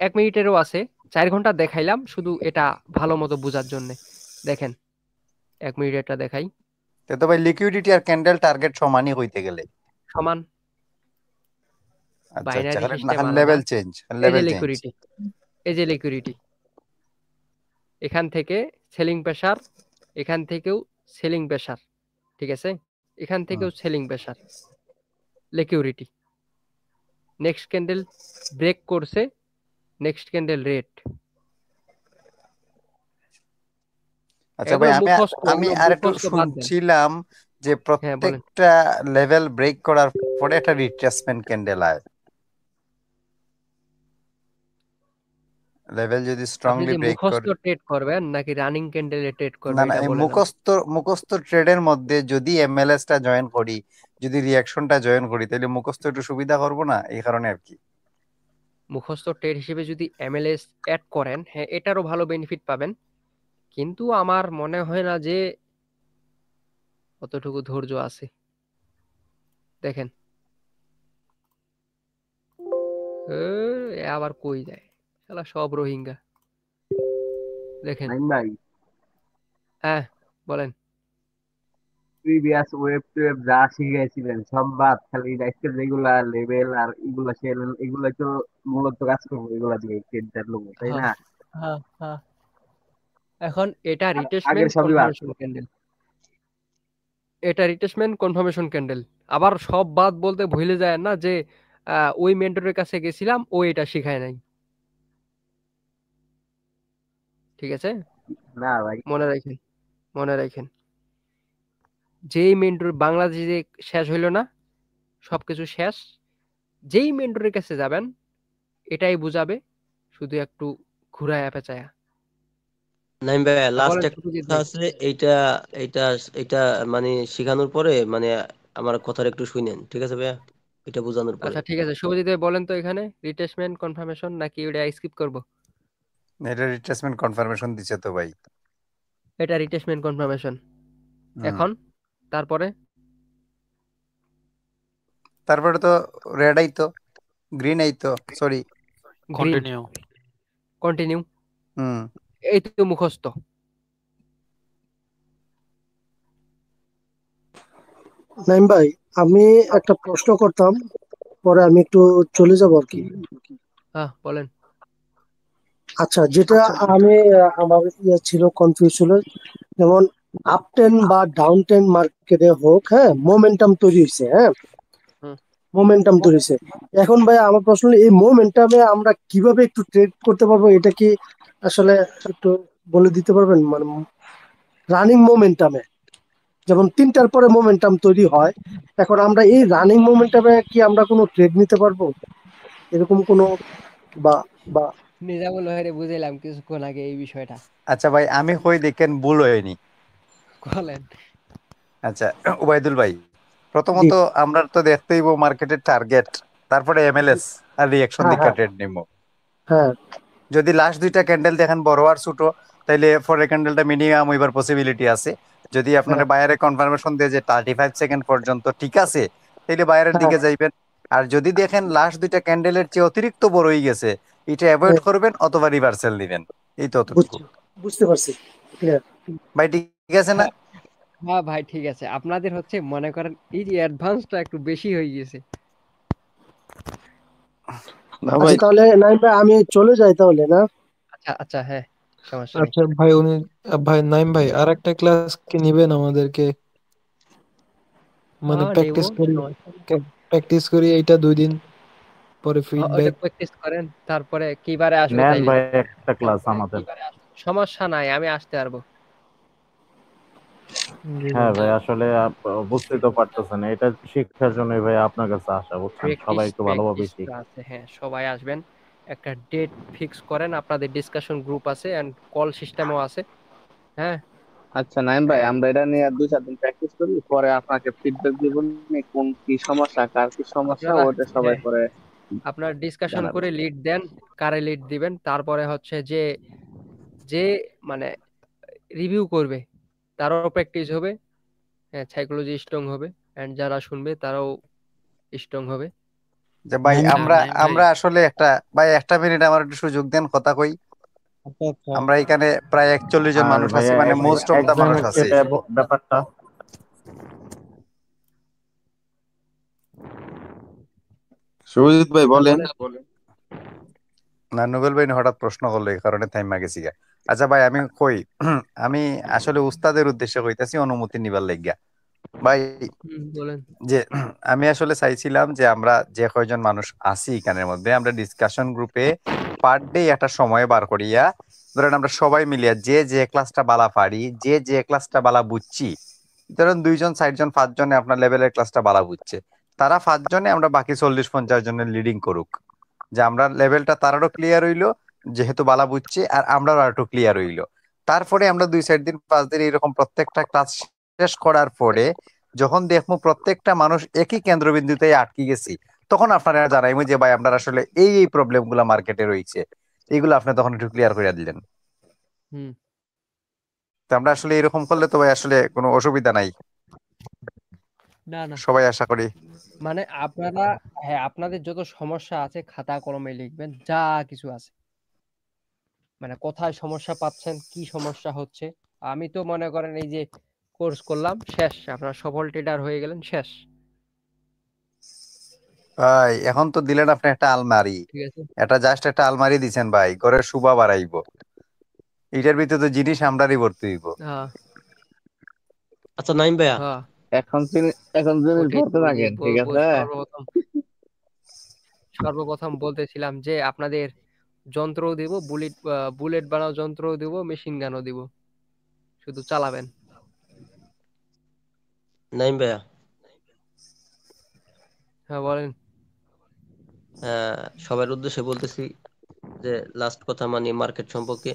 A: 1 মিনিটেরও আছে, 4 ঘন্টা দেখাইলাম শুধু এটা ভালো মতো বোঝার জন্য। দেখেন 1 মিনিটেরটা দেখাই।
F: তো ভাই লিকুইডিটি আর ক্যান্ডেল টার্গেট সমানই হইতে গেলে
A: সমান।
F: আচ্ছা
A: বাইনারি
F: আচ্ছা,
A: সিস্টেম আলাদা।
F: Level change, level change.
A: Liquidity, এই যে লিকুইডিটি, এখান থেকে সেলিং প্রেসার, এখান থেকেও সেলিং প্রেসার, ঠিক আছে? এখান থেকেও selling pressure, liquidity. Next candle break করছে, নেক্সট ক্যান্ডেল রেড।
F: আচ্ছা ভাই, আমি আরেকটু শুনছিলাম যে প্রত্যেকটা লেভেল ব্রেক করার পরে একটা রিট্রেসমেন্ট ক্যান্ডেল আয়। লেভেল যদি স্ট্রংলি ব্রেক করে
A: মুখস্থ ট্রেড করবেন নাকি রানিং ক্যান্ডেলে ট্রেড করবেন?
F: না না, মুখস্থ ট্রেডের মধ্যে যদি এমএলএস টা জয়েন করি, যদি রিঅ্যাকশনটা জয়েন করি, তাহলে মুখস্থ একটু সুবিধা করব না, এই কারণে আর কি।
A: মুখস্থ ট্রেড হিসেবে যদি এমএলএস অ্যাড করেন, হ্যাঁ এটারও ভালো বেনিফিট পাবেন, কিন্তু আমার মনে হয় না যে কতটুকু ধৈর্য আছে। দেখেন আবার কই যায় শালা, সব রোহিঙ্গা। দেখেন
B: ভাই,
A: হ্যাঁ বলেন।
B: প্রিভিয়াস ওয়েব টু ওয়েব যা শিখাইছিলেন সব বাদ, খালি আজকে যেগুলা লেভেল আর এগুলা সেল, এগুলা তো মূলত কাজ করবো এগুলা দিয়ে ট্রেডার লোক, তাই না?
A: হ্যাঁ হ্যাঁ। এখন এটা রিটেসমেন্ট কনফার্মেশন ক্যান্ডেল, এটা রিটেসমেন্ট কনফার্মেশন ক্যান্ডেল। আবার সব বাদ বলতে ভুলে যায় না যে ওই মেন্টরের কাছে গেছিলাম, ও এটা শিখায় নাই, ঠিক আছে?
B: না ভাই,
A: মনে রাখেন যেই মেন্টর বাংলাদেশে শেষ হইল না, সবকিছু শেষ, যেই মেন্টরের কাছে যাবেন এটাই বুঝাবে, শুধু একটু ঘুরায়া পেঁচায়া।
J: নাইম ভাই লাস্ট একটা কথা আছে, এইটা এইটা এইটা মানে শেখানোর পরে মানে আমার কথাটা একটু শুনেন, ঠিক আছে ভাইয়া? এটা বোঝানোর পরে।
A: আচ্ছা ঠিক আছে, শুভজিৎ ভাই বলেন তো এখানে রিটেসমেন্ট কনফার্মেশন নাকি ওটা স্কিপ করব?
F: এটা রিট্রেসমেন্ট কনফার্মেশন দিছে তো ভাই।
A: এটা রিটেস্টমেন্ট কনফার্মেশন। এখন তারপরে
F: তারপরে তো রেড আইতো, গ্রিন আইতো, সরি
G: কন্টিনিউ।
A: কন্টিনিউ
F: হুম
A: এই তো মুখস্থ।
C: নাইম ভাই, আমি একটা প্রশ্ন করতাম, পরে আমি একটু চলে যাব আর কি।
A: হ্যাঁ বলেন।
C: আচ্ছা, যেটা আমি আমার ছিল, কনফিউজ ছিল, যেমন আপ টেন বা ডাউন টেন মার্কেটে হোক, হ্যাঁ, মোমেন্টাম তৈরি হয়েছে, হ্যাঁ, মোমেন্টাম তৈরি হয়েছে। এখন ভাই আমার প্রশ্ন হলো, এই মোমেন্টামে আমরা কিভাবে একটু ট্রেড করতে পারবো? এটা কি আসলে একটু বলে দিতে পারবেন? মানে রানিং মোমেন্টামে, যেমন 3টার পরে মোমেন্টাম তৈরি হয়, এখন আমরা এই রানিং মোমেন্টামে কি আমরা কোনো ট্রেড নিতে পারবো? এরকম কোনো বা বা
A: নিজামুল ভাইরে বুঝাইলাম কিছুক্ষণ আগে এই বিষয়টা।
F: আচ্ছা ভাই, আমি কই দেখেন ভুল হয়নি।
A: বলেন।
F: আচ্ছা ওবায়দুল ভাই,
C: জি,
F: প্রথমত আমরা তো দেখতেই মার্কেটের টার্গেট, তারপরে এমএলএস আর রিঅ্যাকশন
C: হ্যাঁ
F: দিকে
C: হ্যাঁ
F: ট্রেড নিব।
C: হ্যাঁ,
F: যদি লাস্ট দুইটা ক্যান্ডেল দেখেন বড় আর ছোট, তাইলে পরের ক্যান্ডেলটা মিনিমাম হইবার পসিবিলিটি আছে। যদি আপনার
C: হ্যাঁ
F: বায়ারে কনফার্মেশন দেয় যে 35 সেকেন্ড পর্যন্ত ঠিক আছে, তাইলে বায়ারের
C: হ্যাঁ
F: দিকে যাইবেন। আর যদি দেখেন লাস্ট দুইটা ক্যান্ডেলের চেয়ে অতিরিক্ত বড় হয়ে গেছে, এটা অ্যাভয়েড
C: হ্যাঁ,
F: করবেন অথবা রিভার্সাল দিবেন। এই তো অতটুকু
C: বুঝতে পারছি, ক্লিয়ার।
F: ভাই, ঠিক আছে না?
A: হ্যাঁ হ্যাঁ ভাই ঠিক আছে। আপনাদের হচ্ছে মনে করেন এই যে অ্যাডভান্সটা একটু বেশি হয়ে গেছে।
N: না
C: আচ্ছা
N: ভাই,
C: তাহলে নাইম ভাই, আমি চলে যাই তাহলে, না?
A: আচ্ছা আচ্ছা, হ্যাঁ সমস্যা নেই।
E: আচ্ছা ভাই, ভাই নাইম ভাই আর একটা ক্লাস কি নিবেন আমাদেরকে? মানে
A: হ্যাঁ নেব, সমস্যা নেই।
E: প্র্যাকটিস করি এইটা 2 দিন পরে
A: ওইটা
E: ফিডব্যাক।
A: প্র্যাকটিস করেন, তারপরে কিবারে আসবে
L: নেন
A: তাইলে।
L: ভাই একটা ক্লাস আমাদের।
A: সমস্যা নাই, আমি আসতে পারবো।
L: হ্যাঁ ভাই, আসলে বুঝতেই তো পারতেছেন, এটা শিক্ষার জন্যই ভাই আপনার কাছে আসা, বুঝছেন, সবাই একটু ভালোভাবে
A: প্র্যাকটিস
L: শিখ।
A: আছে, হ্যাঁ সবাই আসবেন। একটা ডেট ফিক্স করেন, আপনাদের ডিসকাশন গ্রুপ আছে এন্ড কল সিস্টেমও আছে। হ্যাঁ
H: আচ্ছা নাইম ভাই,
A: and
H: আমরা এটা নিয়ে 2-4 দিন প্র্যাকটিস করি, পরে আপনাকে ফিডব্যাক দিব কোন কি সমস্যা, কার কি সমস্যা,
A: আপনারা,
H: ওটা সবাই
A: হ্যাঁ
H: পরে
A: আপনার ডিসকাশন
H: জানাবেন।
A: করে লিড দেন, কারে লিড দিবেন, তারপরে হচ্ছে যে যে মানে রিভিউ করবে তারও প্র্যাকটিস হবে, হ্যাঁ সাইকোলজি স্ট্রং হবে, এন্ড যারা শুনবে তারাও স্ট্রং হবে।
F: যে ভাই
O: নাইম
F: আমরা
G: নাইম ভাই,
F: আমরা আসলে ভাই একটা মিনিট আমার একটু সুযোগ দেন, কথা কই।
O: আচ্ছা আচ্ছা,
F: আমরা এখানে প্রায় 41 জন
L: আর
F: মানুষ আছি,
L: ভাইয়া
F: মানে মোস্ট অফ দা মানুষ
L: এক্সামের
F: আছে।
L: ব্যাপারটা
N: সুজিত ভাই
A: হ্যাঁ
N: বলেন।
A: বলেন।
F: না, নোবেল ভাই হঠাৎ প্রশ্ন করলো, এই কারণে থাইমা গেছি গা। আচ্ছা ভাই আমি কই, আমি আসলে উস্তাদের উদ্দেশ্যে কইতাছি অনুমতি নিবার লাগিয়া। ভাই
A: বলেন।
F: যে আমি আসলে চাইছিলাম যে আমরা যে কয়জন মানুষ আছি এখানের মধ্যে, আমরা ডিসকাশন গ্রুপে পার ডে একটা সময় বার করিয়া, ধরেন আমরা সবাই মিলিয়া যে যে ক্লাসটা বালা পারি, যে যে ক্লাসটা বালা বুঝছি, ধরেন 2 জন 4 জন 5 জনে আপনার লেভেলের ক্লাসটা বালা বুঝছে, তারা 5 জনে আমরা বাকি 40-50 জনের লিডিং করুক, যে আমরা লেভেলটা তারারও ক্লিয়ার হইলো যেহেতু বালা বুঝছে, আর আমরাও আর একটু ক্লিয়ার হইলো। তারপরে আমরা 2-4 দিন 5 দিন এরকম প্রত্যেকটা ক্লাস শেষ করার পরে যখন দেখবো প্রত্যেকটা মানুষ একই কেন্দ্রবিন্দুতে আটকে গেছি, তখন আপনারা জানাইবো যে ভাই আপনার আসলে এই এই প্রবলেম গুলা মার্কেটে রয়েছে, এগুলো আপনি তখন একটু ক্লিয়ার করে দিলেন।
A: হুম
F: তো আমরা আসলে এরকম করলে তো ভাই আসলে কোনো অসুবিধা নাই,
A: না না,
F: সবাই আশা করি।
A: মানে আপনারা, হ্যাঁ আপনাদের যত সমস্যা আছে খাতা কলমে লিখবেন, যা কিছু আছে, মানে কোথায় সমস্যা পাচ্ছেন, কি সমস্যা হচ্ছে। আমি তো মনে করেন এই যে কোর্স করলাম, শেষ, আপনারা সফল ট্রেডার হয়ে গেলেন, শেষ।
F: ভাই এখন তো দিলেন আপনি একটা আলমারি,
A: ঠিক আছে,
F: এটা জাস্ট একটা আলমারি দিছেন ভাই, ঘরের শোভা বাড়াইবো, এটার ভিতরে তো জিনিস আমরারই ভর্তি হইব।
A: হ্যাঁ
J: আচ্ছা নাইম ভাইয়া,
A: হ্যাঁ
H: এখন এখন জিনিস
A: ওটাই তো
H: ভরতে
A: ওই যে
H: থাকেন, ঠিক আছে।
A: সর্বপ্রথম বলতেছিলাম যে আপনাদের যন্ত্রও দিব, বুলেট বানাও যন্ত্রও দিব, মেশিন গানও দিব, শুধু চালাবেন।
J: নাইম ভাইয়া,
A: হ্যাঁ বলেন।
J: সবার উদ্দেশ্যে বলতেছি যে লাস্ট কথা, মানে মার্কেট সম্পর্কে,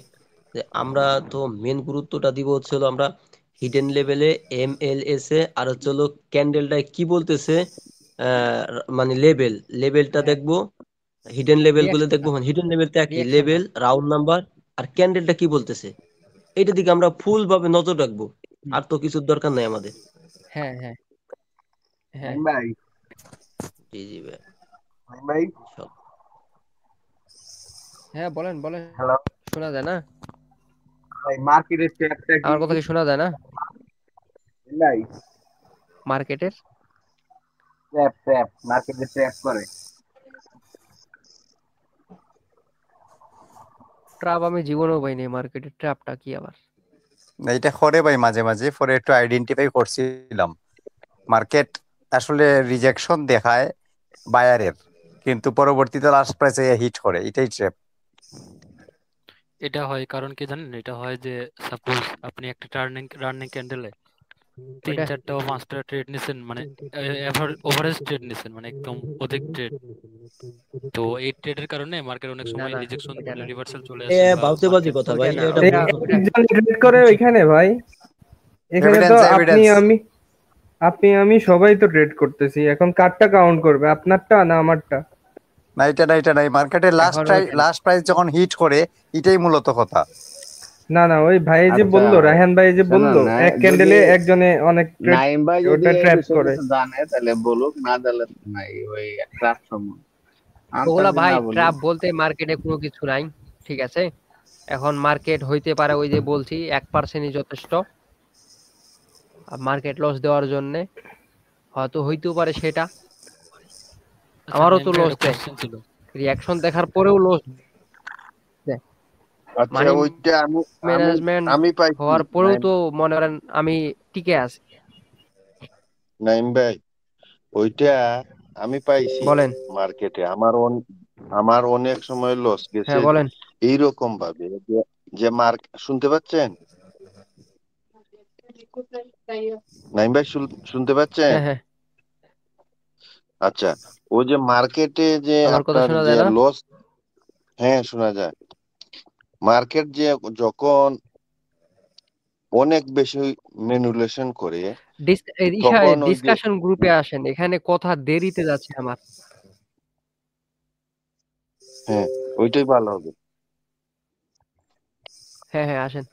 J: যে আমরা তো মেন গুরুত্বটা দিব হচ্ছে হলো আমরা হিডেন লেভেলে এমএলএস এ, আর হচ্ছে হলো ক্যান্ডেলটায় কি বলতেছে, মানে লেভেলটা দেখবো, হিডেন লেভেল গুলো দেখবো।
A: রিয়াকশনটা,
J: মানে হিডেন লেভেলটা কি,
A: রিয়াকশনটা
J: লেভেল, রাউন্ড নাম্বার, আর ক্যান্ডেলটা কি বলতেছে। এইটার দিকে আমরা ফুল ভাবে নজর রাখবো, আর তো কিছুর দরকার নাই আমাদের।
A: হ্যাঁ হ্যাঁ হ্যাঁ
B: ভাই
J: জি জি ভাই।
B: ভাই
A: হ্যাঁ বলেন বলেন,
B: হ্যালো
A: শোনা যায় না?
B: ভাই, মার্কেটের ট্র্যাপটা কি?
A: আমার কথা কি শোনা যায় না?
B: ভাই
A: মার্কেটের
B: ট্র্যাপ মার্কেটে ট্র্যাপ করে।
A: ট্রাপ আমি জীবনেও পাইনি, মার্কেটের ট্র্যাপটা কি আবার?
F: এটা করে ভাই মাঝে মাঝে, পরে একটু আইডেন্টিফাই করছিলাম। মার্কেট আসলে রিজেকশন দেখায় বায়ারের, কিন্তু পরবর্তীতে লাস্ট প্রাইসে হিট করে, এটাই ট্র্যাপ।
G: এটা হয় কারণ কি জানেন, এটা হয় যে সাপোজ আপনি একটা রানিং ক্যান্ডেলে 3-4টা বা 5টা ট্রেড নিছেন, মানে ওভারেজ ট্রেড নিছেন, মানে একদম অধিক ট্রেড। তো এই ট্রেডের কারণে মার্কেট অনেক
A: না
G: সময়
A: না
G: রিজেকশন
A: এটা না,
G: রিভার্সাল চলে
J: এ
G: আসে বা
J: বাউতেবাজি
G: মার্কেট
J: কথা
A: ওইটা
J: ভাই,
A: না,
J: এটা
A: ওইটা
J: ভুল কথা।
A: ওইটা
M: একজন ট্রেড করে ওইখানে ভাই, এখানে তো
F: এভিডেন্স
M: আপনি
F: এভিডেন্স।
M: আমি সবাই তো ট্রেড করতেছি, এখন কারটা কাউন্ট করবে, আপনারটা না আমারটা?
F: না এটা নাই, মার্কেটে
A: এখন ওইটা না।
F: লাস্ট প্রাইস যখন হিট করে, এটাই মূলত কথা।
M: না না, ওই ভাই যে
H: আচ্ছা
M: বললো, রায়হান ভাই যে বললো
H: শোনো না,
M: এক
H: যদি
M: ক্যান্ডেলে একজনে অনেক ট্রেড,
H: নাইম ভাই যদি
M: ওটা
H: এই
M: ট্র্যাপ
H: বিষয়ে
M: করে।
H: কিছু জানে তাহলে বলুক, না জানলে নাই ওই ট্রাপ সম্বন্ধে
A: ওগুলা
H: আমি
A: ভাই
H: না বলি।
A: ট্রাপ বলতে মার্কেটে কোনো কিছু নাই, ঠিক আছে? এখন মার্কেট হইতে পারে ওই যে বলছি 1%ই যথেষ্ট মার্কেট লস দেওয়ার জন্য, হয়তো হইতেও পারে সেটা।
G: আচ্ছা
A: আমারও
G: নাইম
A: তো
G: ভাই,
A: লস
G: একটা
A: দেয়,
G: কোশ্চেন ছিল।
A: রিয়াকশন দেখার পরেও লস দেয়।
D: আচ্ছা
A: মানি
D: ওইটা আমি আমি
A: ম্যানেজমেন্ট
D: আমি পাইছি
A: হওয়ার পরেও
D: নাইম
A: তো মনে করেন আমি টিকে আছি।
D: নাইম ভাই, ওইটা আমি পাইছি
A: বলেন।
D: মার্কেটে। আমার অনেক সময় লস গেছে
A: হ্যাঁ বলেন।
D: এইরকম ভাবে যে যে শুনতে পাচ্ছেন নাইম ভাই? শুনতে পাচ্ছেন?
A: হ্যাঁ হ্যাঁ,
D: আচ্ছা, ও যে মার্কেটে যে
A: আমার কথা
D: আপনার
A: শোনা
D: যে
A: যায় না?
D: লস, হ্যাঁ শোনা যায়। মার্কেট যে যখন অনেক বেশি ম্যানিপুলেশন করে তখন ওই যে
A: ডিসকাশন গ্রুপে আসেন, এখানে কথা দেরিতে যাচ্ছে আমার।
D: হ্যাঁ ওইটাই ভালো হবে।
A: হ্যাঁ হ্যাঁ আসেন।